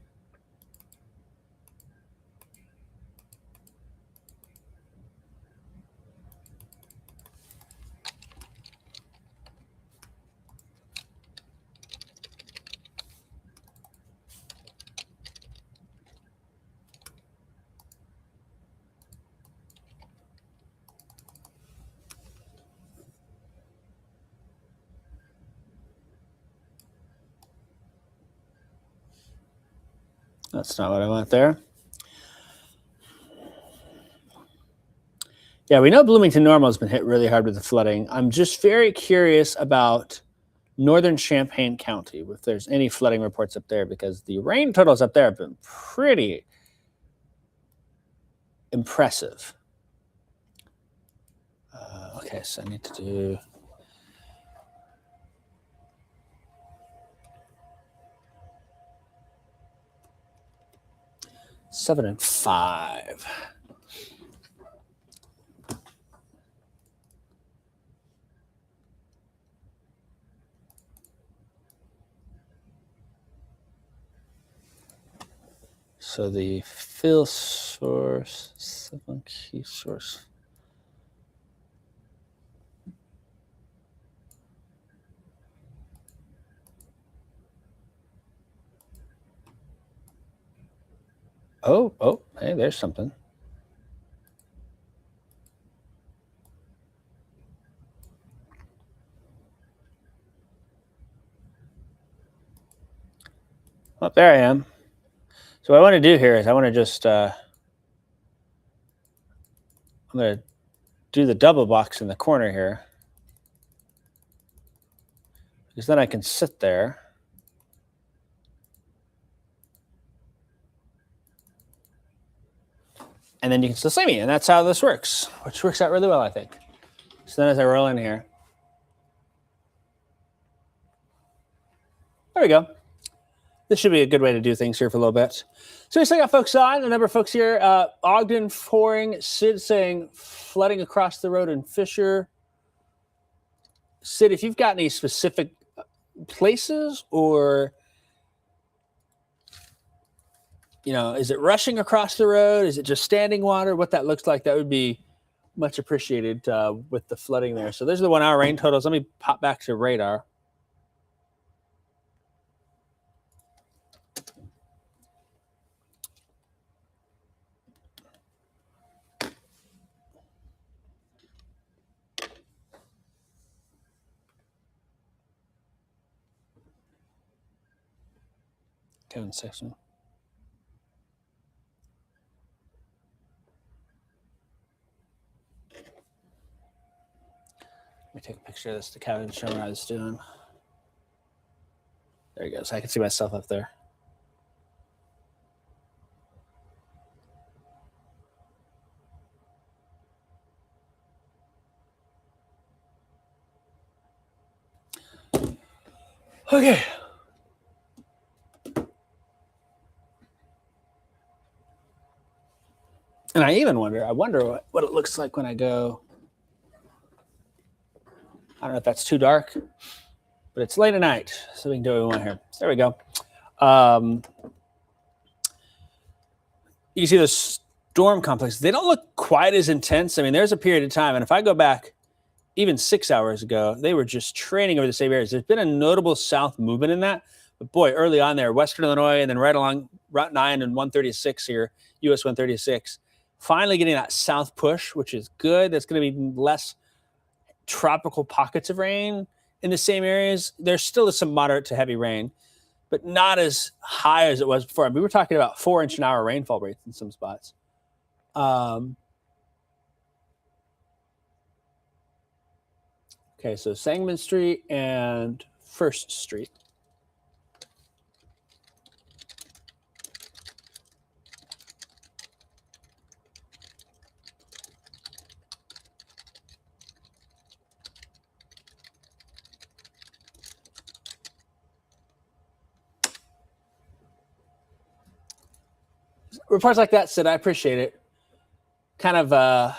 That's not what I want there. Yeah, we know Bloomington Normal has been hit really hard with the flooding. I'm just very curious about northern Champaign County, if there's any flooding reports up there, because the rain totals up there have been pretty impressive. Okay, so I need to do... Seven and 5. So the fill source, 7 key source. Oh, hey, there's something. Oh, there I am. So what I want to do here is I want to just I'm going to do the double box in the corner here, because then I can sit there. And then you can still see me, and that's how this works, which works out really well, I think. So then as I roll in here, there we go. This should be a good way to do things here for a little bit. So we still got folks on, a number of folks here. Ogden Foring, Sid saying flooding across the road in Fisher. Sid, if you've got any specific places, or is it rushing across the road? Is it just standing water? What that looks like, that would be much appreciated with the flooding there. So there's the 1 hour rain totals. Let me pop back to radar. Kevin section. Let me take a picture of this to Kevin, show him what I was doing. There he goes. I can see myself up there. Okay. And I wonder what it looks like when I go. I don't know if that's too dark, but it's late at night, so we can do what we want here. There we go. You can see the storm complex. They don't look quite as intense. I mean, there's a period of time, and if I go back even 6 hours ago, they were just training over the same areas. There's been a notable south movement in that. But boy, early on there, Western Illinois, and then right along Route 9 and 136 here, US 136, finally getting that south push, which is good. That's going to be less tropical pockets of rain in the same areas. There still is some moderate to heavy rain, but not as high as it was before. I mean, we were talking about 4-inch an hour rainfall rates in some spots. Okay, so Sangamon Street and First Street. Reports like that, Sid, I appreciate it. Kind of,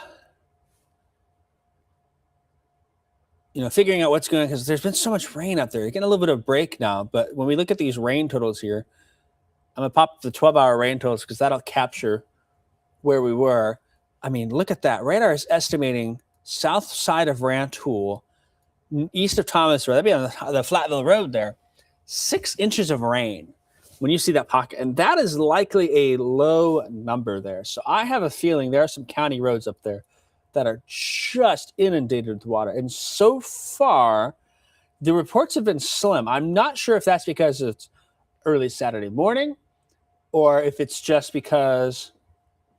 figuring out what's going on, because there's been so much rain up there. You're getting a little bit of break now, but when we look at these rain totals here, I'm going to pop the 12-hour rain totals because that'll capture where we were. I mean, look at that. Radar is estimating south side of Rantoul, east of Thomas Road. That'd be on the Flatville Road there. 6 inches of rain when you see that pocket. And that is likely a low number there. So I have a feeling there are some county roads up there that are just inundated with water. And so far, the reports have been slim. I'm not sure if that's because it's early Saturday morning or if it's just because,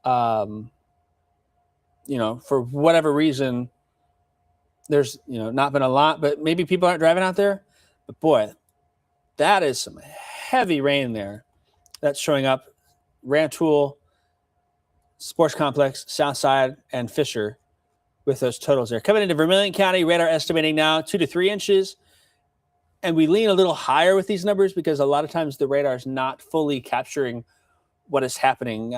for whatever reason, there's, not been a lot, but maybe people aren't driving out there. But boy, that is some heavy rain there. That's showing up. Rantoul, Sports Complex, Southside, and Fisher with those totals there. Coming into Vermilion County, radar estimating now 2 to 3 inches. And we lean a little higher with these numbers because a lot of times the radar is not fully capturing what is happening.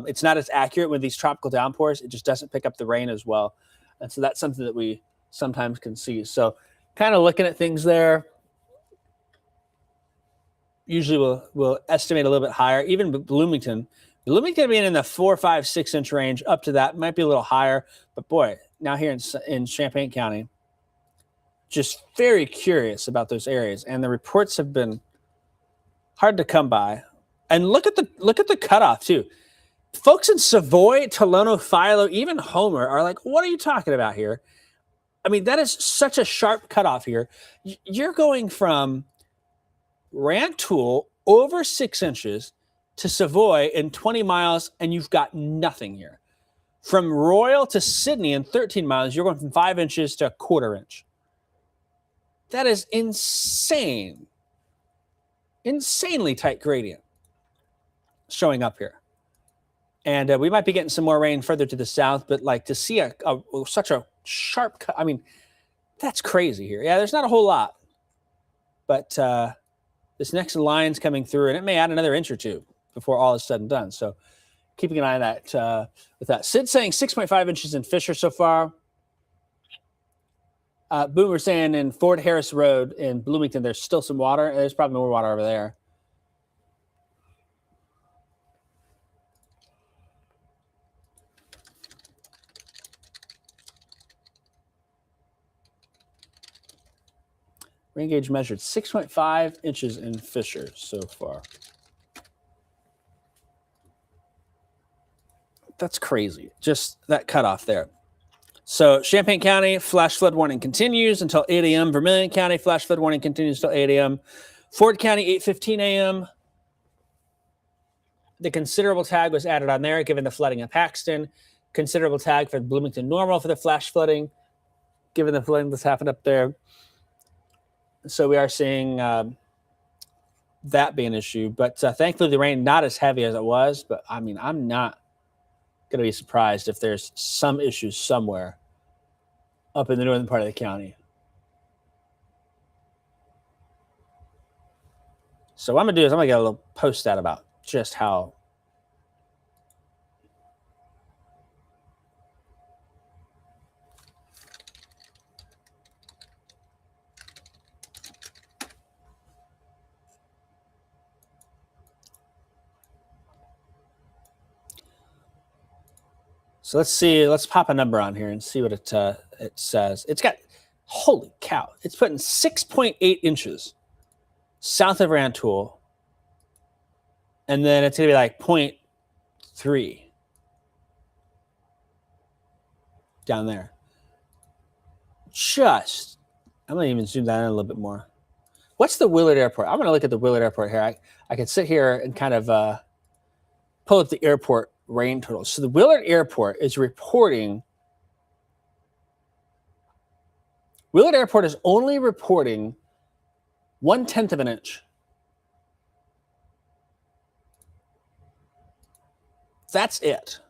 It's not as accurate with these tropical downpours. It just doesn't pick up the rain as well. And so that's something that we sometimes can see. So kind of looking at things there. Usually we'll estimate a little bit higher. Even Bloomington being in the 4, 5, 6 inch range, up to that might be a little higher. But boy, now here in Champaign County, just very curious about those areas, and the reports have been hard to come by. And look at the cutoff too. folks in Savoy, Tolono, Philo, even Homer are like, what are you talking about here? I mean, that is such a sharp cutoff here. You're going from Rantoul over 6 inches to Savoy in 20 miles, and you've got nothing here. From Royal to Sydney in 13 miles, you're going from 5 inches to a 1/4 inch. That is insane. Insanely tight gradient showing up here. And we might be getting some more rain further to the south, but like to see such a sharp cut, I mean, that's crazy here. Yeah, there's not a whole lot. But this next line's coming through, and it may add another inch or two before all is said and done. So keeping an eye on that with that. Sid saying 6.5 inches in Fisher so far. Boomer saying in Fort Harris Road in Bloomington, there's still some water. There's probably more water over there. Rain gauge measured 6.5 inches in Fisher so far. That's crazy. Just that cutoff there. So Champaign County, flash flood warning continues until 8 a.m. Vermilion County, flash flood warning continues until 8 a.m. Ford County, 8:15 a.m. The considerable tag was added on there, given the flooding in Paxton. Considerable tag for Bloomington Normal for the flash flooding, given the flooding that's happened up there. So we are seeing that be an issue. But thankfully, the rain not as heavy as it was. But, I mean, I'm not going to be surprised if there's some issues somewhere up in the northern part of the county. So what I'm going to do is I'm going to get a little post out about just how So let's see. Let's pop a number on here and see what it says. It's got, holy cow! It's putting 6.8 inches south of Rantoul, and then it's gonna be like 0.3 down there. I'm gonna even zoom that in a little bit more. What's the Willard Airport? I'm gonna look at the Willard Airport here. I can sit here and kind of pull up the airport rain totals. So the Willard Airport is reporting. Willard Airport is only reporting 1/10 of an inch. That's it.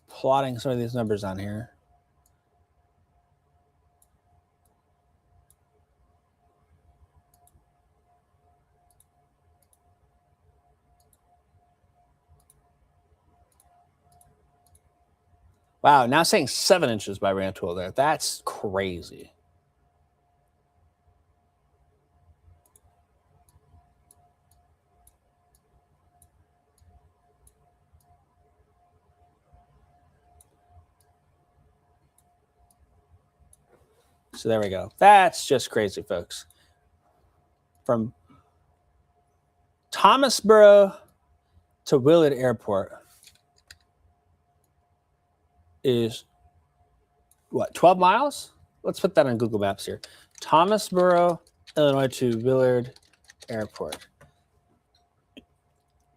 Plotting some of these numbers on here. Wow, now saying 7 inches by Rantoul there. That's crazy. So there we go. That's just crazy, folks. From Thomasboro to Willard Airport is what, 12 miles? Let's put that on Google Maps here. Thomasboro, Illinois to Willard Airport. It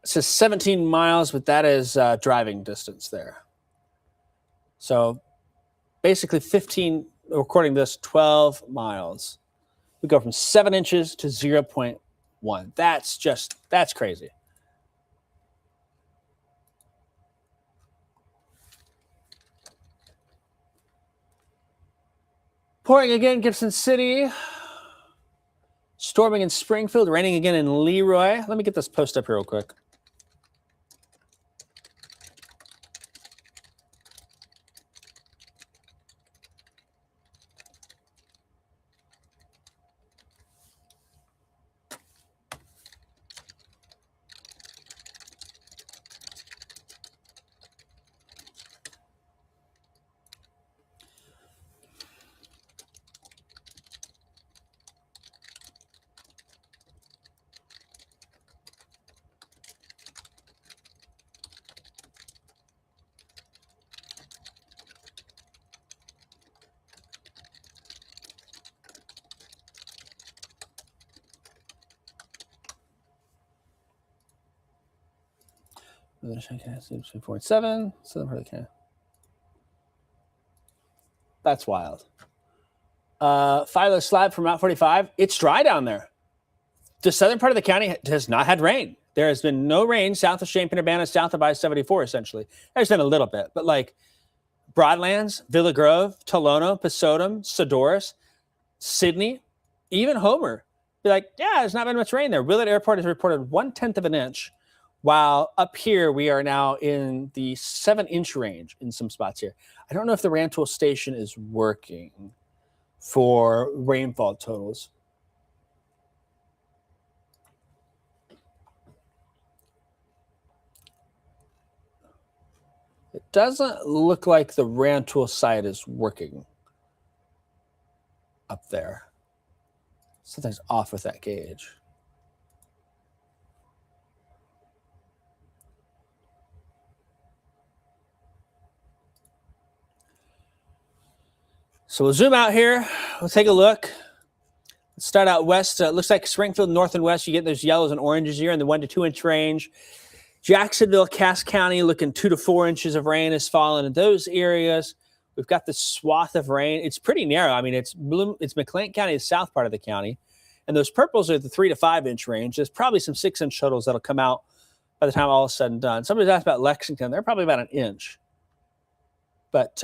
says 17 miles, but that is driving distance there. So basically 15, according to this, 12 miles. We go from 7 inches to 0.1. That's crazy. Pouring again, Gibson City. Storming in Springfield. Raining again in Leroy. Let me get this post up here real quick. 4.7. Southern part of the county. That's wild. Philo Slab from Route 45. It's dry down there. The southern part of the county has not had rain. There has been no rain south of Champaign-Urbana, south of I-74, essentially. There's been a little bit, but like Broadlands, Villa Grove, Tolono, Pisodum, Sedoris, Sydney, even Homer. Be like, yeah, there's not been much rain there. Willett Airport has reported 1/10 of an inch, while up here we are now in the 7-inch range in some spots here. I don't know if the Rantoul station is working for rainfall totals. It doesn't look like the Rantoul site is working up there. Something's off with that gauge. So we'll zoom out here. We'll take a look. Let's start out west. It looks like Springfield, north and west, you get those yellows and oranges here in the 1 to 2 inch range. Jacksonville, Cass County, looking 2 to 4 inches of rain has fallen in those areas. We've got this swath of rain. It's pretty narrow. I mean, it's McLean County, the south part of the county. And those purples are the 3 to 5 inch range. There's probably some 6-inch totals that'll come out by the time all is said and done. Somebody's asked about Lexington. They're probably about 1 inch. But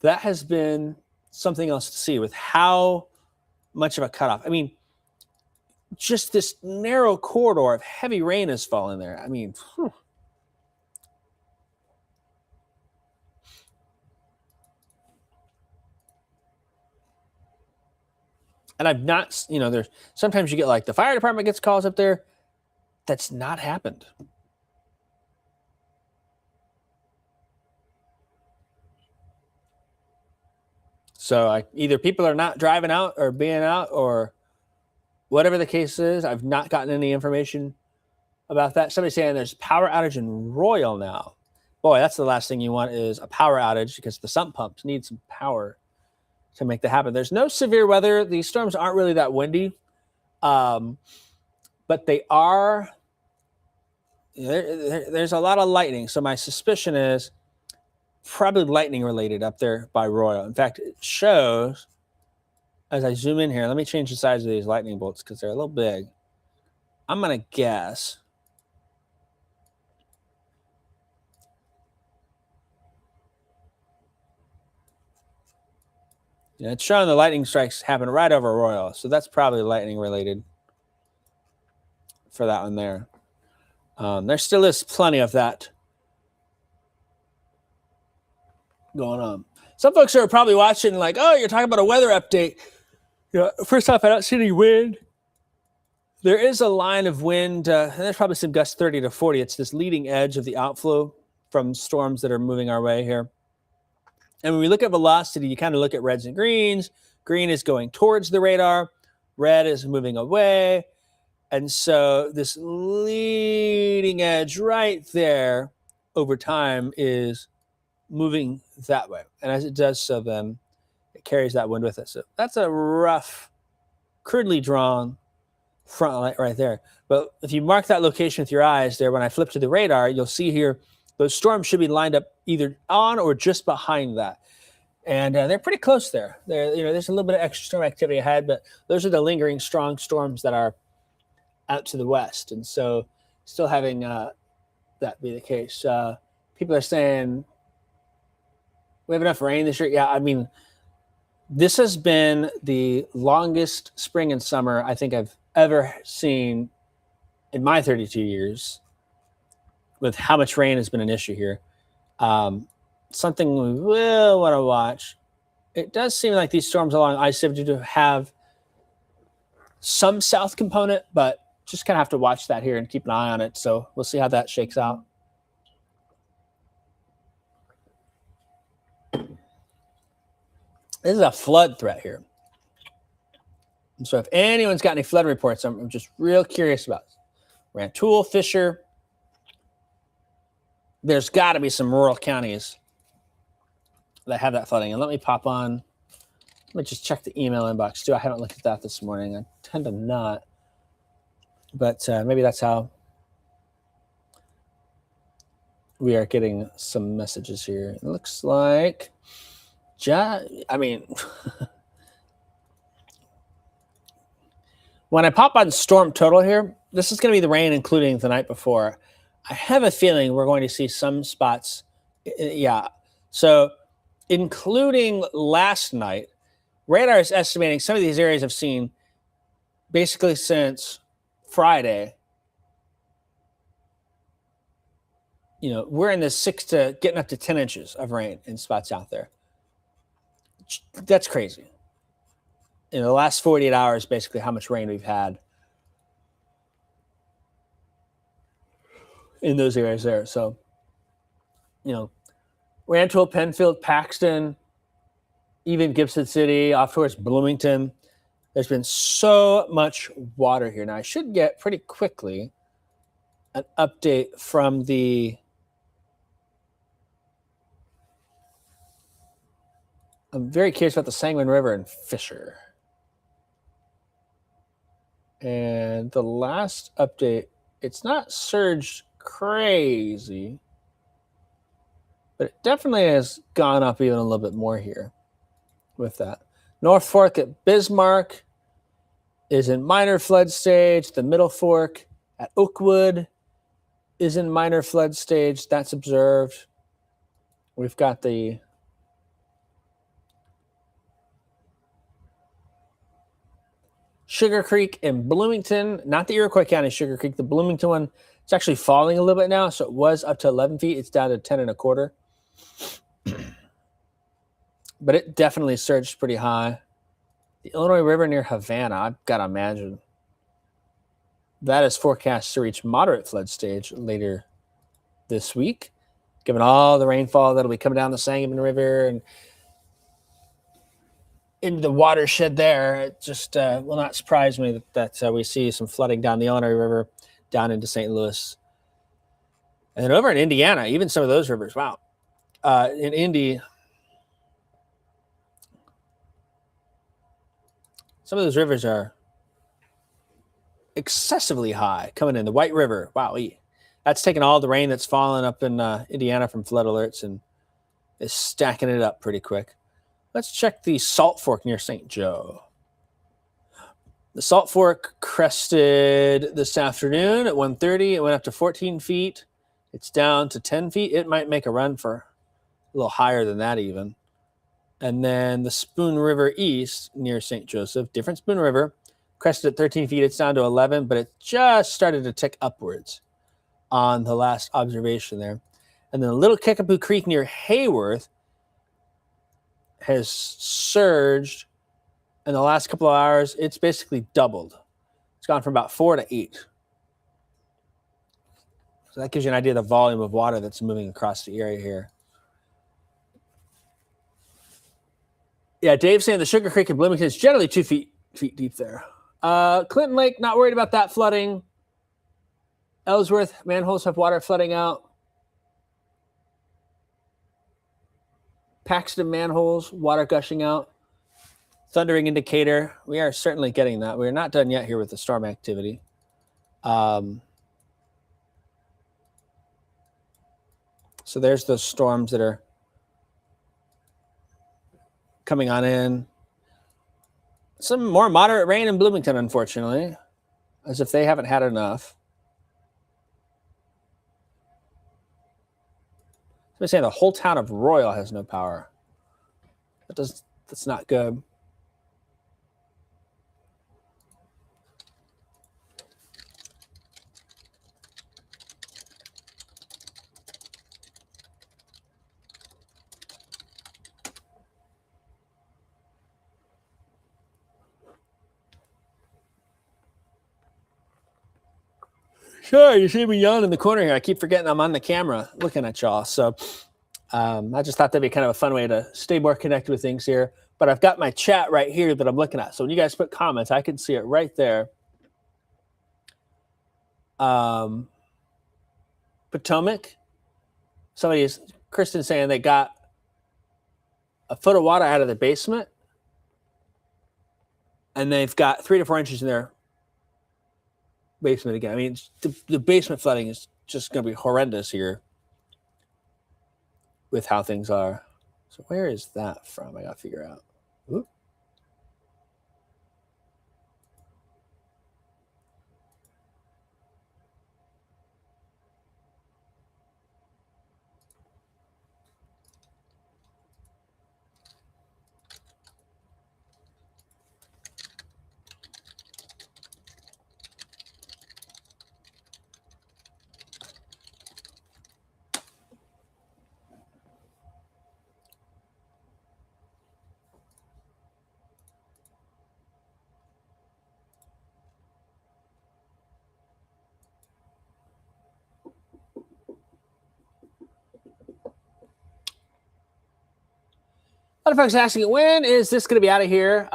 that has been something else to see with how much of a cutoff. I mean, just this narrow corridor of heavy rain has fallen there. I mean, whew. And I've not, there's sometimes you get like the fire department gets calls up there. That's not happened. So either people are not driving out or being out or whatever the case is. I've not gotten any information about that. Somebody's saying there's a power outage in Royal now. Boy, that's the last thing you want is a power outage because the sump pumps need some power to make that happen. There's no severe weather. These storms aren't really that windy, but they are. There's a lot of lightning. So my suspicion is probably lightning related up there by Royal. In fact, it shows as I zoom in here. Let me change the size of these lightning bolts because they're a little big. I'm going to guess. Yeah, it's showing the lightning strikes happen right over Royal. So that's probably lightning related for that one there. There still is plenty of that going on. Some folks are probably watching like, oh, you're talking about a weather update. First off, I don't see any wind. There is a line of wind. And there's probably some gusts 30 to 40. It's this leading edge of the outflow from storms that are moving our way here. And when we look at velocity, you kind of look at reds and greens. Green is going towards the radar. Red is moving away. And so this leading edge right there over time is moving that way. And as it does so, then it carries that wind with it. So that's a rough, crudely drawn front light right there. But if you mark that location with your eyes there, when I flip to the radar, you'll see here those storms should be lined up either on or just behind that. And they're pretty close there. There's a little bit of extra storm activity ahead, but those are the lingering strong storms that are out to the west. And so still having that be the case. People are saying, we have enough rain this year. Yeah, I mean, this has been the longest spring and summer I think I've ever seen in my 32 years with how much rain has been an issue here. Something we will want to watch. It does seem like these storms along I-72 have some south component, but just kind of have to watch that here and keep an eye on it. So we'll see how that shakes out. This is a flood threat here. And so if anyone's got any flood reports, I'm just real curious about Rantoul, Fisher. There's got to be some rural counties that have that flooding. And let me pop on Let me just check the email inbox too. I haven't looked at that this morning. I tend to not, but maybe that's how we are getting some messages here. It looks like, I mean, when I pop on storm total here, this is going to be the rain, including the night before. I have a feeling we're going to see some spots. Yeah. So, including last night, radar is estimating some of these areas have seen basically since Friday. We're in the 6 to getting up to 10 inches of rain in spots out there. That's crazy. In the last 48 hours, basically how much rain we've had in those areas there. So, Rantoul, Penfield, Paxton, even Gibson City, off towards Bloomington. There's been so much water here. Now, I should get pretty quickly an update from I'm very curious about the Sangamon River and Fisher. And the last update, it's not surged crazy, but it definitely has gone up even a little bit more here with that. North Fork at Bismarck is in minor flood stage. The Middle Fork at Oakwood is in minor flood stage. That's observed. We've got the Sugar Creek in Bloomington, not the Iroquois County Sugar Creek, the Bloomington one. It's actually falling a little bit now. So it was up to 11 feet. It's down to 10 and a quarter. But it definitely surged pretty high. The Illinois River near Havana, I've got to imagine that is forecast to reach moderate flood stage later this week, given all the rainfall that'll be coming down the Sangamon River and in the watershed there. It just will not surprise me that we see some flooding down the Illinois River down into St. Louis. And then over in Indiana, even some of those rivers, wow. In Indy, some of those rivers are excessively high coming in. The White River, wow. That's taking all the rain that's fallen up in Indiana from flood alerts and is stacking it up pretty quick. Let's check the Salt Fork near St. Joe. The Salt Fork crested this afternoon at 1:30. It went up to 14 feet. It's down to 10 feet. It might make a run for a little higher than that even. And then the Spoon River East near St. Joseph, different Spoon River, crested at 13 feet. It's down to 11, but it just started to tick upwards on the last observation there. And then the Little Kickapoo Creek near Hayworth has surged in the last couple of hours. It's basically doubled. It's gone from about 4 to 8. So that gives you an idea of the volume of water that's moving across the area here. Yeah, Dave's saying the Sugar Creek in Bloomington is generally 2 feet deep there. Clinton Lake, not worried about that flooding. Ellsworth, manholes have water flooding out. Paxton manholes, water gushing out. Thundering indicator. We are certainly getting that. We're not done yet here with the storm activity. So there's those storms that are coming on in. Some more moderate rain in Bloomington, unfortunately, as if they haven't had enough. Somebody's saying the whole town of Royal has no power. That's not good. Sure, you see me yelling in the corner here. I keep forgetting I'm on the camera looking at y'all. So I just thought that'd be kind of a fun way to stay more connected with things here. But I've got my chat right here that I'm looking at. So when you guys put comments, I can see it right there. Potomac. Kristen saying they got a foot of water out of the basement. and they've got 3 to 4 inches in their basement again. I mean, the basement flooding is just going to be horrendous here with how things are. So where is that from? I got to figure out. Ooh. A lot of folks asking, when is this going to be out of here?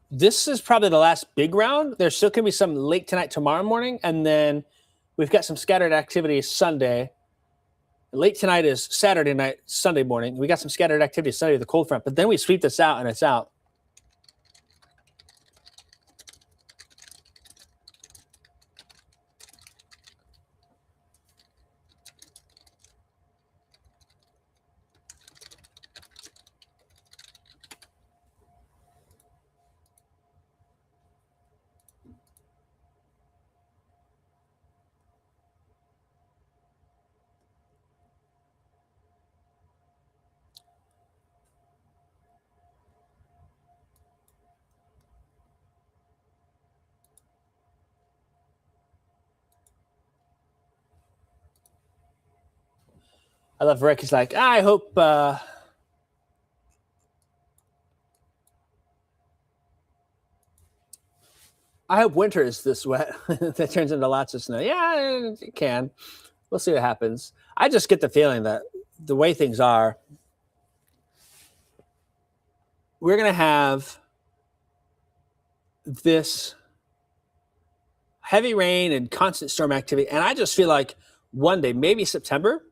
This is probably the last big round. There's still going to be some late tonight, tomorrow morning, and then we've got some scattered activity Sunday. Late tonight is Saturday night, Sunday morning. We got some scattered activity Sunday with the cold front, but then we sweep this out and it's out. I love Rick. He's like, I hope winter is this wet. That turns into lots of snow. Yeah, it can. We'll see what happens. I just get the feeling that the way things are, we're going to have this heavy rain and constant storm activity. And I just feel like one day, maybe September,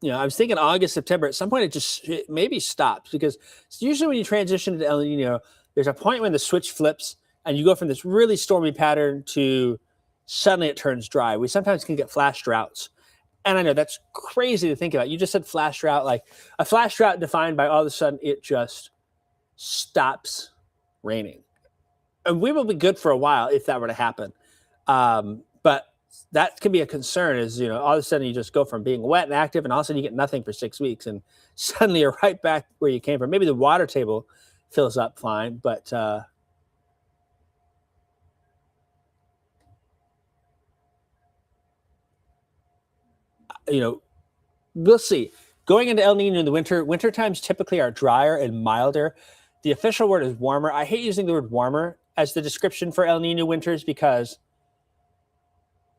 I was thinking August, September, at some point it maybe stops, because it's usually when you transition to El Nino, there's a point when the switch flips and you go from this really stormy pattern to suddenly it turns dry. We sometimes can get flash droughts. And I know that's crazy to think about. You just said flash drought, like a flash drought defined by all of a sudden it just stops raining. And we will be good for a while if that were to happen. But that can be a concern, is, all of a sudden you just go from being wet and active and all of a sudden you get nothing for 6 weeks and suddenly you're right back where you came from. Maybe the water table fills up fine, but we'll see. Going into El Nino in the winter times typically are drier and milder. The official word is warmer. I hate using the word warmer as the description for El Nino winters, because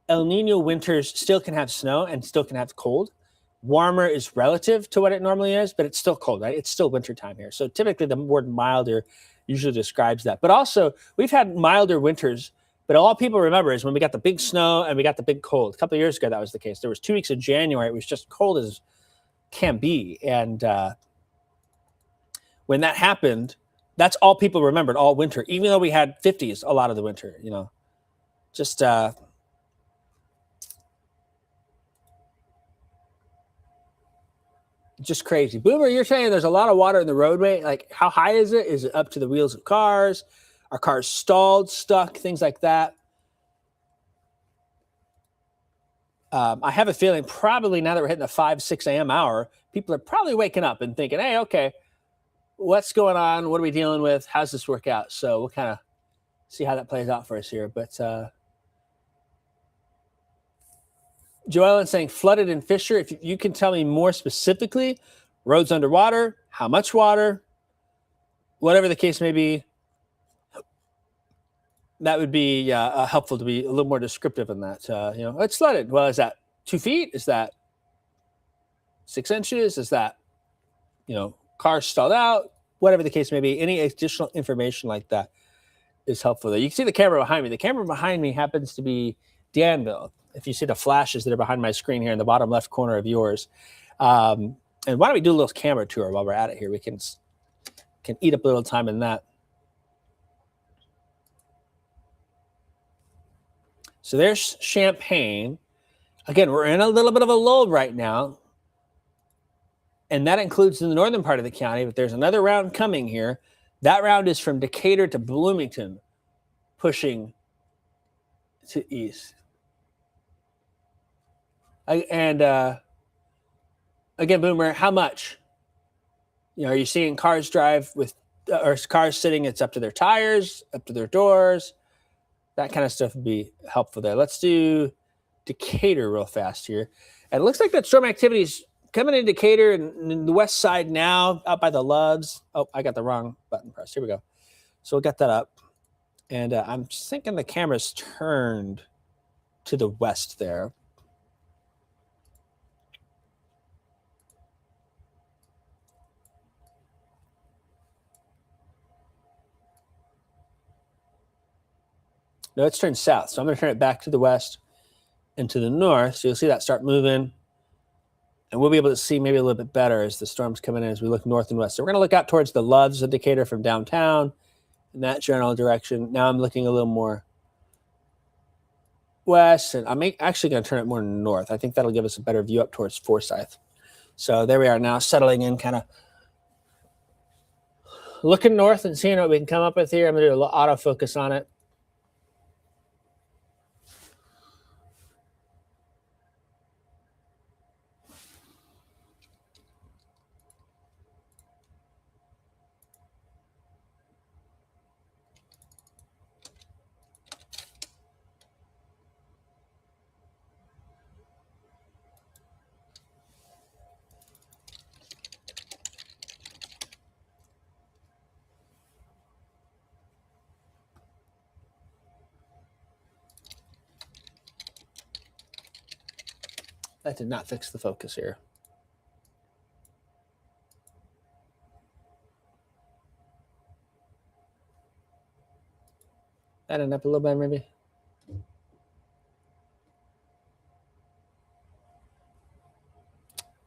El Nino winters still can have snow and still can have cold. Warmer is relative to what it normally is, but it's still cold, right? It's still wintertime here. So typically the word milder usually describes that. But also, we've had milder winters, but all people remember is when we got the big snow and we got the big cold. A couple of years ago, that was the case. There was 2 weeks in January. It was just cold as can be. And when that happened, that's all people remembered all winter, even though we had 50s a lot of the winter, just crazy. Boomer, you're saying there's a lot of water in the roadway. Like, how high is it? Is it up to the wheels of cars? Are cars stalled, stuck, things like that? I have a feeling probably now that we're hitting the 5-6 a.m. hour, people are probably waking up and thinking, hey, okay, what's going on? What are we dealing with? How's this work out? So we'll kind of see how that plays out for us here. But Joellen saying flooded in Fisher. If you can tell me more specifically, roads underwater, how much water, whatever the case may be, that would be helpful to be a little more descriptive in that. It's flooded. Well, is that 2 feet? Is that 6 inches? Is that, cars stalled out? Whatever the case may be, any additional information like that is helpful there. You can see the camera behind me. The camera behind me happens to be Danville. If you see the flashes that are behind my screen here in the bottom left corner of yours. And why don't we do a little camera tour while we're at it here? We can eat up a little time in that. So there's Champaign. Again, we're in a little bit of a lull right now. And that includes in the northern part of the county, but there's another round coming here. That round is from Decatur to Bloomington, pushing to east. And again, Boomer, how much? You know, are you seeing cars drive with, or cars sitting? It's up to their tires, up to their doors. That kind of stuff would be helpful there. Let's do Decatur real fast here. And it looks like that storm activity is coming in Decatur and in the west side now, out by the Loves. Oh, I got the wrong button pressed. Here we go. So we'll get that up. And I'm just thinking the camera's turned to the west there. No, it's turned south. So I'm going to turn it back to the west and to the north. So you'll see that start moving. And we'll be able to see maybe a little bit better as the storm's coming in as we look north and west. So we're going to look out towards the Loves of Decatur from downtown in that general direction. Now I'm looking a little more west, and I'm actually going to turn it more north. I think that'll give us a better view up towards Forsyth. So there we are now, settling in, kind of looking north and seeing what we can come up with here. I'm going to do a little autofocus on it. That did not fix the focus here. That ended up a little bit, maybe.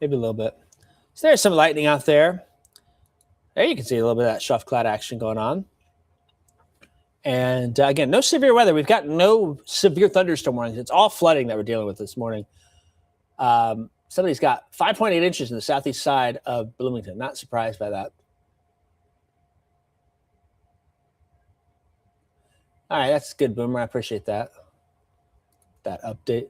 Maybe a little bit. So there's some lightning out there. There you can see a little bit of that shuff cloud action going on. And again, no severe weather. We've got no severe thunderstorm warnings. It's all flooding that we're dealing with this morning. Somebody's got 5.8 inches in the southeast side of Bloomington. Not surprised by that. All right, that's good, Boomer. I appreciate that update.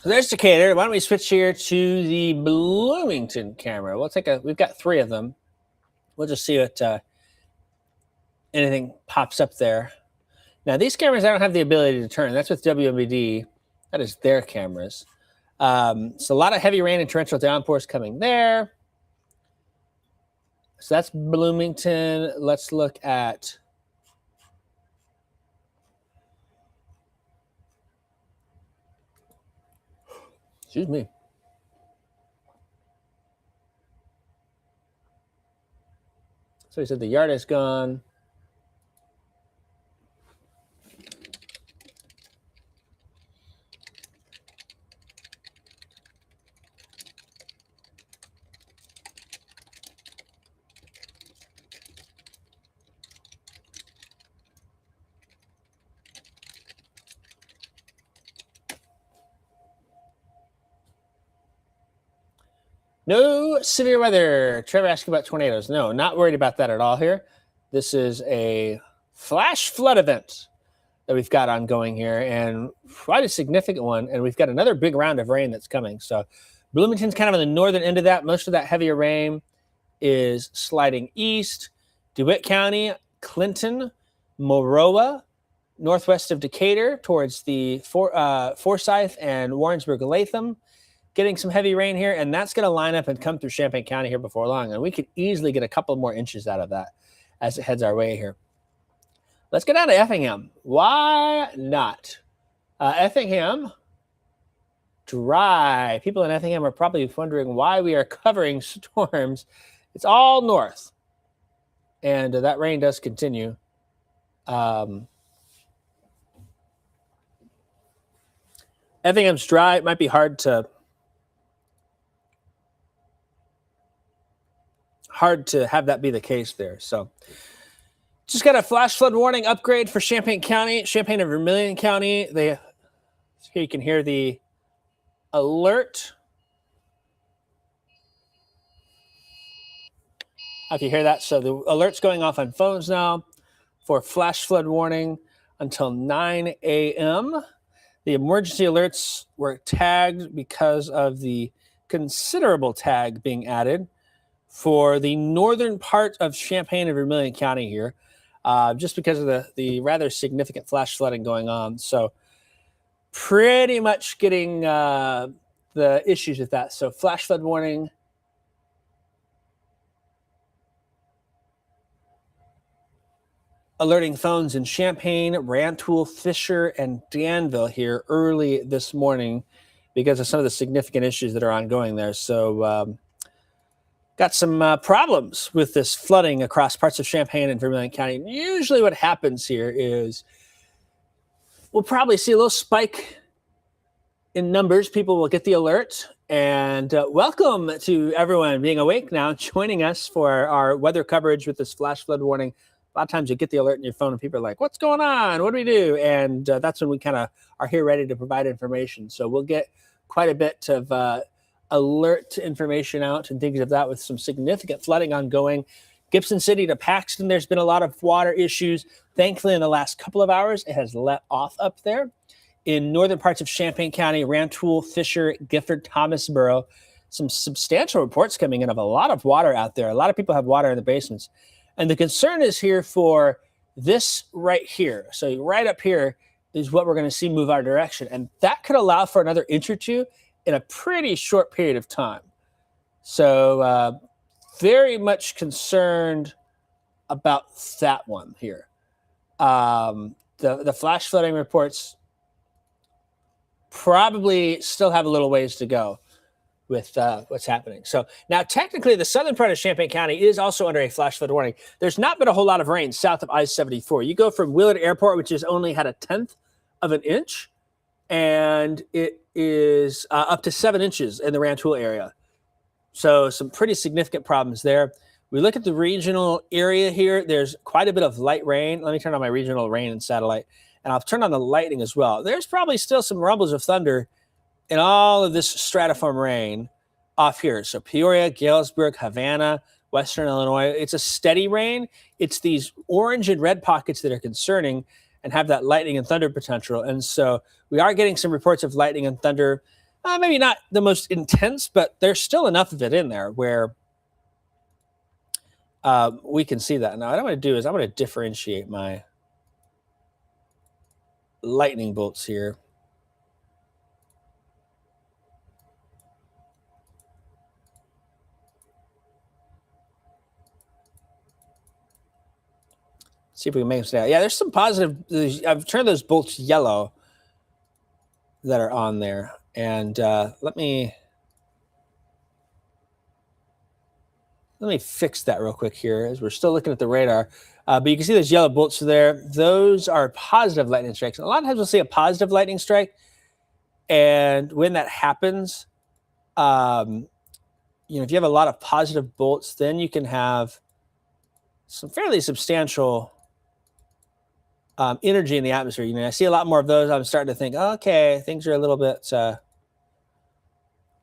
So there's Decatur. Why don't we switch here to the Bloomington camera? We've got 3 of them. We'll just see what anything pops up there. Now, these cameras, I don't have the ability to turn. That's with WMBD. That is their cameras. So a lot of heavy rain and torrential downpours coming there. So that's Bloomington. Let's look at... Excuse me. So he said the yard is gone. No severe weather. Trevor asking about tornadoes. No, not worried about that at all here. This is a flash flood event that we've got ongoing here, and quite a significant one. And we've got another big round of rain that's coming. So Bloomington's kind of on the northern end of that. Most of that heavier rain is sliding east. DeWitt County, Clinton, Moroa, northwest of Decatur towards the Forsyth and Warrensburg-Latham, getting some heavy rain here, and that's going to line up and come through Champaign County here before long, and we could easily get a couple more inches out of that as it heads our way here. Let's get down to Effingham. Why not? Effingham, dry. People in Effingham are probably wondering why we are covering storms. It's all north, and that rain does continue. Effingham's dry. It might be hard to have that be the case there. So just got a flash flood warning upgrade for Champaign County, Champaign and Vermilion County. Here you can hear the alert. If you hear that, so the alert's going off on phones now for flash flood warning until 9 a.m. The emergency alerts were tagged because of the considerable tag being added for the northern part of Champaign and Vermilion County here, just because of the rather significant flash flooding going on. So pretty much getting the issues with that. So flash flood warning. Alerting phones in Champaign, Rantoul, Fisher, and Danville here early this morning because of some of the significant issues that are ongoing there. So got some problems with this flooding across parts of Champaign and Vermilion County. Usually what happens here is we'll probably see a little spike in numbers. People will get the alert. And welcome to everyone being awake now, joining us for our weather coverage with this flash flood warning. A lot of times you get the alert in your phone and people are like, what's going on? What do we do? And that's when we kind of are here ready to provide information. So we'll get quite a bit of alert information out and things of that with some significant flooding ongoing. Gibson City to Paxton, there's been a lot of water issues. Thankfully, in the last couple of hours, it has let off up there. In northern parts of Champaign County, Rantoul, Fisher, Gifford, Thomasboro, some substantial reports coming in of a lot of water out there. A lot of people have water in the basements. And the concern is here for this right here. So right up here is what we're going to see move our direction. And that could allow for another inch or two in a pretty short period of time. So very much concerned about that one here. The flash flooding reports probably still have a little ways to go with what's happening. So now technically the southern part of Champaign County is also under a flash flood warning. There's not been a whole lot of rain south of I-74. You go from Willard Airport, which has only had 1/10 of an inch, and it is up to 7 inches in the Rantoul area. So some pretty significant problems there. We look at the regional area here. There's quite a bit of light rain. Let me turn on my regional rain and satellite, and I'll turn on the lightning as well. There's probably still some rumbles of thunder in all of this stratiform rain off here. So Peoria, Galesburg, Havana, Western Illinois, it's a steady rain. It's these orange and red pockets that are concerning and have that lightning and thunder potential. And so we are getting some reports of lightning and thunder, maybe not the most intense, but there's still enough of it in there where we can see that. Now, what I'm going to do is I'm going to differentiate my lightning bolts here. See if we can make them stay out. Yeah, there's some positive. I've turned those bolts yellow that are on there. And let me fix that real quick here as we're still looking at the radar. But you can see those yellow bolts there. Those are positive lightning strikes. And a lot of times we'll see a positive lightning strike. And when that happens, if you have a lot of positive bolts, then you can have some fairly substantial energy in the atmosphere. I see a lot more of those. I'm starting to think, okay, things are a little bit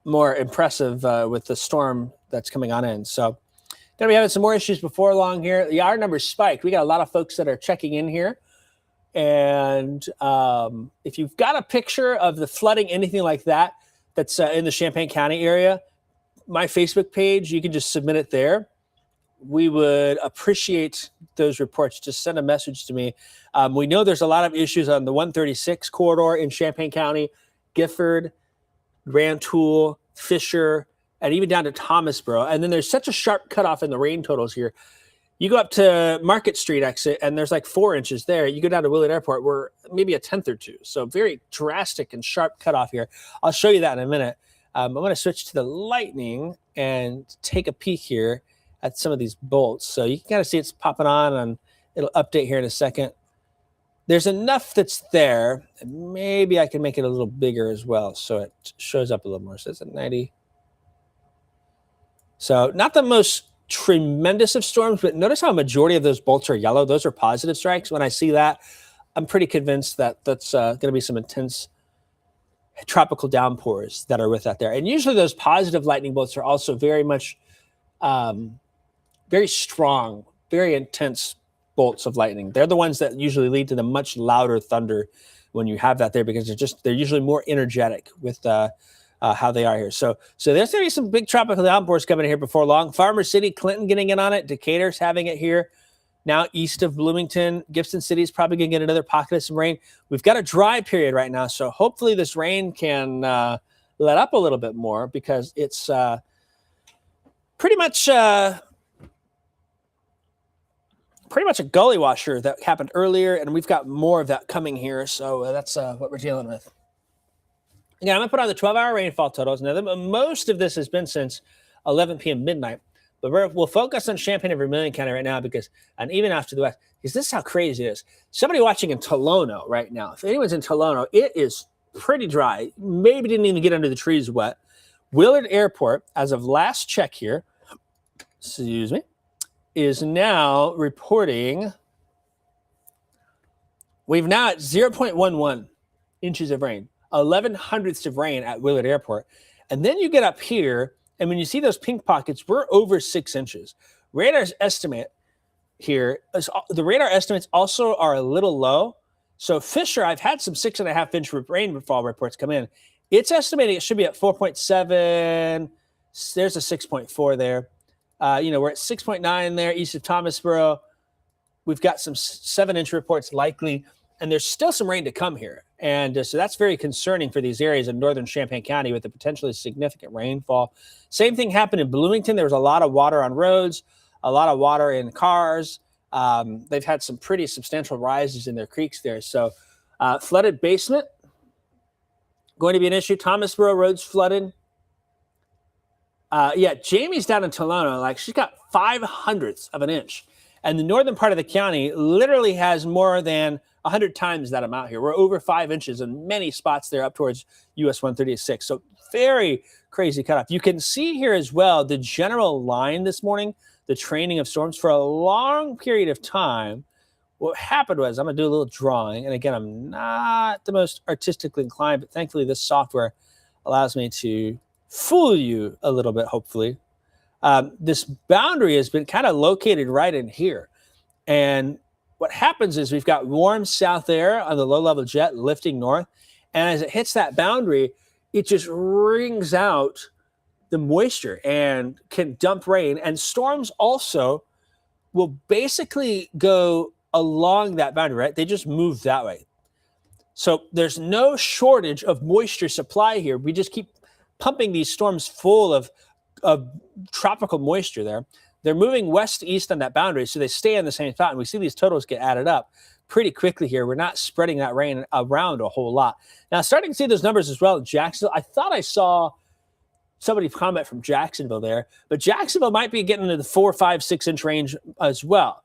more impressive with the storm that's coming on in. So going to be having some more issues before long here. The R numbers spiked. We got a lot of folks that are checking in here. And if you've got a picture of the flooding, anything like that, that's in the Champaign County area, my Facebook page, you can just submit it there. We would appreciate those reports. Just send a message to me. We know there's a lot of issues on the 136 corridor in Champaign County, Gifford, Rantoul, Fisher, and even down to Thomasboro. And then there's such a sharp cutoff in the rain totals here. You go up to Market Street exit, and there's like 4 inches there. You go down to Willard Airport, we're maybe a tenth or two. So very drastic and sharp cutoff here. I'll show you that in a minute. I'm going to switch to the lightning and take a peek here at some of these bolts. So you can kind of see it's popping on, and it'll update here in a second. There's enough that's there. And maybe I can make it a little bigger as well so it shows up a little more. So it's at 90. So not the most tremendous of storms, but notice how a majority of those bolts are yellow. Those are positive strikes. When I see that, I'm pretty convinced that that's going to be some intense tropical downpours that are with that there. And usually those positive lightning bolts are also very much, very strong, very intense bolts of lightning. They're the ones that usually lead to the much louder thunder when you have that there, because they're usually more energetic with how they are here. So there's going to be some big tropical downpours coming here before long. Farmer City, Clinton getting in on it. Decatur's having it here. Now east of Bloomington, Gibson City's probably going to get another pocket of some rain. We've got a dry period right now, so hopefully this rain can let up a little bit more, because it's pretty much a gully washer that happened earlier, and we've got more of that coming here. So that's what we're dealing with. Again, I'm going to put on the 12-hour rainfall totals. Now, most of this has been since 11 p.m. midnight, but we'll focus on Champaign and Vermilion County right now, and even after the west, because this is how crazy it is. Somebody watching in Tolono right now, if anyone's in Tolono, it is pretty dry. Maybe didn't even get under the trees wet. Willard Airport, as of last check here, excuse me, is now reporting we've now at 0.11 inches of rain, 11/100ths of rain at Willard Airport. And then you get up here, and when you see those pink pockets, we're over 6 inches. Radar's estimate here, the radar estimates also are a little low. So Fisher, I've had some 6.5-inch rainfall reports come in. It's estimating it should be at 4.7. There's a 6.4 there. We're at 6.9 there east of Thomasboro. We've got some 7-inch reports likely, and there's still some rain to come here. And so that's very concerning for these areas in northern Champaign County with the potentially significant rainfall. Same thing happened in Bloomington. There was a lot of water on roads, a lot of water in cars. They've had some pretty substantial rises in their creeks there. So flooded basement going to be an issue. Thomasboro Road's flooded. Jamie's down in Tolono. Like, she's got 5/100ths of an inch. And the northern part of the county literally has more than 100 times that amount here. We're over 5 inches in many spots there up towards US 136. So very crazy cutoff. You can see here as well the general line this morning, the training of storms for a long period of time. What happened was, I'm going to do a little drawing. And again, I'm not the most artistically inclined, but thankfully this software allows me to fool you a little bit, hopefully. This boundary has been kind of located right in here. And what happens is we've got warm south air on the low-level jet lifting north. And as it hits that boundary, it just wrings out the moisture and can dump rain. And storms also will basically go along that boundary, right? They just move that way. So there's no shortage of moisture supply here. We just keep pumping these storms full of tropical moisture there. They're moving west to east on that boundary, so they stay in the same spot. And we see these totals get added up pretty quickly here. We're not spreading that rain around a whole lot. Now, starting to see those numbers as well in Jacksonville. I thought I saw somebody comment from Jacksonville there, but Jacksonville might be getting into the 4, 5, 6 inch range as well.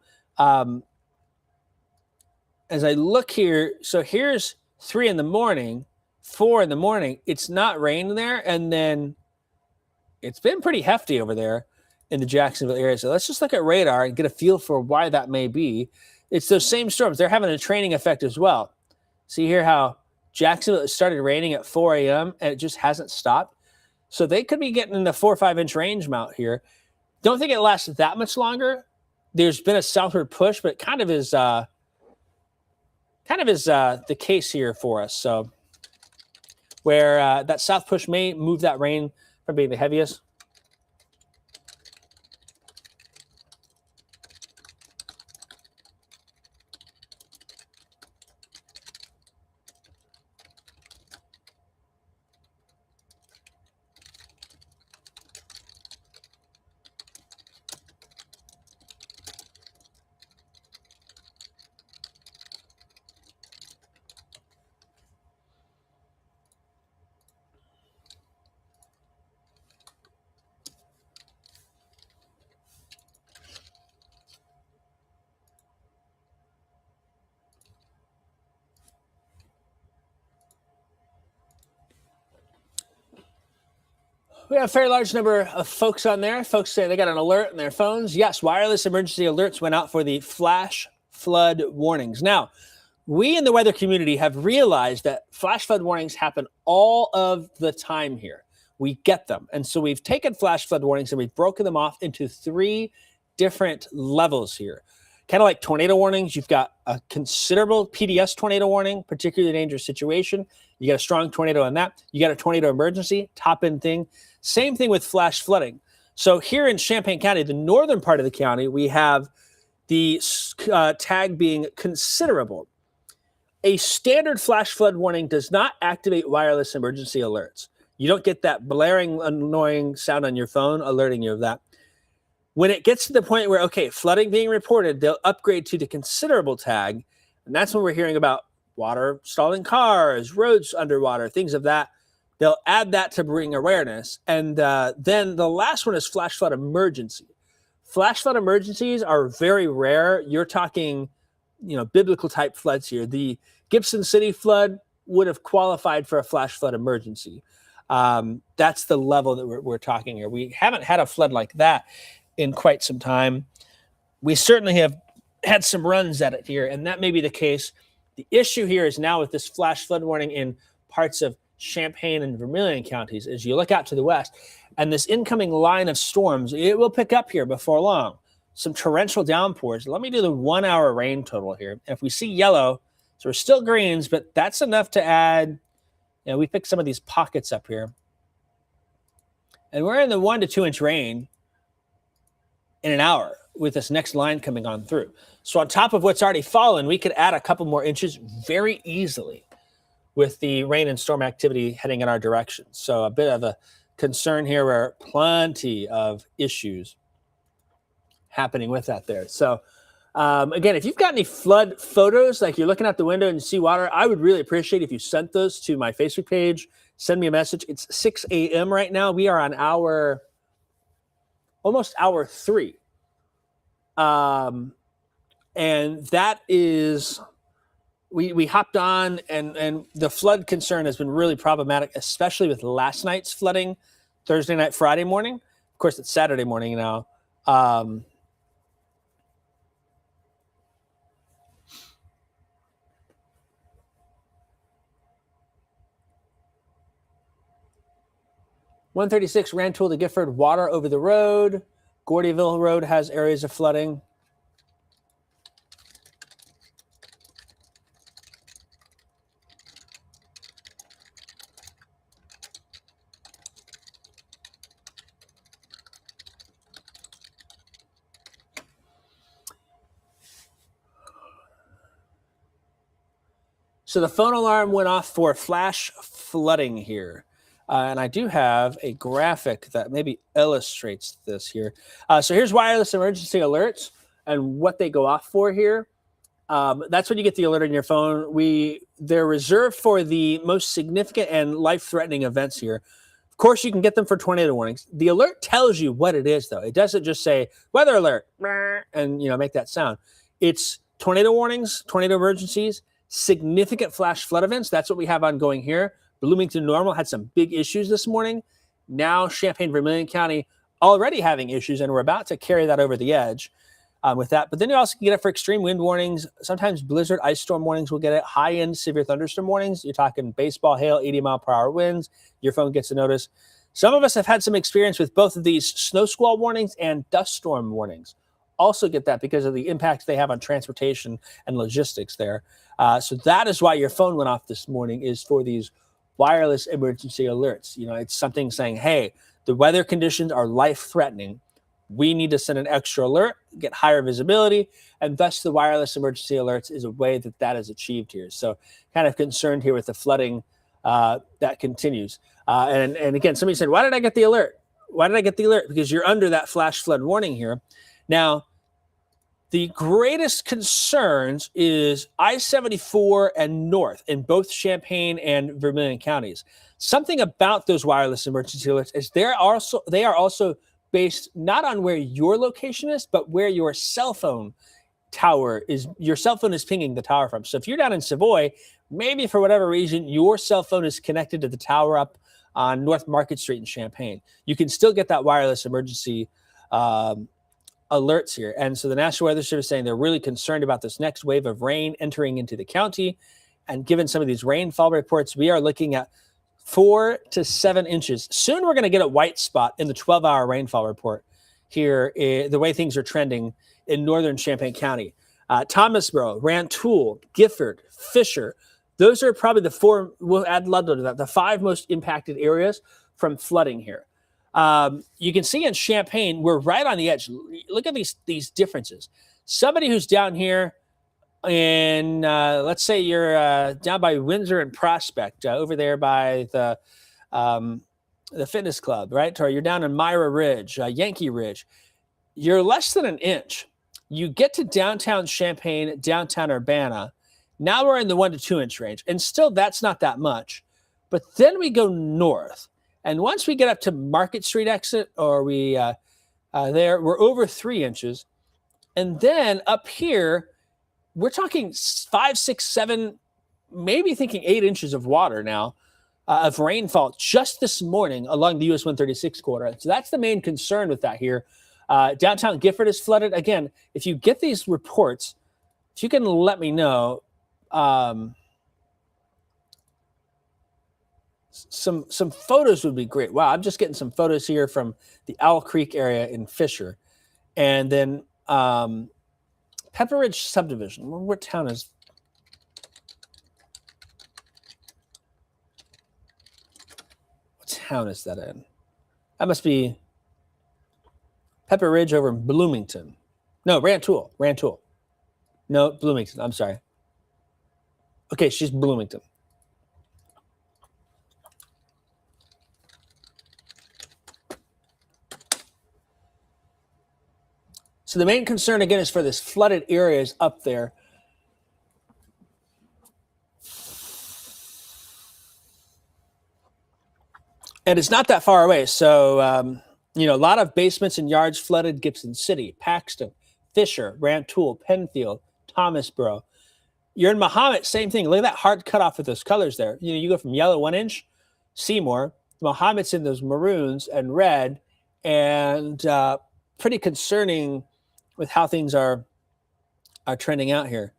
As I look here, so here's 3 in the morning, 4 in the morning. It's not raining there, and then it's been pretty hefty over there in the Jacksonville area. So let's just look at radar and get a feel for why that may be. It's those same storms. They're having a training effect as well. See here how Jacksonville started raining at 4 a.m. and it just hasn't stopped. So they could be getting in the 4 or 5 inch range mount here. Don't think it lasts that much longer. There's been a southward push, but it kind of is the case here for us. So where that south push may move that rain from being the heaviest. We have a very large number of folks on there. Folks say they got an alert on their phones. Yes, wireless emergency alerts went out for the flash flood warnings. Now, we in the weather community have realized that flash flood warnings happen all of the time here. We get them. And so we've taken flash flood warnings and we've broken them off into 3 different levels here. Kind of like tornado warnings, you've got a considerable PDS tornado warning, particularly dangerous situation. You got a strong tornado on that. You got a tornado emergency, top end thing. Same thing with flash flooding. So here in Champaign County, the northern part of the county, we have the tag being considerable. A standard flash flood warning does not activate wireless emergency alerts. You don't get that blaring, annoying sound on your phone alerting you of that. When it gets to the point where, okay, flooding being reported, they'll upgrade to the considerable tag. And that's when we're hearing about water stalling cars, roads underwater, things of that. They'll add that to bring awareness. And then the last one is flash flood emergency. Flash flood emergencies are very rare. You're talking, biblical type floods here. The Gibson City flood would have qualified for a flash flood emergency. That's the level that we're talking here. We haven't had a flood like that in quite some time. We certainly have had some runs at it here, and that may be the case. The issue here is now with this flash flood warning in parts of Champaign and Vermilion counties, as you look out to the west, and this incoming line of storms, it will pick up here before long. Some torrential downpours. Let me do the 1 hour rain total here. And if we see yellow, so we're still greens, but that's enough to add, we picked some of these pockets up here. And we're in the 1 to 2 inch rain in an hour with this next line coming on through. So on top of what's already fallen, we could add a couple more inches very easily with the rain and storm activity heading in our direction. So a bit of a concern here where plenty of issues happening with that there. So again, if you've got any flood photos, like you're looking out the window and you see water, I would really appreciate if you sent those to my Facebook page. Send me a message. It's 6 a.m. right now. We are on almost hour 3. And that is, we hopped on and the flood concern has been really problematic, especially with last night's flooding, Thursday night, Friday morning. Of course, it's Saturday morning now. 136 Rantoul to Gifford, water over the road. Gordyville Road has areas of flooding. So the phone alarm went off for flash flooding here. And I do have a graphic that maybe illustrates this here. So here's wireless emergency alerts and what they go off for here. That's when you get the alert on your phone. They're reserved for the most significant and life-threatening events here. Of course, you can get them for tornado warnings. The alert tells you what it is, though. It doesn't just say weather alert and make that sound. It's tornado warnings, tornado emergencies, significant flash flood events. That's what we have ongoing here. Bloomington Normal had some big issues this morning. Now Champaign, Vermilion County already having issues, and we're about to carry that over the edge with that. But then you also can get it for extreme wind warnings. Sometimes blizzard, ice storm warnings will get it. High-end severe thunderstorm warnings. You're talking baseball, hail, 80-mile-per-hour winds. Your phone gets a notice. Some of us have had some experience with both of these snow squall warnings and dust storm warnings. Also get that because of the impact they have on transportation and logistics there. So that is why your phone went off this morning, is for these wireless emergency alerts. You know, it's something saying, hey, the weather conditions are life-threatening. We need to send an extra alert, get higher visibility, and thus the wireless emergency alerts is a way that is achieved here. So kind of concerned here with the flooding that continues. And again, somebody said, why did I get the alert? Why did I get the alert? Because you're under that flash flood warning here. Now, the greatest concerns is I-74 and north in both Champaign and Vermilion counties. Something about those wireless emergency alerts is they are also based not on where your location is, but where your cell phone tower is. Your cell phone is pinging the tower from. So if you're down in Savoy, maybe for whatever reason, your cell phone is connected to the tower up on North Market Street in Champaign. You can still get that wireless emergency alerts here. And so the National Weather Service is saying they're really concerned about this next wave of rain entering into the county. And given some of these rainfall reports, we are looking at 4 to 7 inches. Soon we're going to get a white spot in the 12-hour rainfall report here, the way things are trending in northern Champaign County. Thomasboro, Rantoul, Gifford, Fisher, those are probably the 4, we'll add Ludlow to that, the 5 most impacted areas from flooding here. You can see in Champaign, we're right on the edge. Look at these differences. Somebody who's down here in, let's say you're down by Windsor and Prospect, over there by the fitness club, right? Or you're down in Myra Ridge, Yankee Ridge. You're less than an inch. You get to downtown Champaign, downtown Urbana. Now we're in the 1 to 2 inch range. And still, that's not that much. But then we go north. And once we get up to Market Street exit, or we're over 3 inches. And then up here, we're talking 5, 6, 7, maybe thinking 8 inches of water now, of rainfall just this morning along the US 136 corridor. So that's the main concern with that here. Downtown Gifford is flooded. Again, if you get these reports, if you can let me know, some photos would be great. Wow, I'm just getting some photos here from the Owl Creek area in Fisher. And then Pepper Ridge subdivision. What town is? What town is that in? That must be Pepper Ridge over in Bloomington. No, Rantoul. No, Bloomington. I'm sorry. Okay, she's Bloomington. So the main concern, again, is for this flooded areas up there. And it's not that far away. So, a lot of basements and yards flooded. Gibson City, Paxton, Fisher, Rantoul, Penfield, Thomasboro. You're in Mahomet, same thing. Look at that hard cutoff with those colors there. You go from yellow 1 inch, Seymour. Mahomet's in those maroons and red, and pretty concerning with how things are trending out here.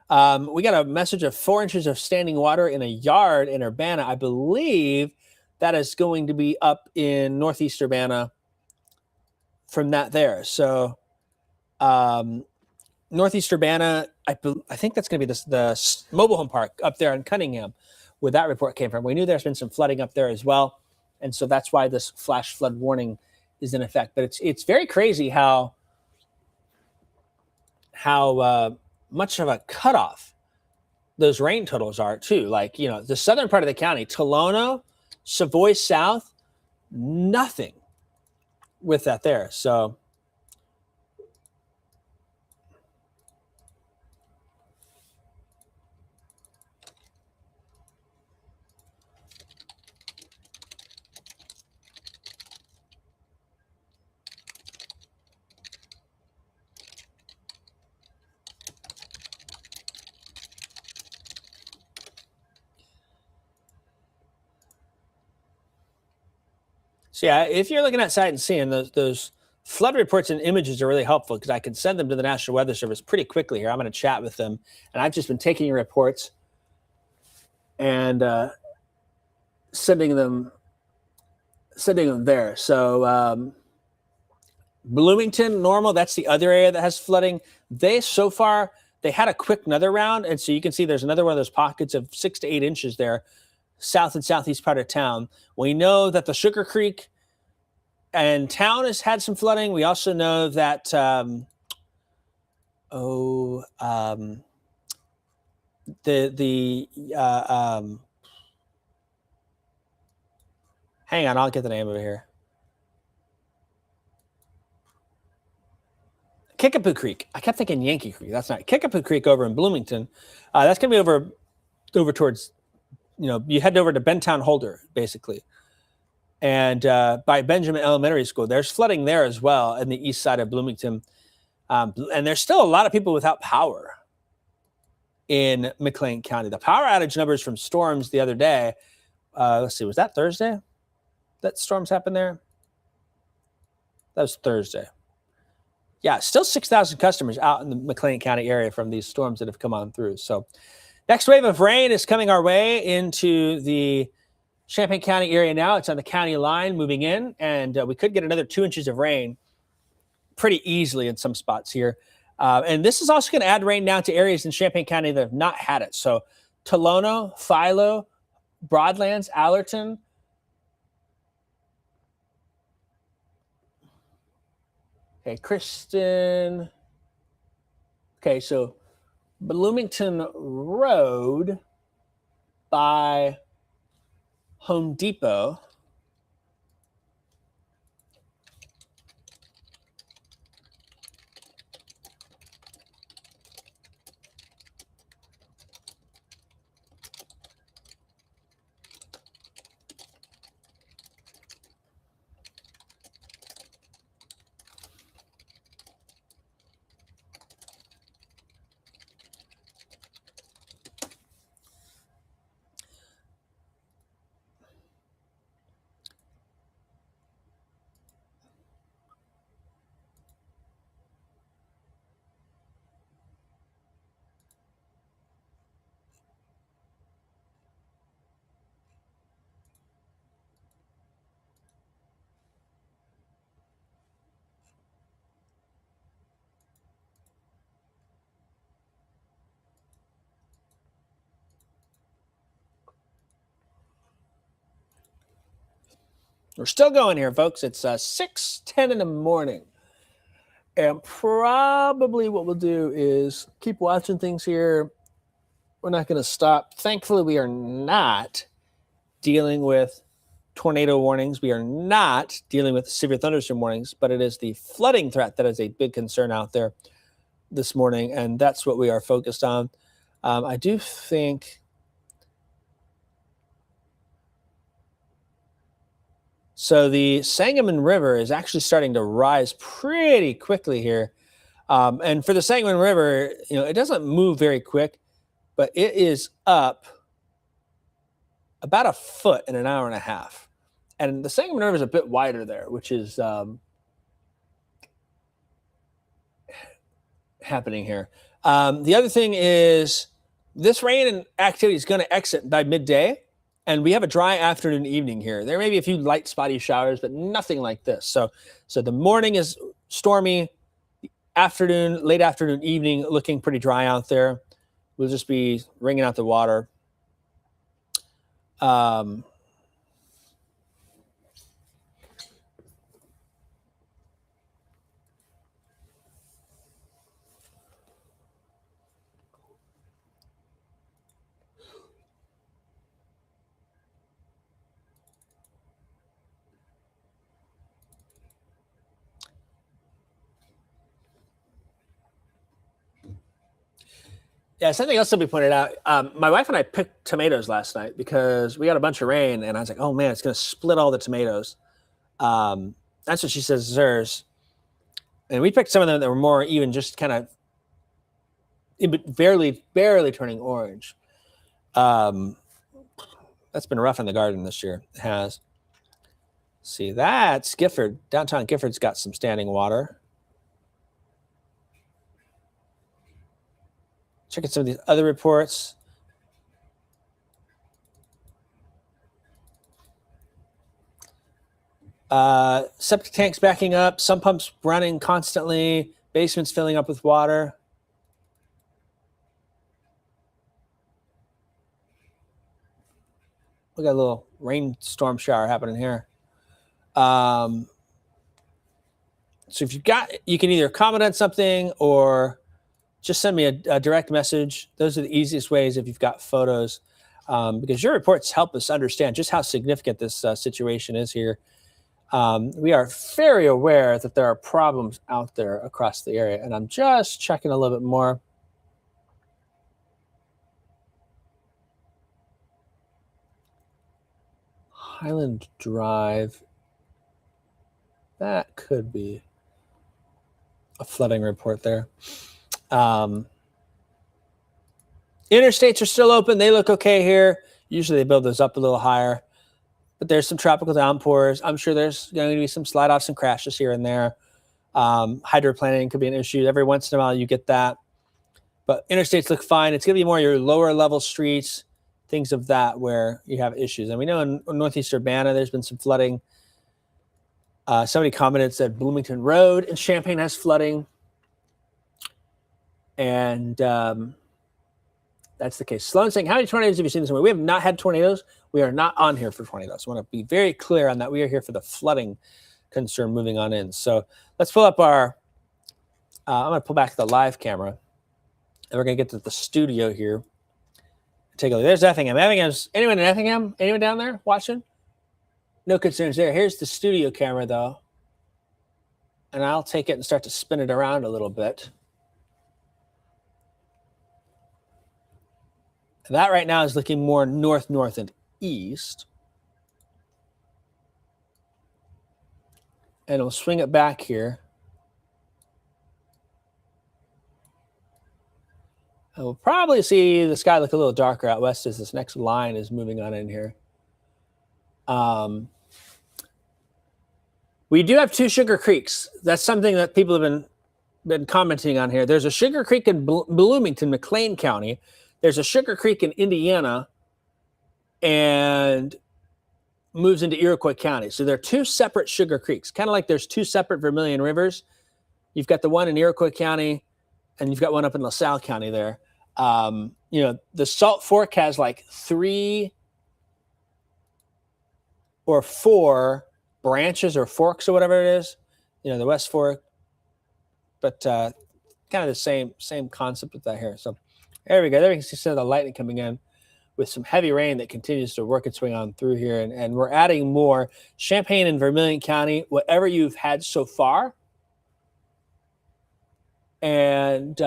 We got a message of 4 inches of standing water in a yard in Urbana. I believe that is going to be up in Northeast Urbana from that there. So Northeast Urbana, I think that's going to be the mobile home park up there in Cunningham, where that report came from. We knew there's been some flooding up there as well. And so that's why this flash flood warning is in effect. But it's very crazy how much of a cutoff those rain totals are too. Like, the southern part of the county, Tolono, Savoy South, nothing with that there. So yeah, if you're looking outside and seeing those flood reports and images are really helpful, because I can send them to the National Weather Service pretty quickly here. I'm going to chat with them, and I've just been taking your reports and sending them sending them there. So Bloomington, normal. That's the other area that has flooding. So far, they had a quick another round. And so you can see there's another one of those pockets of 6 to 8 inches there, south and southeast part of town. We know that the Sugar Creek and town has had some flooding. We also know that, hang on, I'll get the name of it here. Kickapoo Creek. I kept thinking Yankee Creek. That's not Kickapoo Creek over in Bloomington. That's going to be over towards, you head over to Bentown Holder, basically. And by Benjamin Elementary School, there's flooding there as well in the east side of Bloomington. And there's still a lot of people without power in McLean County. The power outage numbers from storms the other day, let's see, was that Thursday that storms happened there? That was Thursday. Yeah, still 6,000 customers out in the McLean County area from these storms that have come on through. So next wave of rain is coming our way into the Champaign County area now. It's on the county line moving in, and we could get another 2 inches of rain pretty easily in some spots here. And this is also going to add rain down to areas in Champaign County that have not had it. So Tolono, Philo, Broadlands, Allerton. Okay, Kristen. Okay, so Bloomington Road by Home Depot. We're still going here, folks. It's 6:10 in the morning. And probably what we'll do is keep watching things here. We're not going to stop. Thankfully, we are not dealing with tornado warnings. We are not dealing with severe thunderstorm warnings, but it is the flooding threat that is a big concern out there this morning, and that's what we are focused on. I do think... So the Sangamon River is actually starting to rise pretty quickly here. And for the Sangamon River, it doesn't move very quick, but it is up about a foot in an hour and a half. And the Sangamon River is a bit wider there, which is happening here. The other thing is this rain and activity is going to exit by midday. And we have a dry afternoon, evening here. There may be a few light spotty showers, but nothing like this. So the morning is stormy. The afternoon, late afternoon, evening, looking pretty dry out there. We'll just be wringing out the water. Yeah, something else to be pointed out. My wife and I picked tomatoes last night because we got a bunch of rain, and I was like, "Oh man, it's going to split all the tomatoes." That's what she says is hers, and we picked some of them that were more even, just kind of barely turning orange. That's been rough in the garden this year. It has. See, that's Gifford. Downtown Gifford's got some standing water. Checking some of these other reports. Septic tanks backing up, sump pumps running constantly, basements filling up with water. We got a little rainstorm shower happening here. So if you've got, you can either comment on something or just send me a direct message. Those are the easiest ways if you've got photos, because your reports help us understand just how significant this situation is here. We are very aware that there are problems out there across the area, and I'm just checking a little bit more. Highland Drive. That could be a flooding report there. Interstates are still open. They look okay here. Usually they build those up a little higher, but there's some tropical downpours. I'm sure there's going to be some slide offs and crashes here and there. Hydroplaning could be an issue. Every once in a while you get that, but interstates look fine. It's going to be more your lower level streets, things of that where you have issues. And we know in Northeast Urbana, there's been some flooding. Somebody commented, said Bloomington Road in Champaign has flooding. And that's the case. Sloan saying, how many tornadoes have you seen this morning? We have not had tornadoes. We are not on here for tornadoes. I want to be very clear on that. We are here for the flooding concern moving on in. So let's pull up our, I'm going to pull back the live camera. And we're going to get to the studio here. Take a look. There's Effingham. Effingham's, anyone in Effingham? Anyone down there watching? No concerns there. Here's the studio camera, though. And I'll take it and start to spin it around a little bit. And that right now is looking more north, north, and east. And we'll swing it back here. And we'll probably see the sky look a little darker out west as this next line is moving on in here. We do have two Sugar Creeks. That's something that people have been commenting on here. There's a Sugar Creek in Bloomington, McLean County. There's a Sugar Creek in Indiana and moves into Iroquois County. So there are two separate Sugar Creeks, kind of like there's two separate Vermilion Rivers. You've got the one in Iroquois County and you've got one up in LaSalle County there. The Salt Fork has like 3 or 4 branches or forks or whatever it is, the West Fork, but kind of the same concept with that here. So there we go. There you can see some of the lightning coming in with some heavy rain that continues to work its way on through here. And we're adding more. Champaign and Vermilion County, whatever you've had so far. And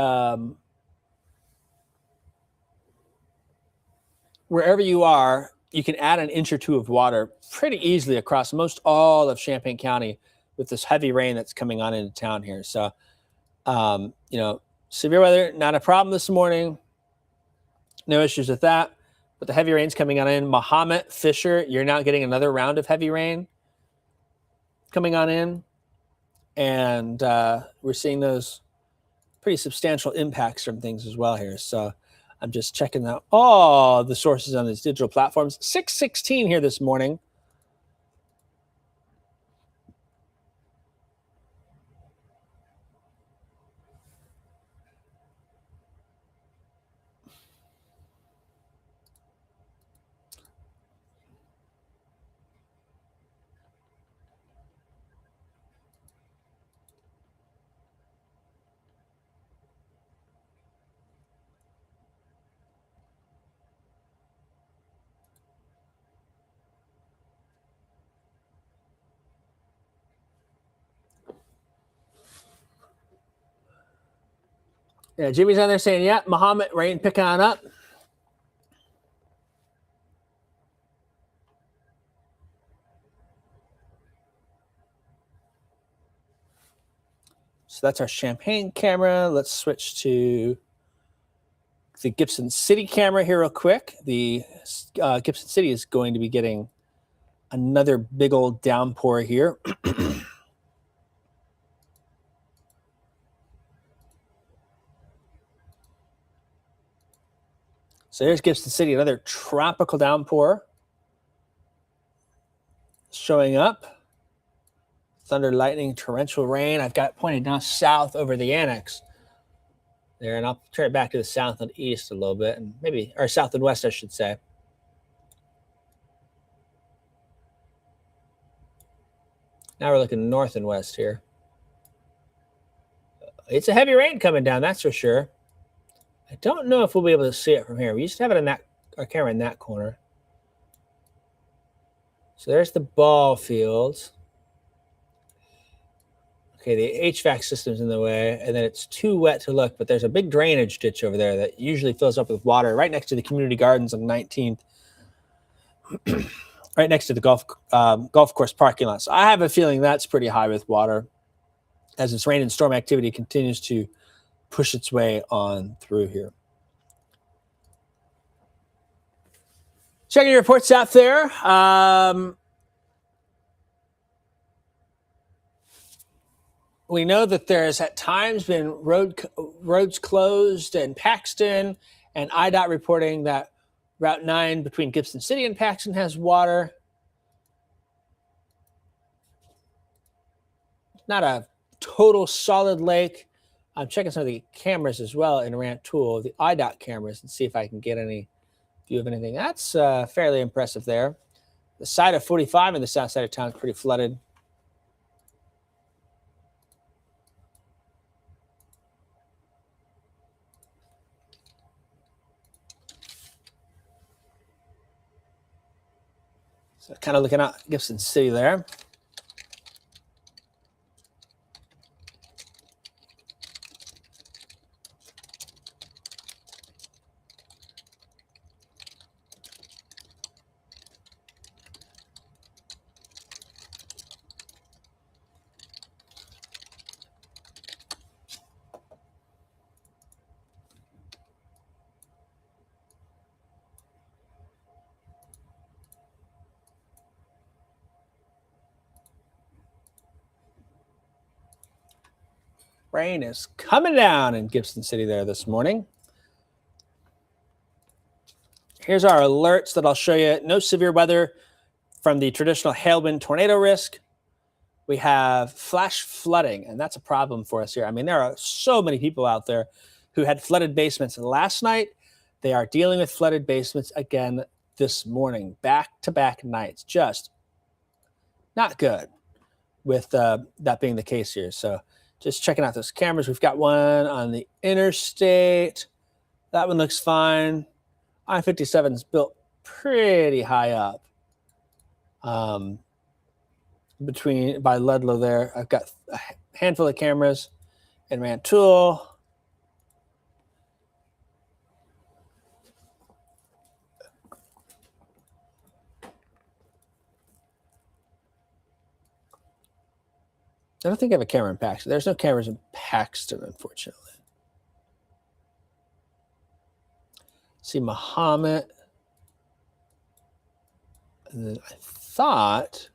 wherever you are, you can add an inch or two of water pretty easily across most all of Champaign County with this heavy rain that's coming on into town here. So, severe weather, not a problem this morning. No issues with that. But the heavy rain's coming on in. Mahomet, Fisher, you're now getting another round of heavy rain coming on in. And we're seeing those pretty substantial impacts from things as well here. So I'm just checking out all the sources on these digital platforms. 6:16 here this morning. Yeah, Jimmy's on there saying, yeah, Mahomet, rain picking on up. So that's our Champaign camera. Let's switch to the Gibson City camera here real quick. The Gibson City is going to be getting another big old downpour here. So here's Gibson City, another tropical downpour showing up. thunder, lightning, torrential rain. I've got it pointed now south over the annex there, and I'll turn it back to the south and east a little bit, and maybe, or south and west, I should say. Now we're looking north and west here. It's a heavy rain coming down, that's for sure. I don't know if we'll be able to see it from here. We used to have it in that, our camera in that corner. So there's the ball fields. Okay, the HVAC system's in the way, and then it's too wet to look, but there's a big drainage ditch over there that usually fills up with water right next to the community gardens on 19th. Right next to the golf course parking lot. So I have a feeling that's pretty high with water as this rain and storm activity continues to push its way on through here. Checking your reports out there. We know that there's at times been roads closed in Paxton, and IDOT reporting that Route 9 between Gibson City and Paxton has water. Not a total solid lake. I'm checking some of the cameras as well in Rantoul, the IDOT cameras, and see if I can get any view of anything. That's fairly impressive there. The side of 45 in the south side of town is pretty flooded. So kind of looking out Gibson City there. Rain is coming down in Gibson City there this morning. Here's our alerts that I'll show you. No severe weather from the traditional hail, wind, tornado risk. We have flash flooding, and that's a problem for us here. I mean, there are so many people out there who had flooded basements last night. They are dealing with flooded basements again this morning, back-to-back nights. Just not good with that being the case here. So just checking out those cameras. We've got one on the interstate. That one looks fine. I-57 is built pretty high up. By Ludlow there. I've got a handful of cameras in Rantoul. I don't think I have a camera in Paxton. There's no cameras in Paxton, unfortunately. See Muhammad. And then I thought,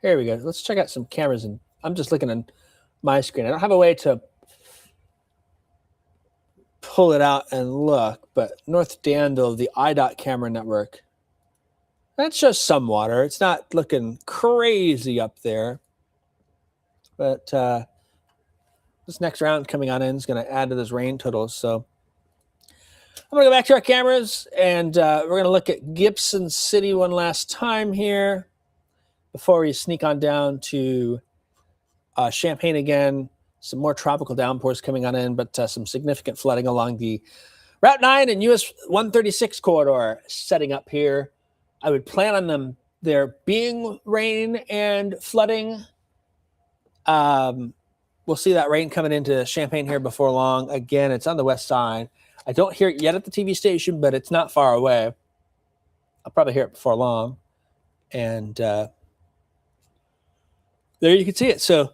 here we go. Let's check out some cameras. And I'm just looking on my screen. I don't have a way to pull it out and look, but North Danville, the IDOT camera network, that shows some water. It's not looking crazy up there. But this next round coming on in is going to add to those rain totals. So I'm going to go back to our cameras, and we're going to look at Gibson City one last time here before we sneak on down to Champaign again. Some more tropical downpours coming on in, but some significant flooding along the Route 9 and US 136 corridor setting up here. I would plan on them there being rain and flooding. We'll see that rain coming into Champaign here before long. Again, it's on the west side. I don't hear it yet at the TV station, but it's not far away. I'll probably hear it before long. And there you can see it. So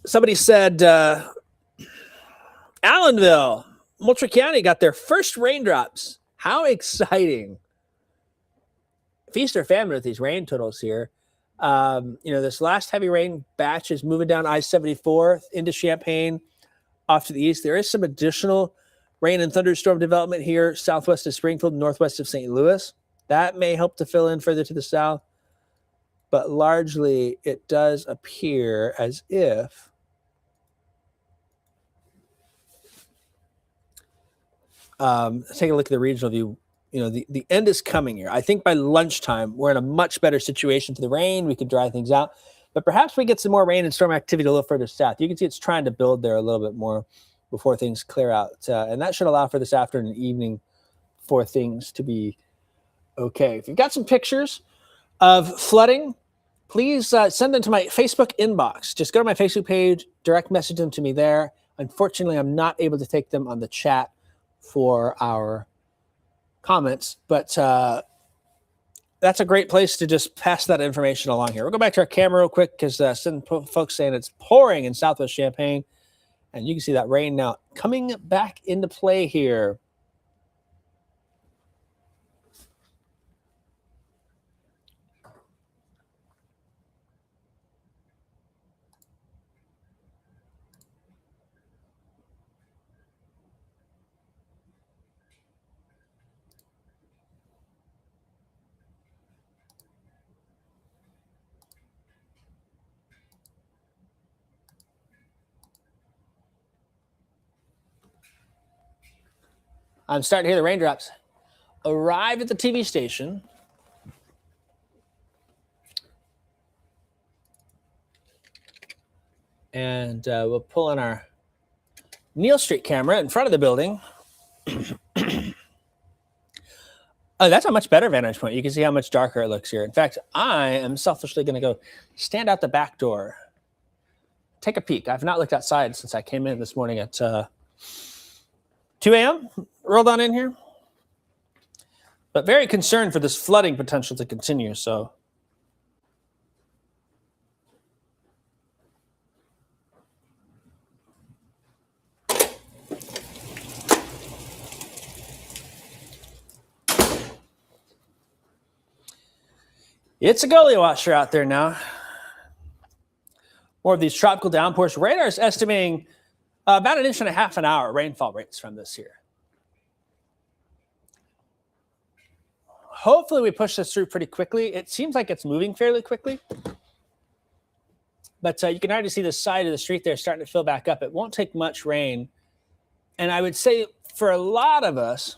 somebody said Allenville, Moultrie County got their first raindrops. How exciting. Feast or famine with these rain totals here. This last heavy rain batch is moving down I-74 into Champaign off to the east. There is some additional rain and thunderstorm development here southwest of Springfield, northwest of St. Louis. That may help to fill in further to the south. but largely it does appear as if take a look at the regional view. The end is coming here. I think by lunchtime, we're in a much better situation for the rain. We could dry things out, but perhaps we get some more rain and storm activity a little further south. You can see it's trying to build there a little bit more before things clear out. And that should allow for this afternoon and evening for things to be okay. If you've got some pictures of flooding, please send them to my Facebook inbox. Just go to my Facebook page, direct message them to me there. Unfortunately, I'm not able to take them on the chat for our comments, but that's a great place to just pass that information along here. We'll go back to our camera real quick because some folks saying it's pouring in Southwest Champaign, and you can see that rain now coming back into play here. I'm starting to hear the raindrops arrive at the TV station. And we'll pull in our Neal Street camera in front of the building. Oh, that's a much better vantage point. You can see how much darker it looks here. In fact, I am selfishly going to go stand out the back door, take a peek. I've not looked outside since I came in this morning at 2 a.m. Rolled on in here. But very concerned for this flooding potential to continue, so. It's a gully washer out there now. More of these tropical downpours. Radar is estimating about 1.5 inches an hour rainfall rates from this here. Hopefully we push this through pretty quickly. It seems like it's moving fairly quickly. But you can already see the side of the street there starting to fill back up. It won't take much rain. And I would say for a lot of us,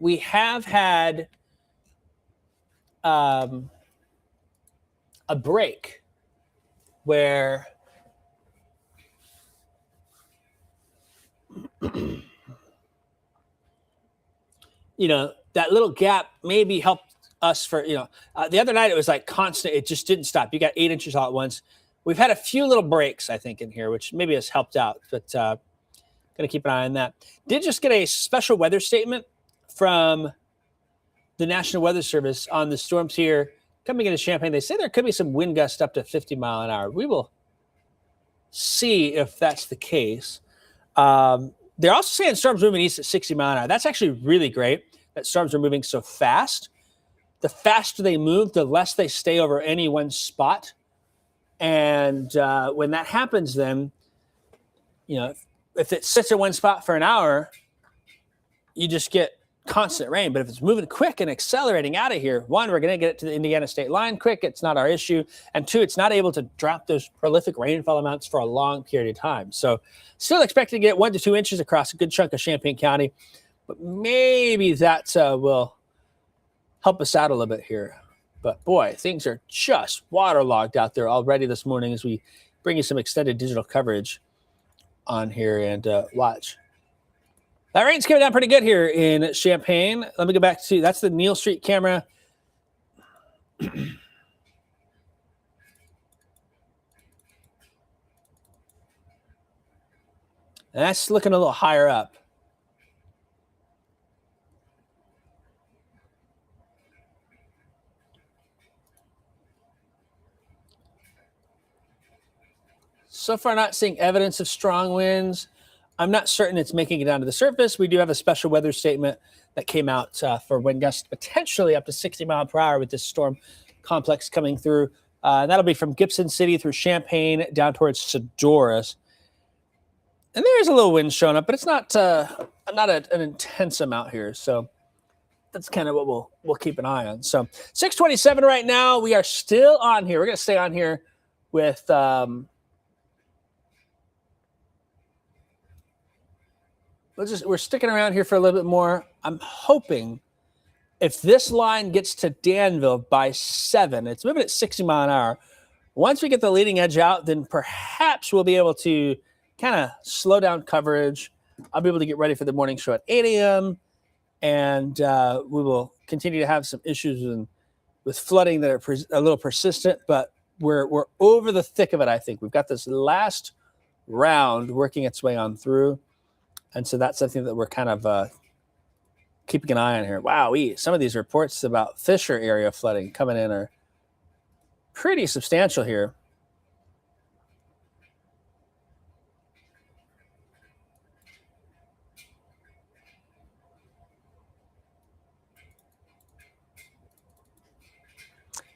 we have had a break where that little gap maybe helped us for, the other night it was like constant. It just didn't stop. You got 8 inches all at once. We've had a few little breaks, I think, in here, which maybe has helped out, but going to keep an eye on that. Did just get a special weather statement from the National Weather Service on the storms here coming into Champaign. They say there could be some wind gusts up to 50 mile an hour. We will see if that's the case. They're also saying storms moving east at 60 mile an hour. That's actually really great that storms are moving so fast. The faster they move, the less they stay over any one spot. And when that happens, then, if it sits in one spot for an hour, you just get constant rain. But if it's moving quick and accelerating out of here, one, we're going to get it to the Indiana state line quick. It's not our issue. And two, it's not able to drop those prolific rainfall amounts for a long period of time. So still expecting to get 1 to 2 inches across a good chunk of Champaign County. But maybe that will help us out a little bit here. But boy, things are just waterlogged out there already this morning as we bring you some extended digital coverage on here and watch. That rain's coming down pretty good here in Champaign. Let me go back to, that's the Neal Street camera. That's looking a little higher up. So far, not seeing evidence of strong winds. I'm not certain it's making it down to the surface. We do have a special weather statement that came out for wind gusts potentially up to 60 miles per hour with this storm complex coming through. That'll be from Gibson City through Champaign down towards Sedoras. And there is a little wind showing up, but it's not an intense amount here. So that's kind of what we'll keep an eye on. So 6:27 right now. We are still on here. We're going to stay on here with we're sticking around here for a little bit more. I'm hoping if this line gets to Danville by 7, it's moving at 60 mile an hour. Once we get the leading edge out, then perhaps we'll be able to kind of slow down coverage. I'll be able to get ready for the morning show at 8 a.m. And we will continue to have some issues with flooding that are a little persistent, but we're over the thick of it, I think. We've got this last round working its way on through. And so that's something that we're kind of keeping an eye on here. Wow, some of these reports about Fisher area flooding coming in are pretty substantial here.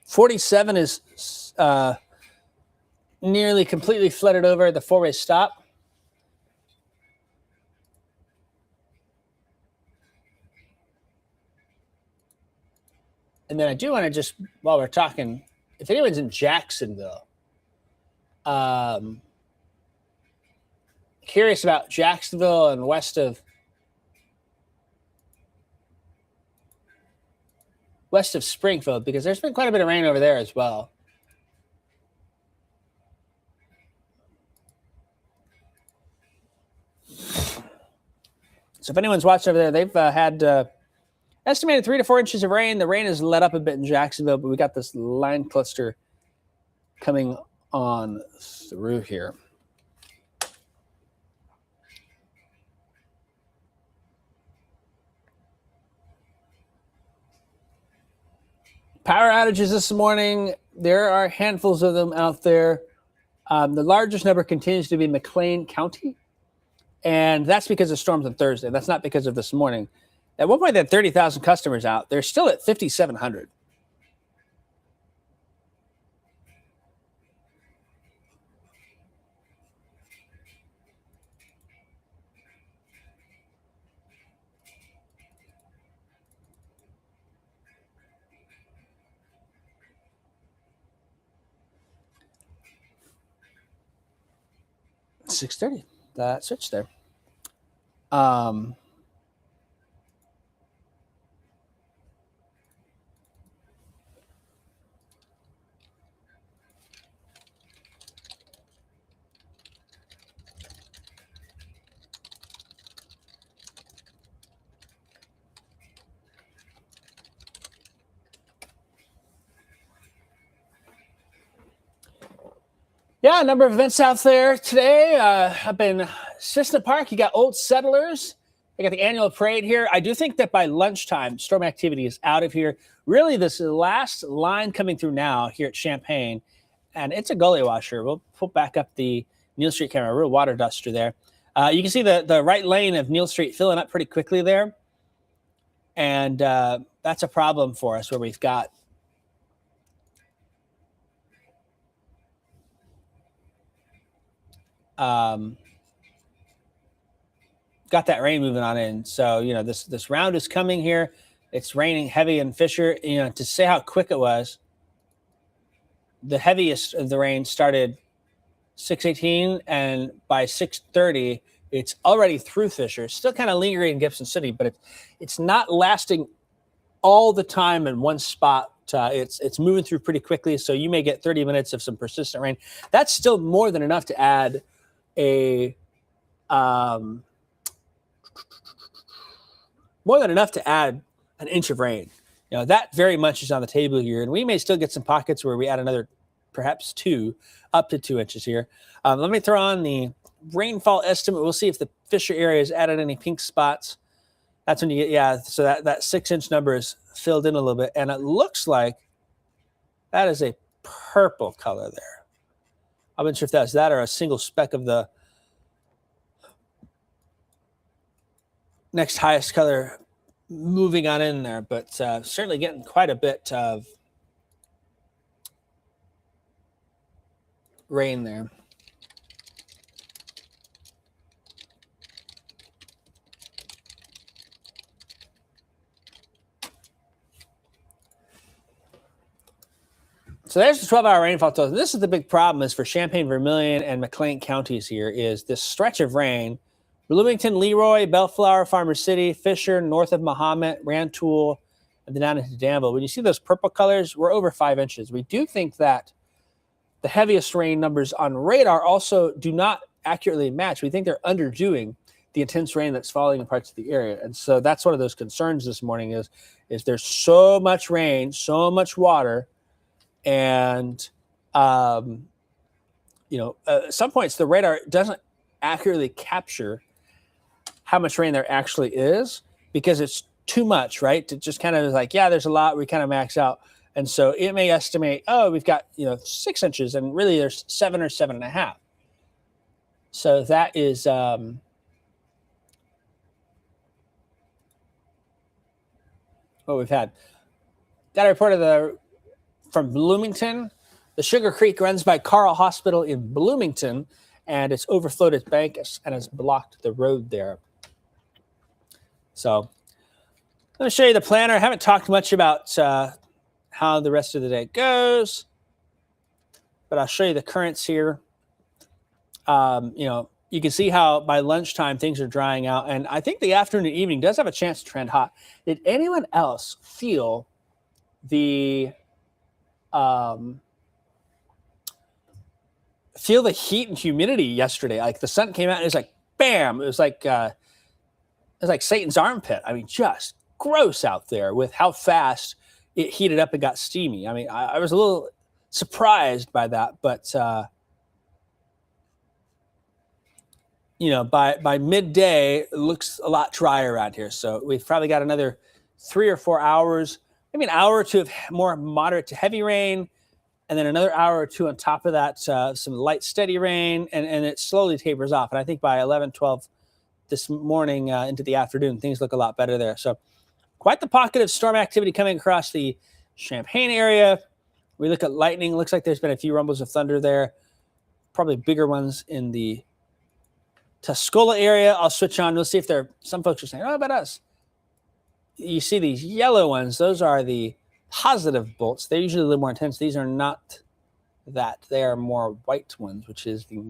.47 is nearly completely flooded over the four-way stop. And then I do want to just, while we're talking, if anyone's in Jacksonville, curious about Jacksonville and west of Springfield, because there's been quite a bit of rain over there as well. So if anyone's watching over there, they've had estimated 3 to 4 inches of rain. The rain has let up a bit in Jacksonville, but we got this line cluster coming on through here. Power outages this morning. There are handfuls of them out there. The largest number continues to be McLean County, and that's because of storms on Thursday. That's not because of this morning. At one point, they had 30,000 customers out. They're still at 5,700. $6.30. That switch there. Yeah, a number of events out there today. Up in Cissna Park, you got Old Settlers. They got the annual parade here. I do think that by lunchtime, storm activity is out of here. Really, this is the last line coming through now here at Champaign, and it's a gully washer. We'll pull back up the Neal Street camera, real water duster there. You can see the right lane of Neal Street filling up pretty quickly there, and that's a problem for us where we've got got that rain moving on in. So, this round is coming here. It's raining heavy in Fisher. To say how quick it was, the heaviest of the rain started 6:18, and by 6:30, it's already through Fisher. It's still kind of lingering in Gibson City, but it's not lasting all the time in one spot. It's moving through pretty quickly, so you may get 30 minutes of some persistent rain. That's still more than enough to add an inch of rain. That very much is on the table here, and we may still get some pockets where we add another, perhaps up to 2 inches here. Let me throw on the rainfall estimate. We'll see if the Fisher area has added any pink spots. That's when you get, so that 6-inch number is filled in a little bit, and it looks like that is a purple color there. I'm not sure if that's that or a single speck of the next highest color moving on in there, but certainly getting quite a bit of rain there. So there's the 12-hour rainfall total. This is the big problem is for Champaign, Vermilion, and McLean counties here is this stretch of rain. Bloomington, Leroy, Bellflower, Farmer City, Fisher, north of Mahomet, Rantoul, and then down into Danville. When you see those purple colors, we're over 5 inches. We do think that the heaviest rain numbers on radar also do not accurately match. We think they're underdoing the intense rain that's falling in parts of the area. And so that's one of those concerns this morning is there's so much rain, so much water, and at some points the radar doesn't accurately capture how much rain there actually is because it's too much, right? It just kind of is like, yeah, there's a lot, we kind of max out. And so it may estimate, oh, we've got 6 inches, and really there's 7 or 7.5. So that is what we've had. Got a report from Bloomington. The Sugar Creek runs by Carl Hospital in Bloomington, and it's overflowed its bank and has blocked the road there. So I'm going to show you the planner. I haven't talked much about how the rest of the day goes, but I'll show you the currents here. You can see how by lunchtime things are drying out, and I think the afternoon and evening does have a chance to trend hot. Did anyone else feel the heat and humidity yesterday? Like the sun came out and it's like bam, it was like Satan's armpit. I mean, just gross out there with how fast it heated up and got steamy. I mean, I was a little surprised by that, but by midday it looks a lot drier around here. So we've probably got another 3 or 4 hours, maybe an hour or two of more moderate to heavy rain, and then another hour or two on top of that, some light, steady rain, and it slowly tapers off. And I think by 11, 12 this morning into the afternoon, things look a lot better there. So quite the pocket of storm activity coming across the Champaign area. We look at lightning. Looks like there's been a few rumbles of thunder there, probably bigger ones in the Tuscola area. I'll switch on. We'll see if some folks are saying, oh, about us. You see these yellow ones. Those are the positive bolts. They're usually a little more intense. These are not that. They are more white ones, which is the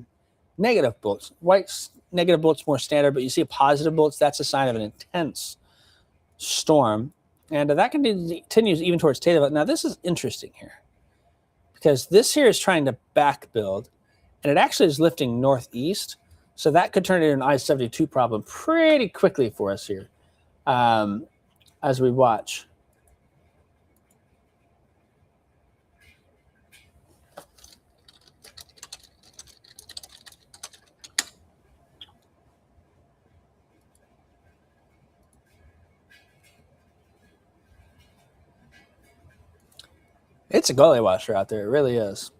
negative bolts. White negative bolts more standard, but you see positive bolts, that's a sign of an intense storm. And that continues even towards Taylorville. Now, this is interesting here because this here is trying to back build, and it actually is lifting northeast. So that could turn into an I-72 problem pretty quickly for us here as we watch. It's a gully washer out there. It really is.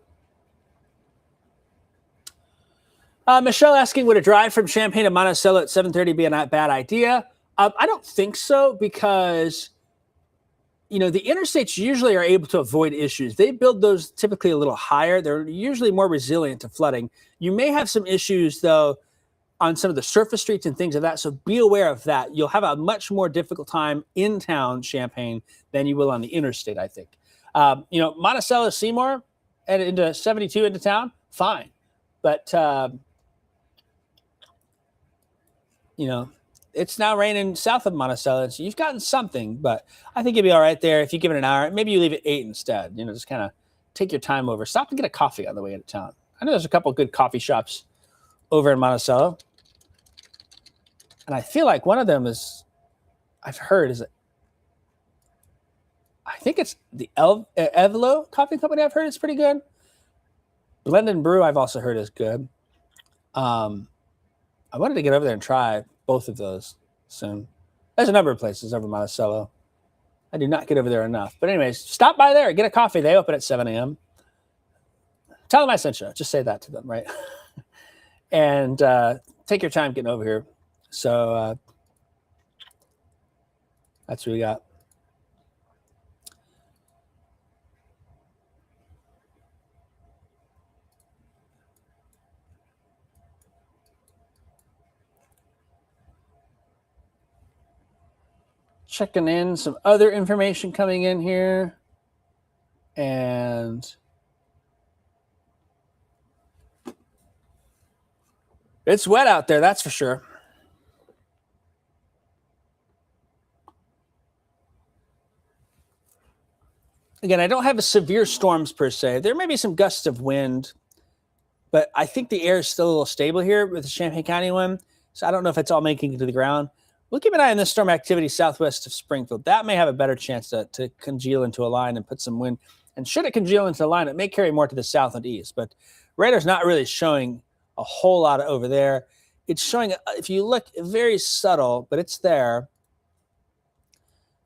Michelle asking, would a drive from Champaign to Monticello at 7:30 be a not bad idea? I don't think so because, the interstates usually are able to avoid issues. They build those typically a little higher. They're usually more resilient to flooding. You may have some issues, though, on some of the surface streets and things of that. So be aware of that. You'll have a much more difficult time in town, Champaign, than you will on the interstate, I think. Monticello, Seymour, and into 72 into town, fine. But, it's now raining south of Monticello, so you've gotten something, but I think you'll be all right there if you give it an hour. Maybe you leave it 8 instead. Just kind of take your time over. Stop and get a coffee on the way into town. I know there's a couple of good coffee shops over in Monticello, and I feel like one of them I think it's the Evelo Coffee Company. I've heard it's pretty good. Blend and Brew I've also heard is good. I wanted to get over there and try both of those soon. There's a number of places over Monticello. I do not get over there enough. But anyways, stop by there. Get a coffee. They open at 7 a.m. Tell them I sent you. Just say that to them, right? And take your time getting over here. So that's what we got. Checking in some other information coming in here. And It's wet out there, that's for sure. Again, I don't have a severe storms per se. There may be some gusts of wind, but I think the air is still a little stable here with the Champaign County one. So I don't know if it's all making it to the ground. We'll keep an eye on this storm activity southwest of Springfield. That may have a better chance to congeal into a line and put some wind. And should it congeal into a line, it may carry more to the south and east. But radar's not really showing a whole lot over there. It's showing, if you look, very subtle, but it's there.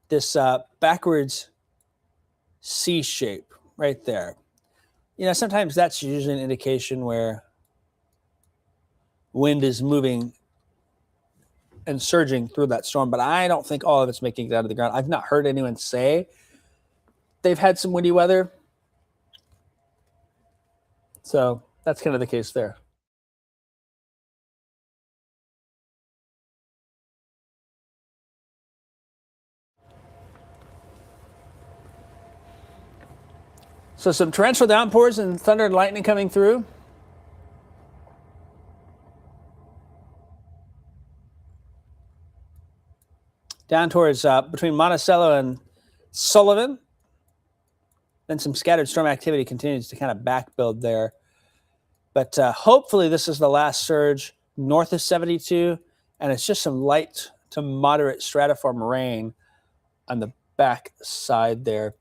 This backwards C shape right there. You know, sometimes that's usually an indication where wind is moving and surging through that storm, but I don't think all of it's making it out of the ground. I've not heard anyone say they've had some windy weather. So that's kind of the case there. So some torrential downpours and thunder and lightning coming through. Down towards between Monticello and Sullivan. Then some scattered storm activity continues to kind of back build there. But hopefully this is the last surge north of 72, and it's just some light to moderate stratiform rain on the back side there.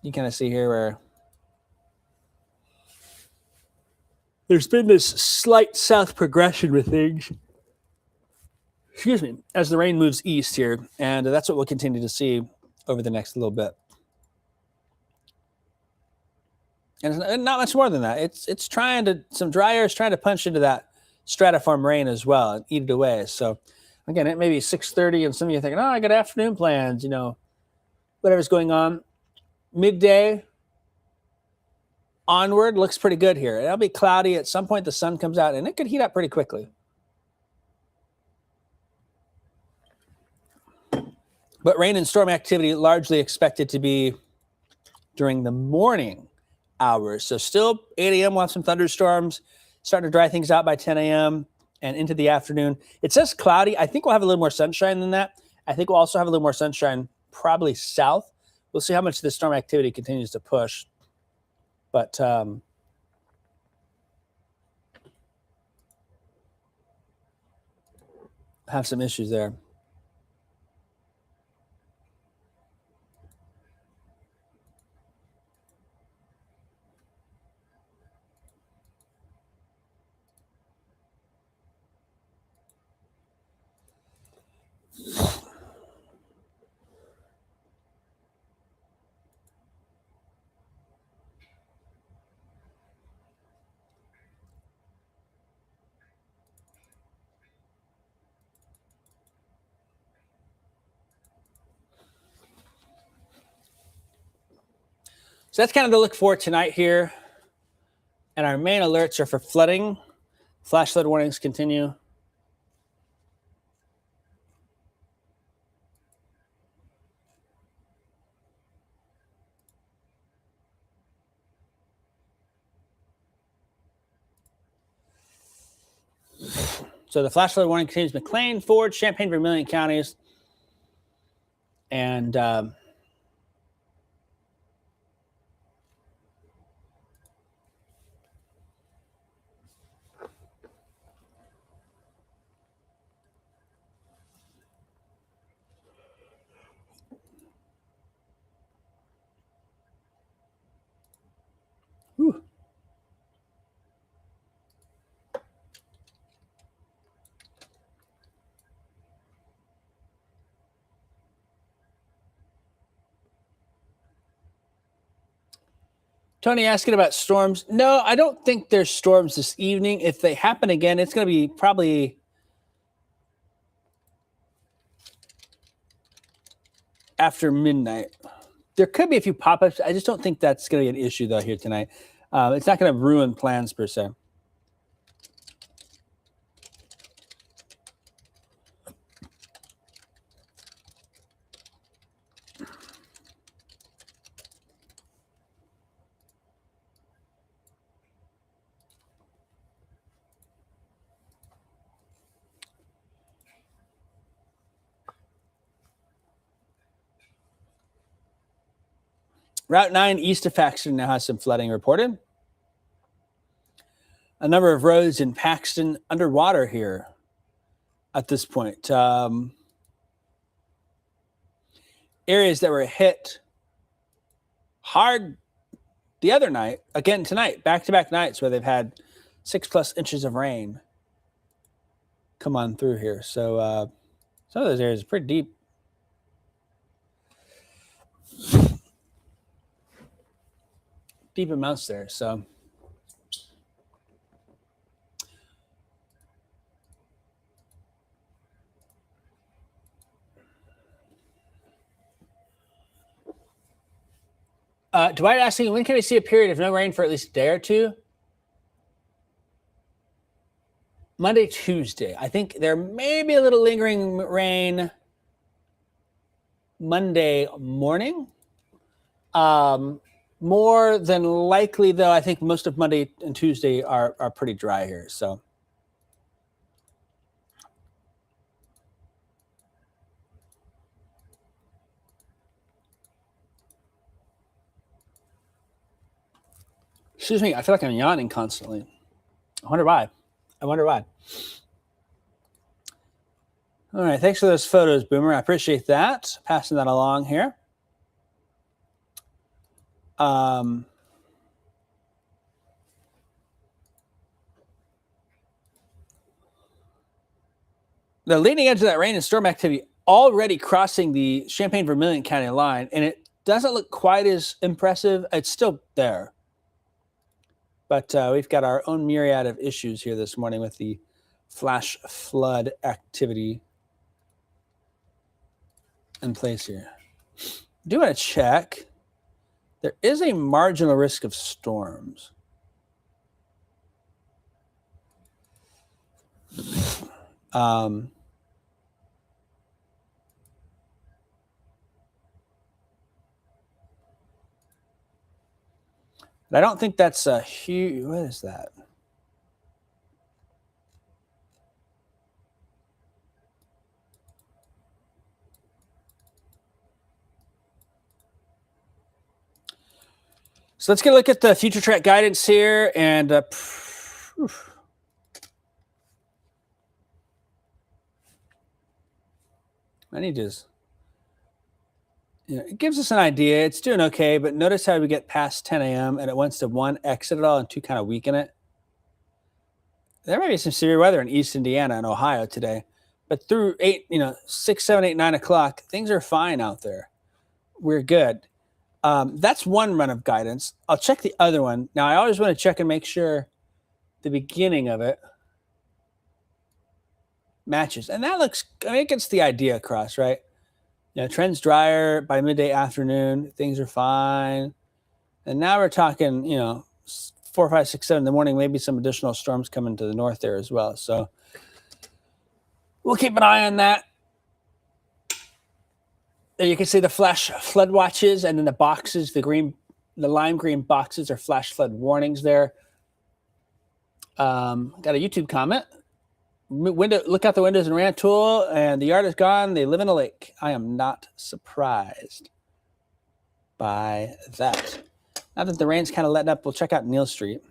You kind of see here where there's been this slight south progression with things. Excuse me, as the rain moves east here, and that's what we'll continue to see over the next little bit. And not much more than that. It's trying to, some dry air is trying to punch into that stratiform rain as well and eat it away. So again, it may be 6:30, and some of you are thinking, oh, I got afternoon plans, you know, whatever's going on. Midday onward looks pretty good here. It'll be cloudy. At some point, the sun comes out, and it could heat up pretty quickly. But rain and storm activity largely expected to be during the morning hours. So still 8 a.m. we'll have some thunderstorms, starting to dry things out by 10 a.m. and into the afternoon. It says cloudy. I think we'll have a little more sunshine than that. I think we'll also have a little more sunshine probably south. We'll see how much the storm activity continues to push. But have some issues there. So that's kind of the look for tonight here. And our main alerts are for flooding. Flash flood warnings continue. So the flash flood warning continues McLean, Ford, Champaign, Vermilion counties. And whew. Tony asking about storms. No, I don't think there's storms this evening. If they happen again, it's going to be probably after midnight. There could be a few pop-ups. I just don't think that's going to be an issue, though, here tonight. It's not going to ruin plans, per se. Route 9 east of Paxton now has some flooding reported. A number of roads in Paxton underwater here at this point. Areas that were hit hard the other night, again tonight, back-to-back nights where they've had 6+ inches of rain come on through here. So some of those areas are pretty deep. Deep amounts there. So Dwight asking, when can we see a period of no rain for at least a day or two? Monday, Tuesday. I think there may be a little lingering rain Monday morning. More than likely, though, I think most of Monday and Tuesday are pretty dry here. So excuse me, I feel like I'm yawning constantly. I wonder why. All right, thanks for those photos, Boomer. I appreciate that. Passing that along here. The leading edge of that rain and storm activity already crossing the Champaign-Vermilion County line, and it doesn't look quite as impressive. It's still there. But we've got our own myriad of issues here this morning with the flash flood activity in place here. I do want to check. There is a marginal risk of storms. I don't think that's a huge. What is that? So let's get a look at the future track guidance here. And I need to. It gives us an idea. It's doing okay, but notice how we get past 10 a.m. and it wants to one exit it all and two kind of weaken it. There may be some severe weather in East Indiana and Ohio today, but through 6, 7, 8, 9 o'clock, things are fine out there. We're good. That's one run of guidance. I'll check the other one. Now, I always want to check and make sure the beginning of it matches. And that looks, it gets the idea across, right? Trend's drier by midday afternoon. Things are fine. And now we're talking, 4, 5, 6, 7 in the morning, maybe some additional storms coming to the north there as well. So we'll keep an eye on that. There you can see the flash flood watches, and then the boxes, the lime green boxes are flash flood warnings there. Got a YouTube comment. Look out the windows in Rantoul, and the yard is gone. They live in a lake. I am not surprised by that. Now that the rain's kind of letting up, we'll check out Neal Street.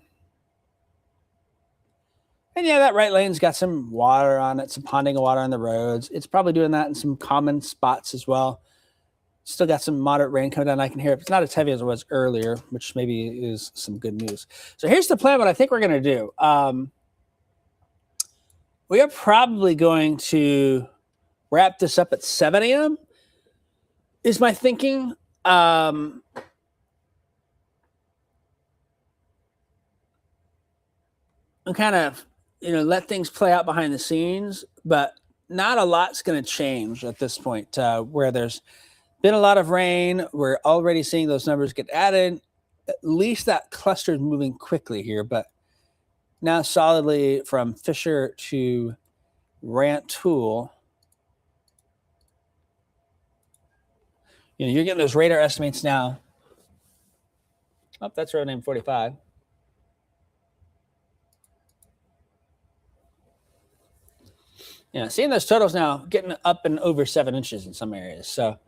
And yeah, that right lane's got some water on it, some ponding of water on the roads. It's probably doing that in some common spots as well. Still got some moderate rain coming down. I can hear it. It's not as heavy as it was earlier, which maybe is some good news. So here's the plan. What I think we're going to do. We are probably going to wrap this up at 7 a.m. is my thinking. And kind of, let things play out behind the scenes, but not a lot's going to change at this point where there's been a lot of rain. We're already seeing those numbers get added. At least that cluster is moving quickly here, but now solidly from Fisher to Rantoul. You're getting those radar estimates now. Oh, that's road name 45. Seeing those totals now getting up and over 7 inches in some areas. So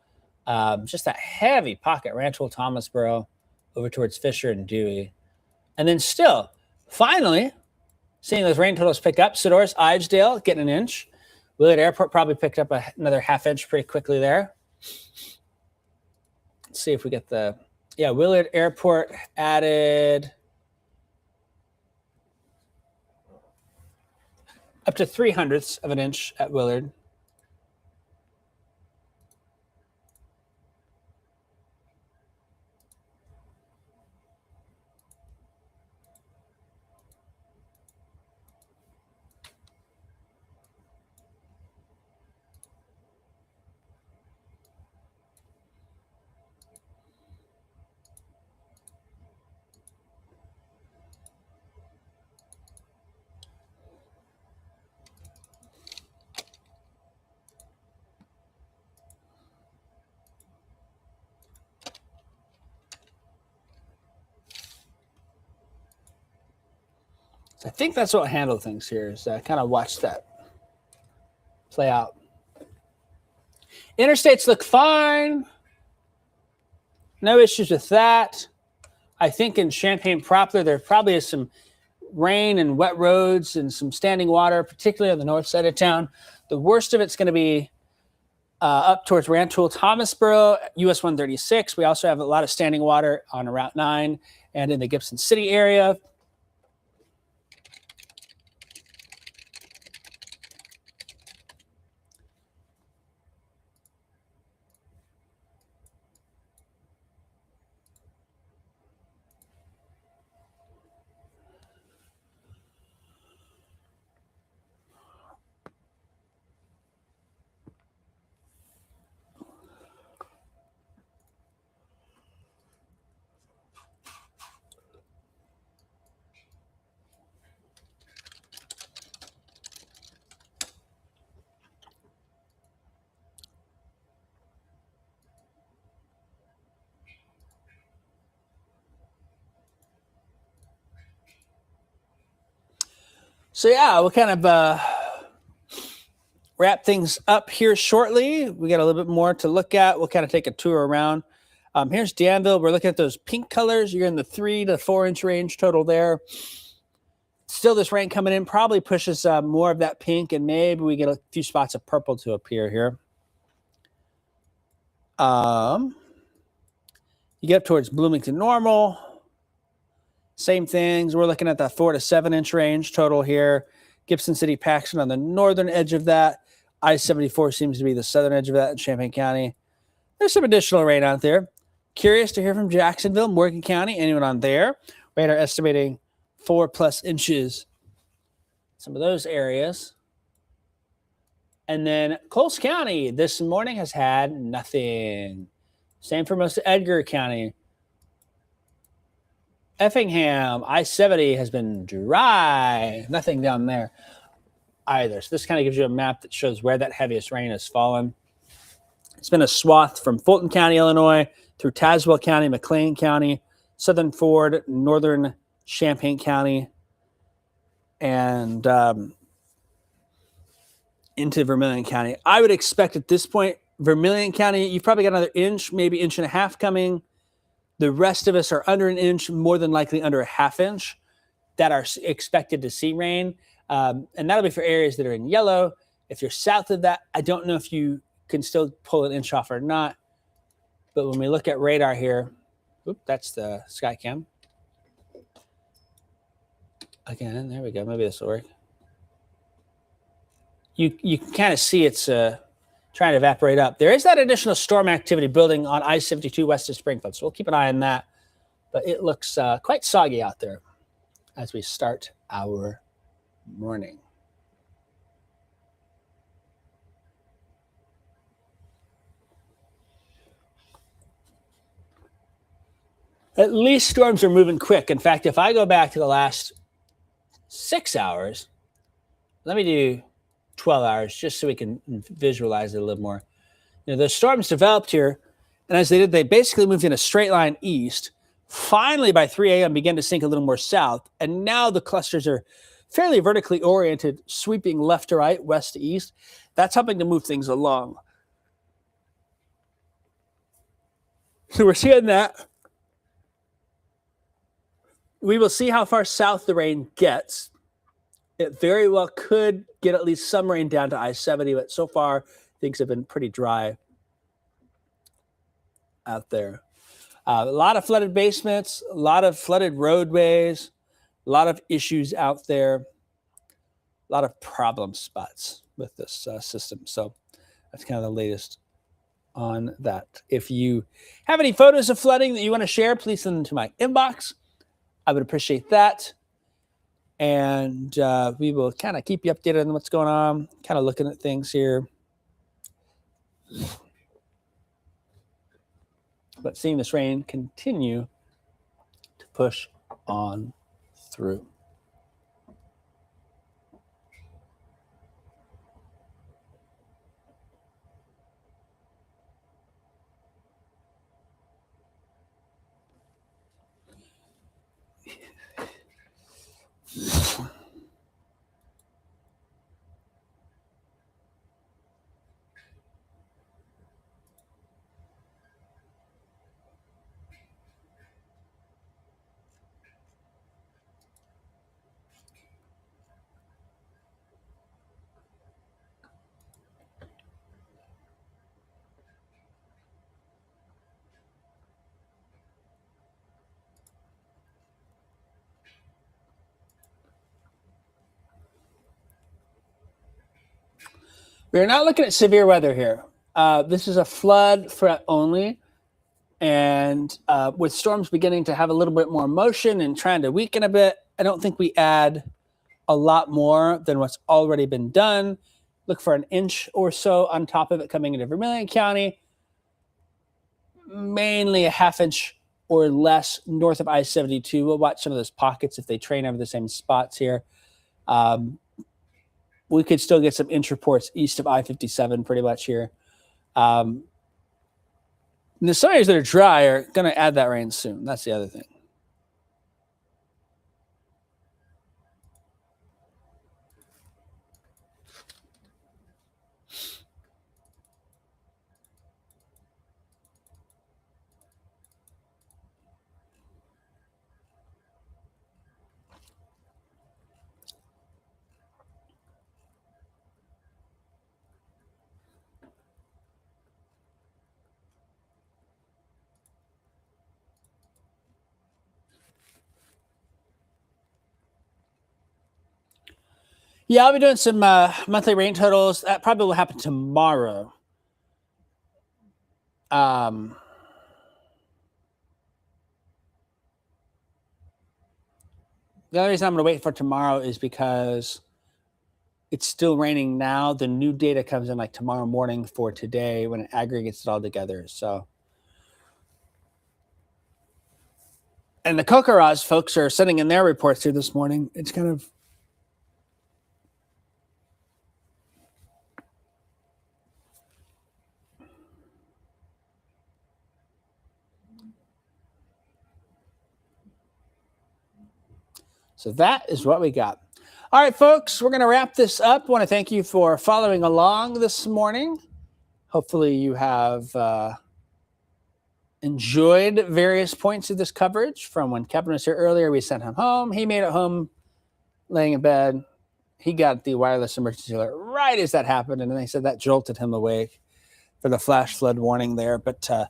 Just that heavy pocket, Rancho Thomasboro over towards Fisher and Dewey. And then still, finally, seeing those rain totals pick up. Sadorus, Idesdale getting an inch. Willard Airport probably picked up another half inch pretty quickly there. Let's see if we get the, yeah, Willard Airport added up to 0.03 of an inch at Willard. So I think that's what handled things here is kind of watch that play out. Interstates look fine. No issues with that. I think in Champaign-Poplar, there probably is some rain and wet roads and some standing water, particularly on the north side of town. The worst of it's going to be up towards Rancho Thomasboro, US 136. We also have a lot of standing water on Route 9 and in the Gibson City area. So yeah, we'll kind of wrap things up here shortly. We got a little bit more to look at. We'll kind of take a tour around. Here's Danville. We're looking at those pink colors. You're in the 3 to 4 inch range total there. Still, this rain coming in probably pushes more of that pink, and maybe we get a few spots of purple to appear here. You get up towards Bloomington Normal. Same things. We're looking at the 4 to 7 inch range total here. Gibson City, Paxton on the northern edge of that. I-74 seems to be the southern edge of that in Champaign County. There's some additional rain out there. Curious to hear from Jacksonville, Morgan County, anyone on there. Radar estimating 4+ inches. Some of those areas. And then Coles County this morning has had nothing. Same for most of Edgar County. Effingham, I-70 has been dry. Nothing down there either. So this kind of gives you a map that shows where that heaviest rain has fallen. It's been a swath from Fulton County, Illinois, through Tazewell County, McLean County, Southern Ford, northern Champaign County, and into Vermilion County. I would expect at this point, Vermilion County, you've probably got another inch, maybe inch and a half coming. The rest of us are under an inch, more than likely under a half inch that are expected to see rain. And that'll be for areas that are in yellow. If you're south of that, I don't know if you can still pull an inch off or not. But when we look at radar here, that's the Skycam. Again, there we go. Maybe this will work. You can kind of see it's trying to evaporate up. There is that additional storm activity building on I-72 west of Springfield, so we'll keep an eye on that. But it looks quite soggy out there as we start our morning. At least storms are moving quick. In fact, if I go back to the last 6 hours, let me do 12 hours just so we can visualize it a little more. You know, the storms developed here, and as they did, they basically moved in a straight line east. Finally, by 3 a.m., began to sink a little more south, and now the clusters are fairly vertically oriented, sweeping left to right, west to east. That's helping to move things along. So we're seeing that. We will see how far south the rain gets. It very well could get at least some rain down to I-70, but so far things have been pretty dry out there. A lot of flooded basements, a lot of flooded roadways, a lot of issues out there, a lot of problem spots with this system. So that's kind of the latest on that. If you have any photos of flooding that you want to share, please send them to my inbox. I would appreciate that. And we will kind of keep you updated on what's going on, kind of looking at things here. But seeing this rain continue to push on through. We're not looking at severe weather here. This is a flood threat only. And with storms beginning to have a little bit more motion and trying to weaken a bit, I don't think we add a lot more than what's already been done. Look for an inch or so on top of it coming into Vermilion County. Mainly a half inch or less north of I-72. We'll watch some of those pockets if they train over the same spots here. We could still get some inch reports east of I-57 pretty much here. The some areas that are dry are going to add that rain soon. That's the other thing. Yeah, I'll be doing some monthly rain totals. That probably will happen tomorrow. The only reason I'm going to wait for tomorrow is because it's still raining now. The new data comes in like tomorrow morning for today when it aggregates it all together. So, and the Kokoraz folks are sending in their reports here this morning. It's kind of so that is what we got. All right, folks, we're going to wrap this up. I want to thank you for following along this morning. Hopefully you have enjoyed various points of this coverage. From when Kevin was here earlier, we sent him home. He made it home laying in bed. He got the wireless emergency alert right as that happened, and they said that jolted him awake for the flash flood warning there. But I'm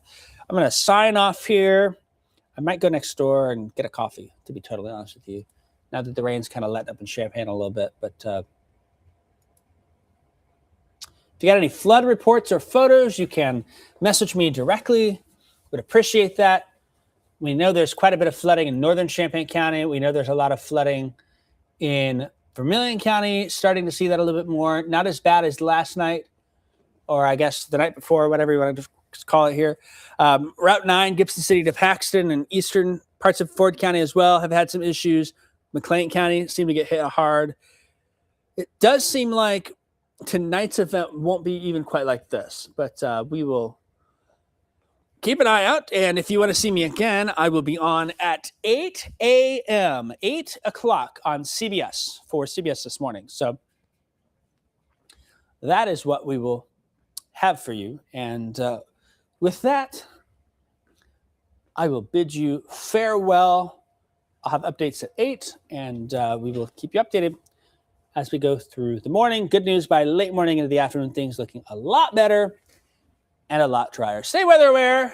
going to sign off here. I might go next door and get a coffee, to be totally honest with you, now that the rain's kind of letting up in Champaign a little bit. But if you got any flood reports or photos, you can message me directly. Would appreciate that. We know there's quite a bit of flooding in northern Champaign County. We know there's a lot of flooding in Vermilion County, starting to see that a little bit more. Not as bad as last night, or I guess the night before, whatever you want to call it here. Route 9, Gibson City to Paxton, and eastern parts of Ford County as well have had some issues. McLean County seemed to get hit hard. It does seem like tonight's event won't be even quite like this, but we will keep an eye out. And if you want to see me again, I will be on at 8 a.m., 8 o'clock on CBS for CBS This Morning. So that is what we will have for you. And with that, I will bid you farewell. I'll have updates at 8, and we will keep you updated as we go through the morning. Good news, by late morning into the afternoon, things looking a lot better and a lot drier. Stay weather aware.